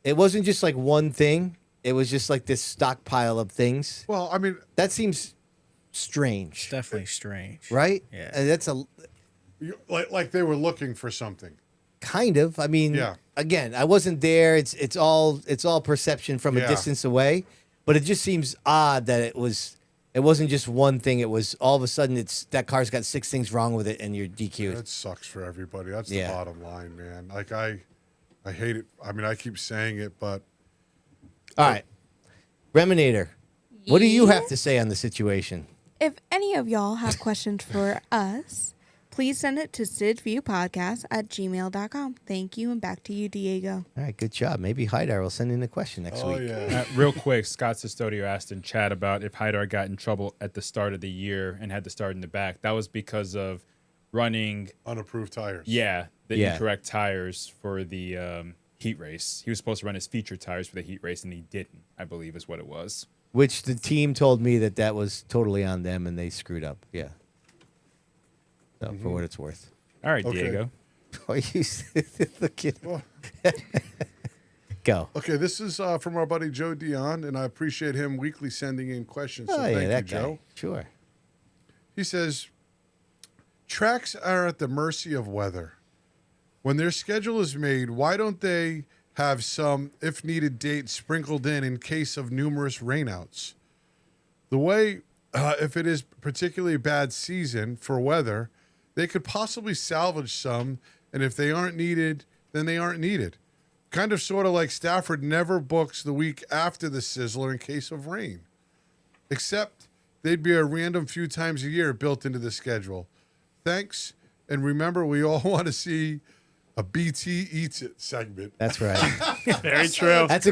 it wasn't just like one thing. It was just like this stockpile of things. Well, I mean, that seems strange. It's definitely strange, right? Yeah, and that's like they were looking for something. Kind of. I mean, yeah. Again, I wasn't there. It's all perception from a distance away. But it just seems odd that it wasn't just one thing. It was all of a sudden that car's got 6 things wrong with it, and you're DQ'd. That sucks for everybody. That's the bottom line, man. Like I hate it. I mean, I keep saying it, but all right, Reminator, what do you have to say on the situation? If any of y'all have questions for us, please send it to sidviewpodcast@gmail.com. Thank you, and back to you, Diego. All right, good job. Maybe Haidar will send in a question next week. Yeah. Real quick, Scott Sestodio asked in chat about if Haidar got in trouble at the start of the year and had to start in the back. That was because of running unapproved tires. Yeah, incorrect tires for the heat race. He was supposed to run his feature tires for the heat race, and he didn't, I believe is what it was. Which the team told me that was totally on them, and they screwed up. Yeah. So for what it's worth. All right, Diego. Are you looking? Go. Okay, this is from our buddy Joe Dion, and I appreciate him weekly sending in questions. So thank that you, Joe. guy. Sure. He says, tracks are at the mercy of weather. When their schedule is made, why don't they have some, if needed, dates sprinkled in case of numerous rainouts? The way, if it is particularly bad season for weather, they could possibly salvage some, and if they aren't needed, then they aren't needed. Kind of sort of like Stafford never books the week after the Sizzler in case of rain. Except they'd be a random few times a year built into the schedule. Thanks, and remember, we all want to see a BT Eats It segment. That's right. Very true. That's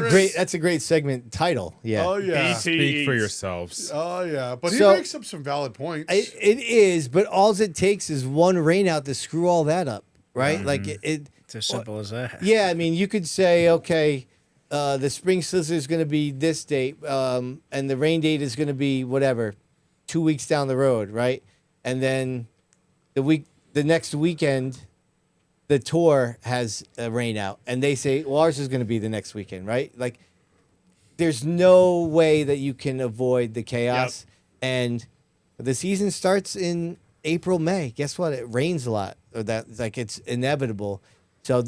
a great segment title. Yeah. Oh, yeah. Speak for yourselves. Oh, yeah. But So- he makes up some valid points. It is, but all it takes is one rain out to screw all that up, right? Like It's as simple as that. Yeah, I mean, you could say, okay, the spring sizzler is going to be this date, and the rain date is going to be whatever, 2 weeks down the road, right? And then the next weekend, the tour has a rain out, and they say, well, ours is going to be the next weekend, right? Like, there's no way that you can avoid the chaos. And the season starts in April, May. Guess what? It rains a lot, or it's inevitable. So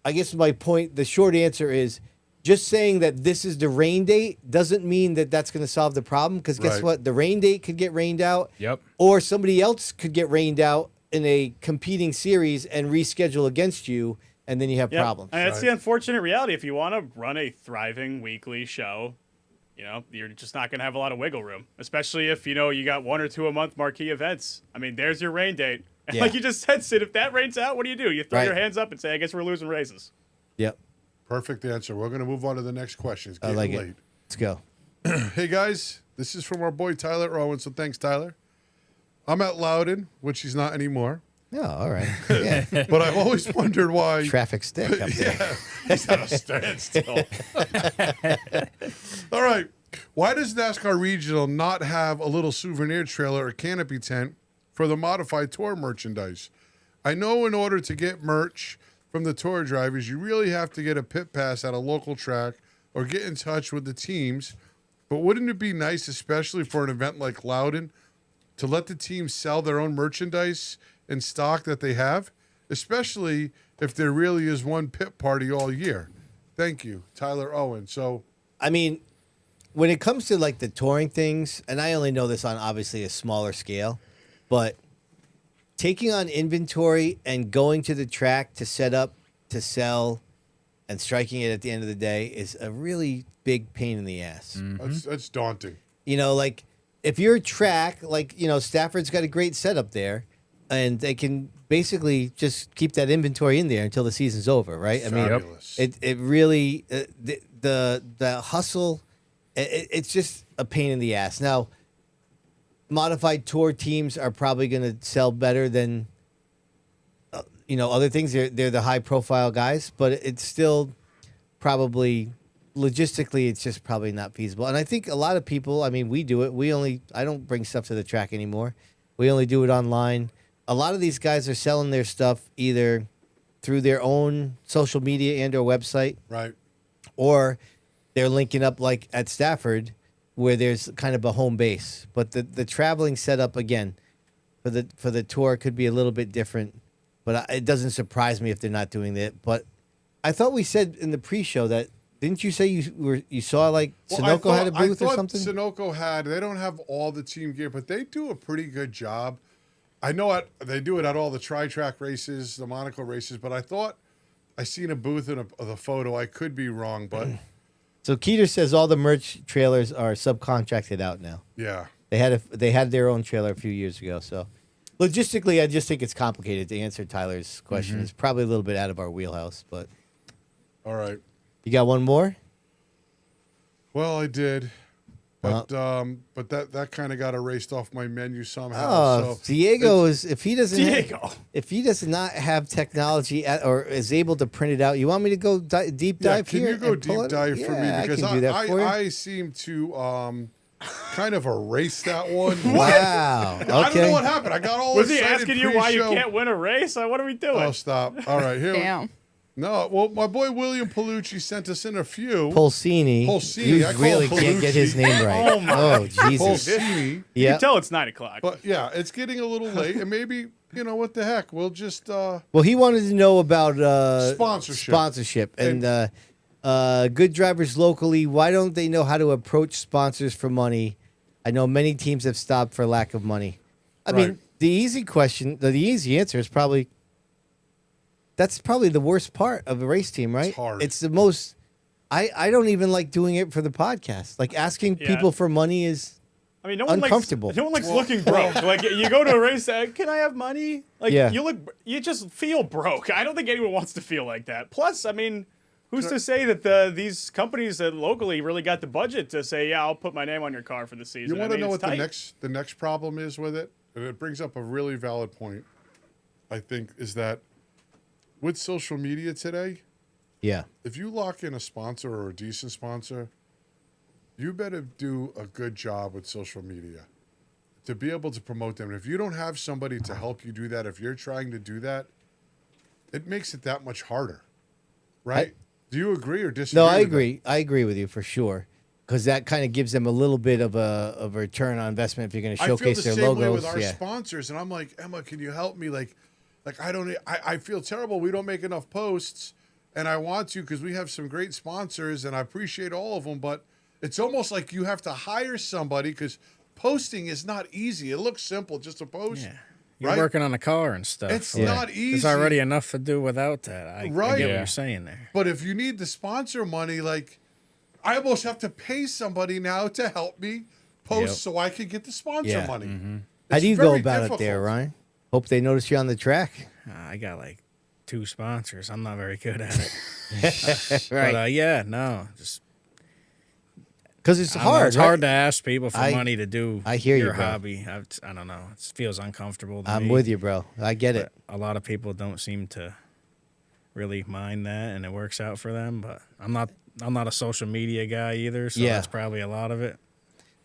I guess my point, the short answer is, just saying that this is the rain date doesn't mean that that's going to solve the problem. Because guess Right. what? The rain date could get rained out. Yep. Or somebody else could get rained out in a competing series and reschedule against you, and then you have Yep. problems. And that's the unfortunate reality. If you want to run a thriving weekly show, you're just not going to have a lot of wiggle room, especially if, you got 1 or 2 a month marquee events. I mean, there's your rain date. And Yeah. like you just said, Sid, if that rains out, what do? You throw Right. your hands up and say, I guess we're losing races. Yep. Perfect answer. We're going to move on to the next question. It's I getting like late. it. Let's go. Hey, guys. This is from our boy Tyler Owen, so thanks, Tyler. I'm at Loudon, which he's not anymore. Oh, all right. Yeah. But I've always wondered why. Traffic stick up there. Yeah, he's at a standstill. All right. Why does NASCAR Regional not have a little souvenir trailer or canopy tent for the modified tour merchandise? I know in order to get merch from the tour drivers, you really have to get a pit pass at a local track or get in touch with the teams. But wouldn't it be nice, especially for an event like Loudon, to let the teams sell their own merchandise and stock that they have, especially if there really is one pit party all year? Thank you, Tyler Owen. So, I mean, when it comes to like the touring things, and I only know this on obviously a smaller scale, but taking on inventory and going to the track to set up, to sell, and striking it at the end of the day is a really big pain in the ass. that's daunting. Like if you're a track, like, Stafford's got a great setup there, and they can basically just keep that inventory in there until the season's over, right? Fabulous. I mean, it really, the hustle, it's just a pain in the ass. Now, modified tour teams are probably going to sell better than, other things. They're the high profile guys, but it's still probably logistically, it's just probably not feasible. And I think a lot of people, I mean, we do it. I don't bring stuff to the track anymore. We only do it online. A lot of these guys are selling their stuff either through their own social media and or website, right, or they're linking up like at Stafford, where there's kind of a home base. But the traveling setup, again, for the tour could be a little bit different. But it doesn't surprise me if they're not doing that. But I thought we said in the pre-show that, didn't you say you saw like Sunoco had a booth or something? Sunoco they don't have all the team gear, but they do a pretty good job. I know they do it at all the tri-track races, the Monaco races, but I thought I seen a booth in the photo. I could be wrong, but So Keeter says all the merch trailers are subcontracted out now. yeah, They had their own trailer a few years ago. So logistically, I just think it's complicated to answer Tyler's question. Mhm. It's probably a little bit out of our wheelhouse, but all right. You got one more? Well, I did, but that kind of got erased off my menu somehow. Oh, so Diego is if he doesn't Diego. If he does not have technology or is able to print it out, you want me to go deep dive can here? you go and pull deep it? dive for me? Yeah, Because I can do that for you. I seem to kind of erase that one. Wow. I don't Okay. know what happened. I got all Was he excited asking you why you pre-show. can't win a race? What are we doing? Oh, stop. All right, here. Damn. No, well, my boy William Palucci sent us in a few. Pulcini. Pulcini. You I call really him can't get his Palucci. name right. Oh, my. Oh, Jesus. Pulcini. You Yeah. can tell it's 9 o'clock. But yeah, it's getting a little late, and maybe what the heck? We'll just Well, he wanted to know about Sponsorship. and good drivers locally. Why don't they know how to approach sponsors for money? I know many teams have stopped for lack of money. I mean, The easy question, the easy answer is probably that's probably the worst part of a race team, right? It's hard. It's the most. I don't even like doing it for the podcast. Like asking people for money is. I mean, no one uncomfortable. Likes, no one likes looking broke. Like you go to a race, can I have money? Like you just feel broke. I don't think anyone wants to feel like that. Plus, I mean, who's to say that these companies that locally really got the budget to say, yeah, I'll put my name on your car for the season. You want to know what tight. the next problem is with it? And it brings up a really valid point. I think is that with social media today. Yeah. If you lock in a sponsor or a decent sponsor, you better do a good job with social media to be able to promote them. And if you don't have somebody to help you do that, if you're trying to do that, it makes it that much harder, right? Do you agree or disagree? No, I agree. I agree with you for sure. Because that kind of gives them a little bit of a return on investment if you're going to showcase their logos. I feel the same way with our sponsors, and I'm like, Emma, can you help me? Like I feel terrible. We don't make enough posts, and I want to because we have some great sponsors, and I appreciate all of them. But it's almost like you have to hire somebody because posting is not easy. It looks simple, just to post. Yeah. You're working on a car and stuff. It's not easy. There's already enough to do without that. I get what you're saying there. But if you need the sponsor money, like I almost have to pay somebody now to help me post so I can get the sponsor money. Mm-hmm. How do you go about it there, Ryan? Hope they notice you on the track. I got like 2 sponsors. I'm not very good at it. Right. But just because it's hard. It's hard to ask people for money to do your your hobby. I don't know. It feels uncomfortable to me. I'm with you, bro. I get it. A lot of people don't seem to really mind that, and it works out for them. But I'm not a social media guy either, so that's probably a lot of it.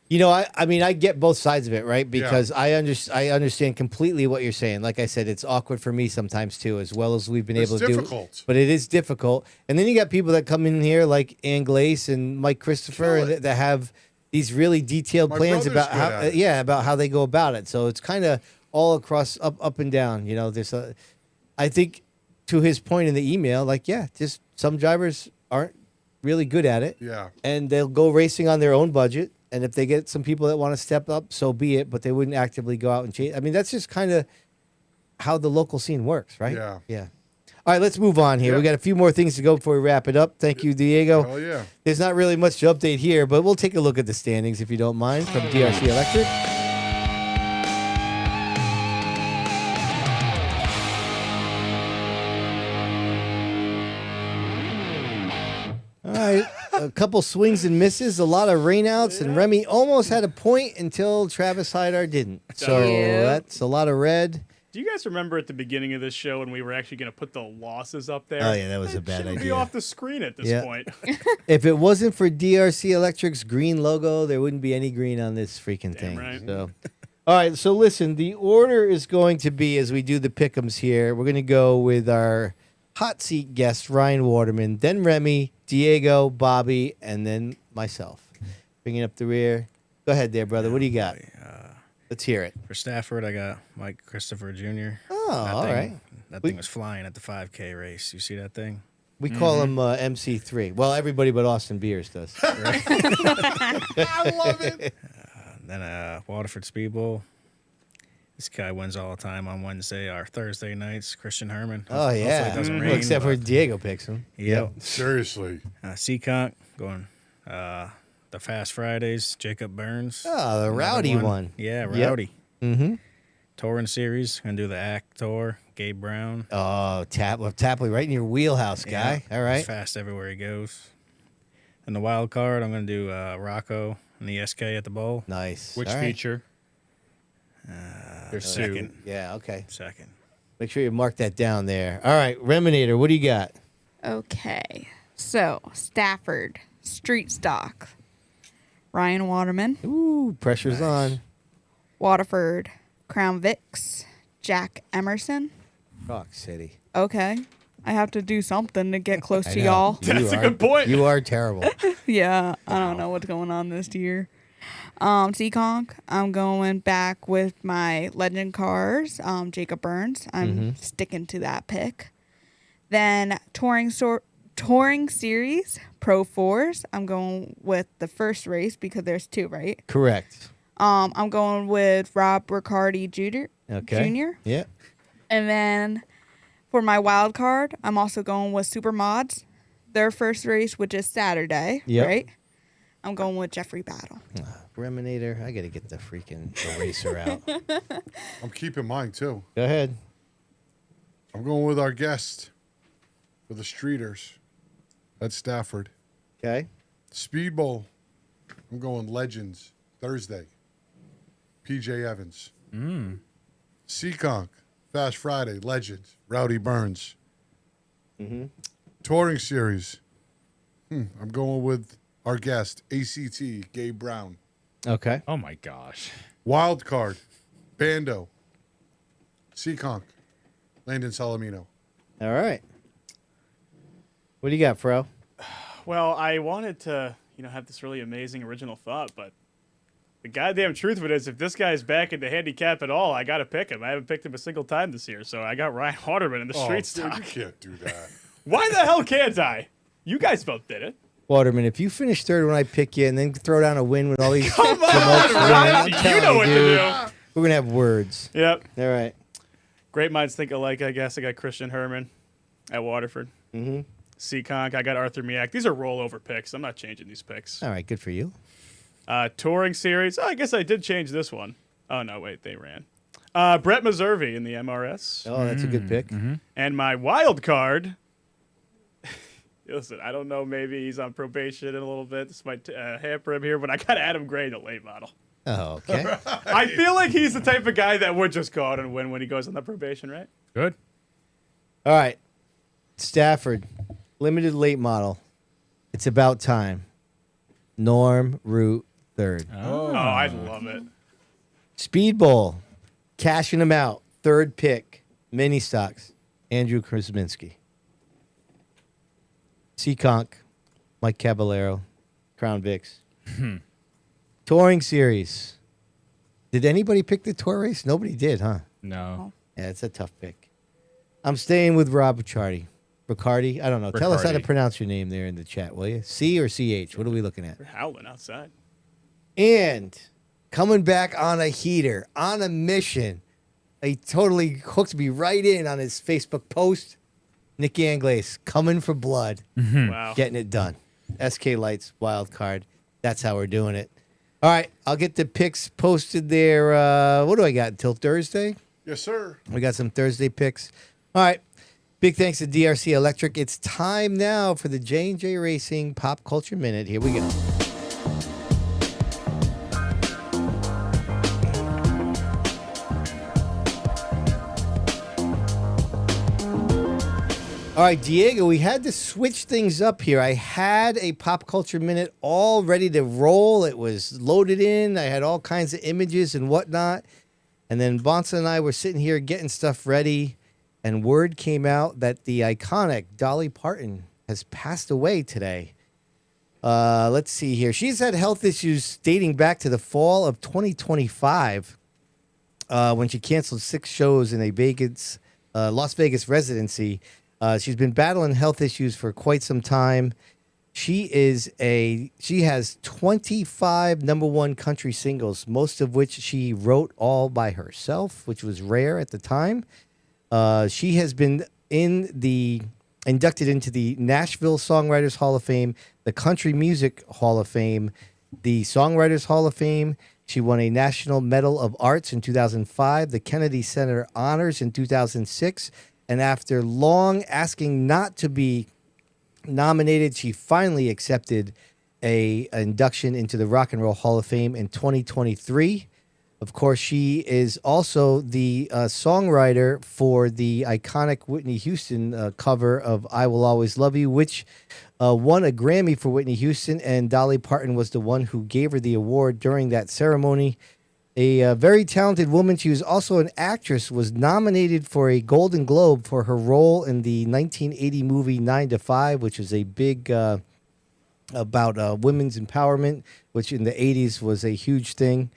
You know, I mean, I get both sides of it, right? Because I understand completely what you're saying. Like I said, it's awkward for me sometimes too, as well as we've been able to do. But it is difficult. And then you got people that come in here like Ann Glace and Mike Christopher and that have these really detailed plans about how they go about it. So it's kind of all across up and down. You know, I think to his point in the email, like just some drivers aren't really good at it. Yeah, and they'll go racing on their own budget. And if they get some people that want to step up, so be it. But they wouldn't actively go out and chase. I mean, that's just kind of how the local scene works, right? Yeah. Yeah. All right, let's move on here. We got a few more things to go before we wrap it up. Thank you, Diego. Oh, yeah. There's not really much to update here, but we'll take a look at the standings, if you don't mind, from DRC Electric. All right. A couple swings and misses, a lot of rainouts, and Remy almost had a point until Travis Hydar didn't. So that's a lot of red. Do you guys remember at the beginning of this show when we were actually going to put the losses up there? Oh, yeah, that was a bad idea. Be off the screen at this point. If it wasn't for DRC Electric's green logo, there wouldn't be any green on this freaking thing. Right. So, all right, so listen, the order is going to be, as we do the pick'ems here, we're going to go with our hot seat guest, Ryan Waterman, then Remy, Diego, Bobby, and then myself. Bringing up the rear. Go ahead there, brother. What do you got? Let's hear it. For Stafford, I got Mike Christopher Jr. Oh, all right. That thing was flying at the 5K race. You see that thing? We call him MC3. Well, everybody but Austin Beers does. I love it. Then Waterford Speedbowl. This guy wins all the time on Wednesday or Thursday nights. Christian Herman. Oh, yeah. Hopefully it doesn't rain, except for Diego picks him. Yep. Seriously. CONT going the Fast Fridays. Jacob Burns. Oh, the rowdy one. Yeah, rowdy. Mm-hmm. Touring series. Going to do the ACT Tour. Gabe Brown. Oh, Tapley right in your wheelhouse, guy. Yeah, all right. He's fast everywhere he goes. And the wild card, I'm going to do Rocco and the SK at the bowl. Nice. Which feature? There's second. Yeah, okay. Second. Make sure you mark that down there. All right, Reminator, what do you got? Okay. So, Stafford, Street Stock. Ryan Waterman. Ooh, pressure's on. Waterford, Crown Vics, Jack Emerson. Rock City. Okay. I have to do something to get close to y'all. That's a good point. You are terrible. Yeah, I don't know what's going on this year. CONT, I'm going back with my legend cars, Jacob Burns. I'm sticking to that pick. Then touring series, Pro 4s. I'm going with the first race because there's 2, right? Correct. I'm going with Rob Riccardi Jr. Okay. Jr. Yeah. And then for my wild card, I'm also going with Super Mods. Their first race, which is Saturday, Yep. right? I'm going with Jeffrey Battle. Reminator, I got to get the freaking eraser out. I'm keeping mine too. Go ahead. I'm going with our guest for the Streeters at Stafford. Okay. Speedbowl. I'm going Legends Thursday. PJ Evans. CONT Fast Friday. Legends Rowdy Burns. Touring Series. I'm going with our guest ACT Gabe Brown. Okay. Oh my gosh. Wild Card Bando. CONT Landon Salamino. All right. What do you got, Fro? Well, I wanted to, have this really amazing original thought, but the goddamn truth of it is, if this guy's back in the handicap at all, I got to pick him. I haven't picked him a single time this year, so I got Ryan Waterman in the street Dude, stock. you can't do that. Why the hell can't I? You guys both did it. Waterman, if you finish third when I pick you and then throw down a win with all these Come on, promotes, Ryan, I'm you telling know what to dude, do. We're going to have words. Yep. All right. Great minds think alike, I guess. I got Christian Herman at Waterford. CONT, I got Arthur Miak. These are rollover picks. I'm not changing these picks. All right, good for you. Touring Series. Oh, I guess I did change this one. Oh, no, wait, they ran. Brett Meserve in the MRS. Oh, that's a good pick. And my wild card. Listen, I don't know. Maybe he's on probation in a little bit. This might hamper him here, but I got Adam Gray in the late model. Oh, okay. I feel like he's the type of guy that would just go out and win when he goes on the probation, right? Good. All right. Stafford, limited late model. It's about time. Norm Root third. Oh, I love it. Speedbowl, cashing him out. Third pick, mini stocks. Andrew Krasinski. CONT, Mike Caballero, Crown Vics. Touring Series. Did anybody pick the tour race? Nobody did, huh? No. Yeah, it's a tough pick. I'm staying with Rob Riccardi. Riccardi? I don't know. Tell us how to Riccardi. pronounce your name there in the chat, will you? C or CH? What are we looking at? We're howling outside. And coming back on a heater, on a mission. He totally hooked me right in on his Facebook post. Nicky Anglaise, coming for blood. Wow. Getting it done. SK Lights, wild card. That's how we're doing it. All right, I'll get the picks posted there. What do I got, until Thursday? Yes, sir. We got some Thursday picks. All right. Big thanks to DRC Electric. It's time now for the J&J Racing Pop Culture Minute. Here we go. All right, Diego, we had to switch things up here. I had a Pop Culture Minute all ready to roll. It was loaded in. I had all kinds of images and whatnot. And then Bonssa and I were sitting here getting stuff ready. And word came out that the iconic Dolly Parton has passed away today. Let's see here. She's had health issues dating back to the fall of 2025 when she canceled 6 shows in a Las Vegas residency. She's been battling health issues for quite some time. She has 25 number 1 country singles, most of which she wrote all by herself, which was rare at the time. She has been inducted into the Nashville Songwriters Hall of Fame, the Country Music Hall of Fame, the Songwriters Hall of Fame. She won a National Medal of Arts in 2005, the Kennedy Center Honors in 2006, and after long asking not to be nominated, she finally accepted an induction into the Rock and Roll Hall of Fame in 2023. Of course, she is also the songwriter for the iconic Whitney Houston cover of I Will Always Love You, which won a Grammy for Whitney Houston, and Dolly Parton was the one who gave her the award during that ceremony. A very talented woman. She was also an actress, was nominated for a Golden Globe for her role in the 1980 movie 9 to 5, which is a big about women's empowerment, which in the 80s was a huge thing.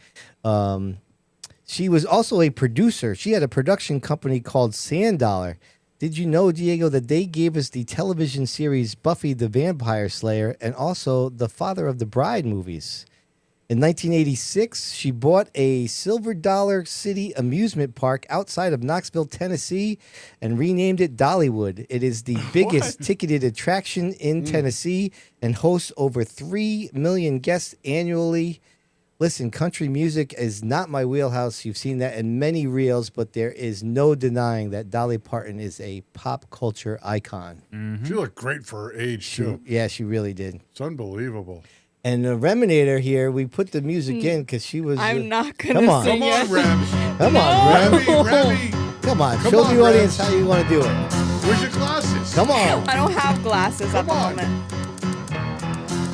She was also a producer. She had a production company called Sand Dollar. Did you know, Diego, that they gave us the television series Buffy the Vampire Slayer and also the Father of the Bride movies? In 1986, she bought a Silver Dollar City amusement park outside of Knoxville, Tennessee, and renamed it Dollywood. It is the biggest ticketed attraction in Tennessee and hosts over 3 million guests annually. Listen, country music is not my wheelhouse. You've seen that in many reels, but there is no denying that Dolly Parton is a pop culture icon. She looked great for her age, too. Yeah, she really did. It's unbelievable. And the Reminator here, we put the music in because she was. I'm not gonna come on. sing Come on, it. Rem. Come on, Rem. Remy. Come on, Come show on, the audience Rem. how you want to do it. Where's your glasses? Come on. I don't have glasses at the moment.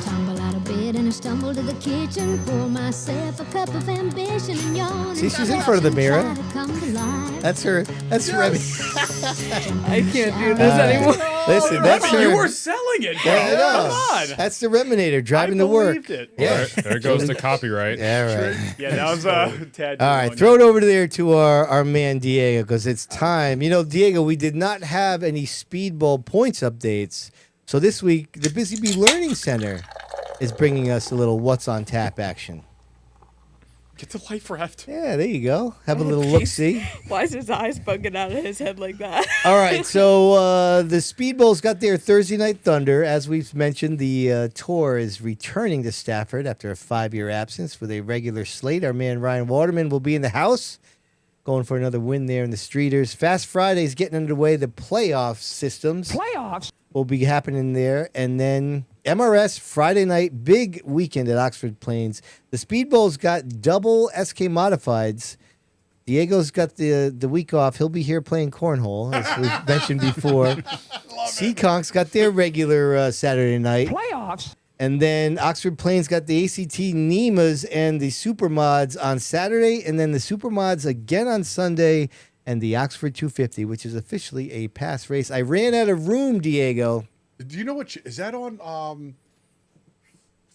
Tumble out of bed and I stumble to the kitchen. Pour myself a cup of ambition and yawn. See, she's in front of the mirror. That's her. That's Remy. I can't do this anymore. Listen, that's Remy, her. you were selling it, bro. Yeah, I know. Come on. That's the Reminator driving to work. believed it. Yeah. There goes the copyright. Yeah, right. Yeah, that was tad. All right, throw it over there to our man Diego because it's time. You know, Diego, we did not have any Speedbowl points updates. So this week, the Busy Bee Learning Center is bringing us a little what's on tap action. Get the life raft. Yeah, there you go. Have a little look-see. Why is his eyes bugging out of his head like that? All right, so the Speedbowl's got their Thursday Night Thunder. As we've mentioned, the tour is returning to Stafford after a 5-year absence with a regular slate. Our man Ryan Waterman will be in the house, going for another win there in the Streeters. Fast Friday's getting underway. The playoff systems will be happening there. And then MRS Friday night, big weekend at Oxford Plains. The Speedbowl's got double SK modifieds. Diego's got the week off. He'll be here playing cornhole, as we've mentioned before. CONT's got their regular Saturday night. Playoffs. And then Oxford Plains got the ACT Nemas and the Supermods on Saturday, and then the Supermods again on Sunday, and the Oxford 250, which is officially a pass race. I ran out of room, Diego. Do you know is that on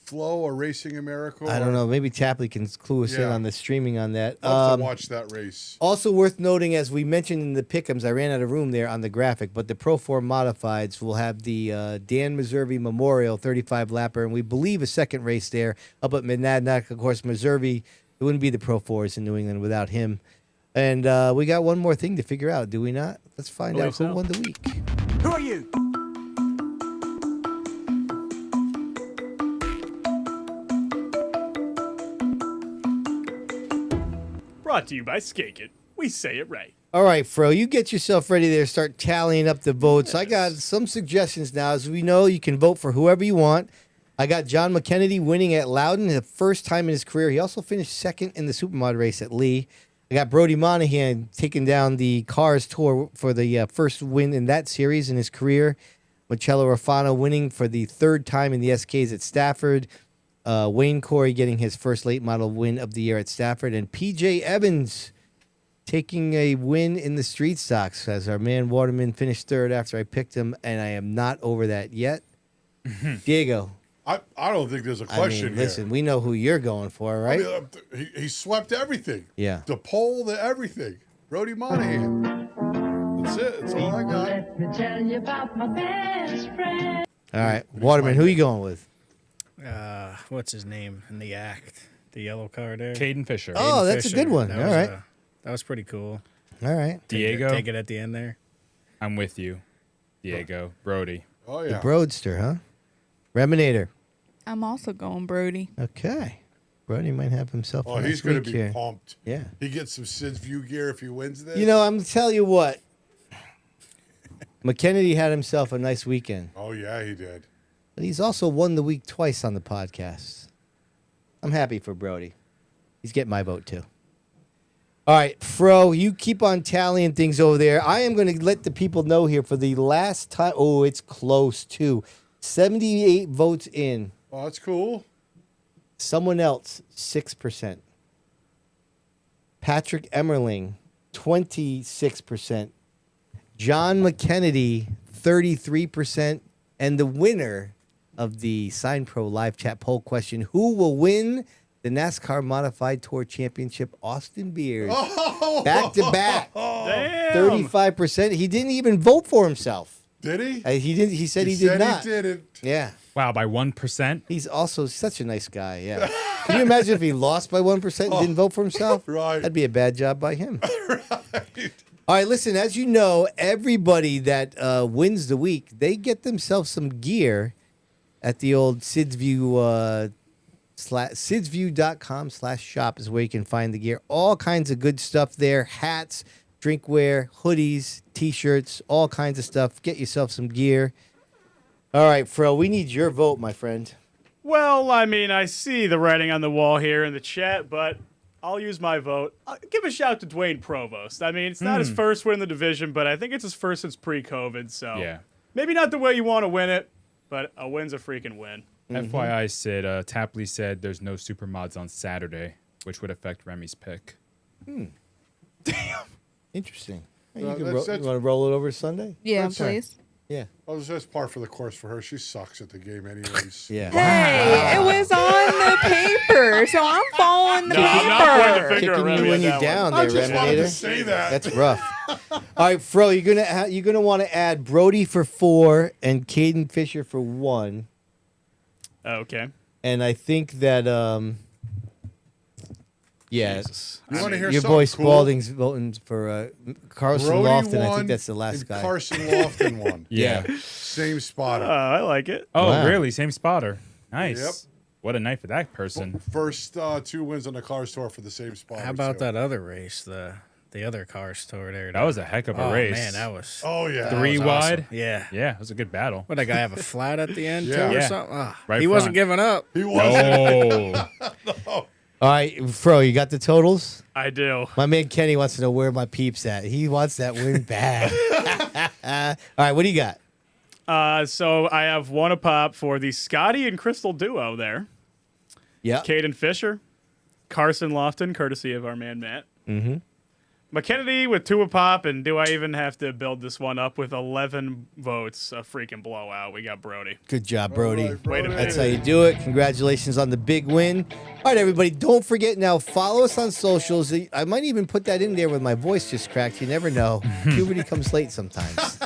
Flow or Racing America? I don't know. Maybe Tapley can clue us in on the streaming on that. Love to watch that race. Also worth noting, as we mentioned in the pick'ems, I ran out of room there on the graphic, but the Pro 4 Modifieds will have the Dan Meservey Memorial 35-lapper, and we believe a second race there up at Monadnock. Of course, Meservey, it wouldn't be the Pro 4s in New England without him. And we got one more thing to figure out, do we not? Let's find out who won the week. Who are you? Brought to you by Skake It. We say it right. All right, Fro, you get yourself ready there. Start tallying up the votes. I got some suggestions now. As we know, you can vote for whoever you want. I got John McKennedy winning at Loudon, the first time in his career. He also finished second in the Supermod race at Lee. I got Brody Monahan taking down the Cars Tour for the first win in that series in his career. Marcello Rafano winning for the third time in the SKs at Stafford. Wayne Corey getting his first late model win of the year at Stafford. And PJ Evans taking a win in the street stocks as our man Waterman finished third after I picked him, and I am not over that yet. Diego. I don't think there's a question here. Listen, we know who you're going for, right? I mean, he swept everything. Yeah. The pole, the everything. Brody Monahan. That's it. That's all I got. Let me tell you about my best friend. All right, Waterman, who you going with? What's his name in the act? The yellow car there? Caden Fisher. Oh, that's a good one. That All was, right. That was pretty cool. All right. Diego. Take it at the end there. I'm with you. Diego. Brody. Oh, The yeah. Broadster, huh? Reminator. I'm also going Brody. Okay. Brody might have himself a Oh, nice he's going week to be here. pumped. Yeah. He gets some Sid's View gear if he wins this. You know, I'm telling you what. McKennedy had himself a nice weekend. Oh, yeah, he did. But he's also won the week twice on the podcast. I'm happy for Brody. He's getting my vote, too. All right, Fro, you keep on tallying things over there. I am going to let the people know here for the last time. Oh, it's close, too. 78 votes in. Oh, that's cool. Someone else, 6%. Patrick Emmerling, 26%. John McKennedy, 33%. And the winner of the Sign Pro live chat poll question, who will win the NASCAR Modified Tour Championship? Austin Beers. Oh! Back to back. Damn. 35%. He didn't even vote for himself. Did he? He didn't. He said he did not. He didn't. Yeah. Wow, by 1%? He's also such a nice guy. Yeah. Can you imagine if he lost by 1% and didn't vote for himself? Right. That'd be a bad job by him. All right, listen, as you know, everybody that wins the week, they get themselves some gear at the old Sidsview, sidsview.com/shop is where you can find the gear. All kinds of good stuff there. Hats, drinkware, hoodies, T-shirts, all kinds of stuff. Get yourself some gear. All right, Fro, we need your vote, my friend. Well, I mean, I see the writing on the wall here in the chat, but I'll use my vote. I'll give a shout to Dwayne Provost. I mean, it's not his first win in the division, but I think it's his first since pre-COVID, so Yeah. maybe not the way you want to win it, but a win's a freaking win. FYI, Sid, Tapley said there's no super mods on Saturday, which would affect Remy's pick. Interesting. Hey, Well, you that's- want to roll it over Sunday? Yeah, That's fine. please. Yeah. Oh, that's par for the course for her. She sucks at the game anyways. Yeah. Hey, it was on the paper, so I'm following the No, paper. I'm not pointing the finger at Kicking Remy you when on you're that down one. I there, just wanted to Reminator. say that. That's rough. All right, Fro, you're gonna want to add Brody for 4 and Caden Fisher for 1. Okay. And I think that yeah, You want to hear your something boy cool? Spalding's voting for Carson Brody Lofton. I won think that's the last and guy. Carson Lofton won. Yeah. Same spotter. I like it. Oh, Wow. really? Same spotter. Nice. Yep. What a night for that person. First 2 wins on the Cars Tour for the same spotter. How about too. that other race, the other Cars Tour there? That was a heck of a Oh, race. man, that was Oh, yeah. that 3 was wide. awesome. Yeah. Yeah, it was a good battle. What, that guy have a flat at the end Yeah. too or Yeah. something? Ah, Right he wasn't front. giving up. He was. Oh. All right, Fro, you got the totals? I do. My man Kenny wants to know where my peeps at. He wants that win bad. All right, what do you got? So I have 1 a pop for the Scotty and Crystal duo there. Yeah. Caden Fisher, Carson Lofton, courtesy of our man Matt. Mm-hmm. McKennedy with 2 a pop, and do I even have to build this one up with 11 votes? A freaking blowout. We got Brody. Good job, Brody. All right, Brody. Wait a That's minute. how you do it. Congratulations on the big win. All right, everybody, don't forget now, follow us on socials. I might even put that in there with my voice just cracked. You never know. Puberty comes late sometimes.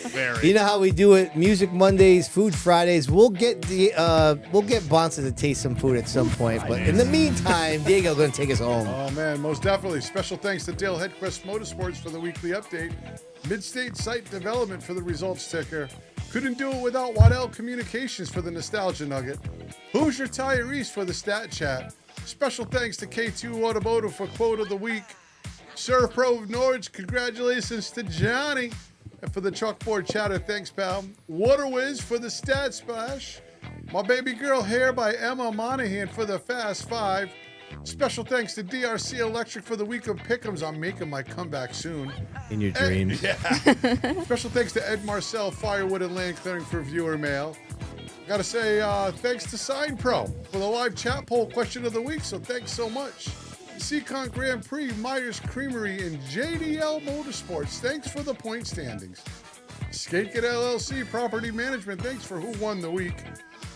Very. You know how we do it. Music Mondays, Food Fridays. We'll get Bonssa to taste some food at some point. But in the meantime, Diego going to take us home. Oh, man, most definitely. Special thanks to Dale Hedquist Motorsports for the weekly update. Midstate Site Development for the results ticker. Couldn't do it without Waddell Communications for the Nostalgia Nugget. Hoosier Tire East for the Stat Chat. Special thanks to K2 Automotive for Quote of the Week. Surf Pro of Norge, congratulations to Johnny. And for the chalkboard chatter, thanks, pal. Water Whiz for the Stat Splash. My Baby Girl Hair by Emma Monahan for the Fast Five. Special thanks to DRC Electric for the week of pick'ems. I'm making my comeback soon. In your dreams. Yeah. Special thanks to Ed Marcel, Firewood and Land Clearing for viewer mail. Gotta say thanks to Sign Pro for the live chat poll question of the week, so thanks so much. CONT Grand Prix, Myers Creamery, and JDL Motorsports, thanks for the point standings. Skate Kit LLC Property Management, thanks for who won the week.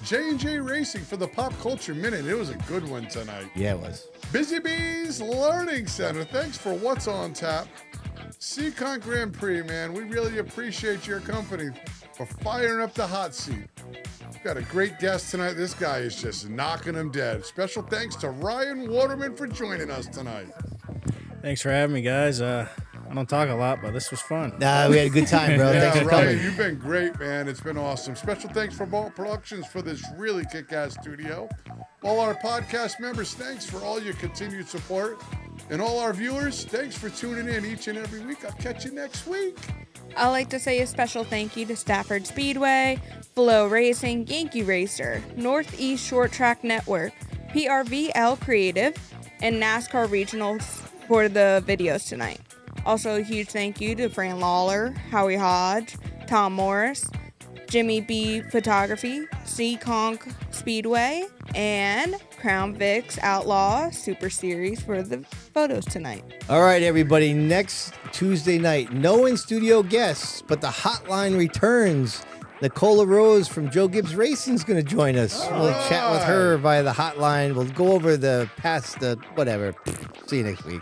J&J Racing for the Pop Culture Minute. It was a good one tonight. Yeah, it was. Busy Bees Learning Center, thanks for what's on tap. CONT Grand Prix, man, we really appreciate your company for firing up the hot seat. We've got a great guest tonight. This guy is just knocking them dead. Special thanks to Ryan Waterman for joining us tonight. Thanks for having me, guys. I don't talk a lot, but this was fun. Nah, we had a good time, bro. Thanks for Ryan, coming. you've been great, man. It's been awesome. Special thanks for Bolt Productions for this really kick-ass studio. All our podcast members, thanks for all your continued support. And all our viewers, thanks for tuning in each and every week. I'll catch you next week. I'd like to say a special thank you to Stafford Speedway, Flow Racing, Yankee Racer, Northeast Short Track Network, PRVL Creative, and NASCAR Regionals for the videos tonight. Also, a huge thank you to Fran Lawler, Howie Hodge, Tom Morris, Jimmy B Photography, CONT Speedway, and Crown Vic's Outlaw Super Series for the photos tonight. All right, everybody. Next Tuesday night, no in-studio guests, but the hotline returns. Nicola Rose from Joe Gibbs Racing is going to join us. We'll chat with her via the hotline. We'll go over the past, whatever. See you next week.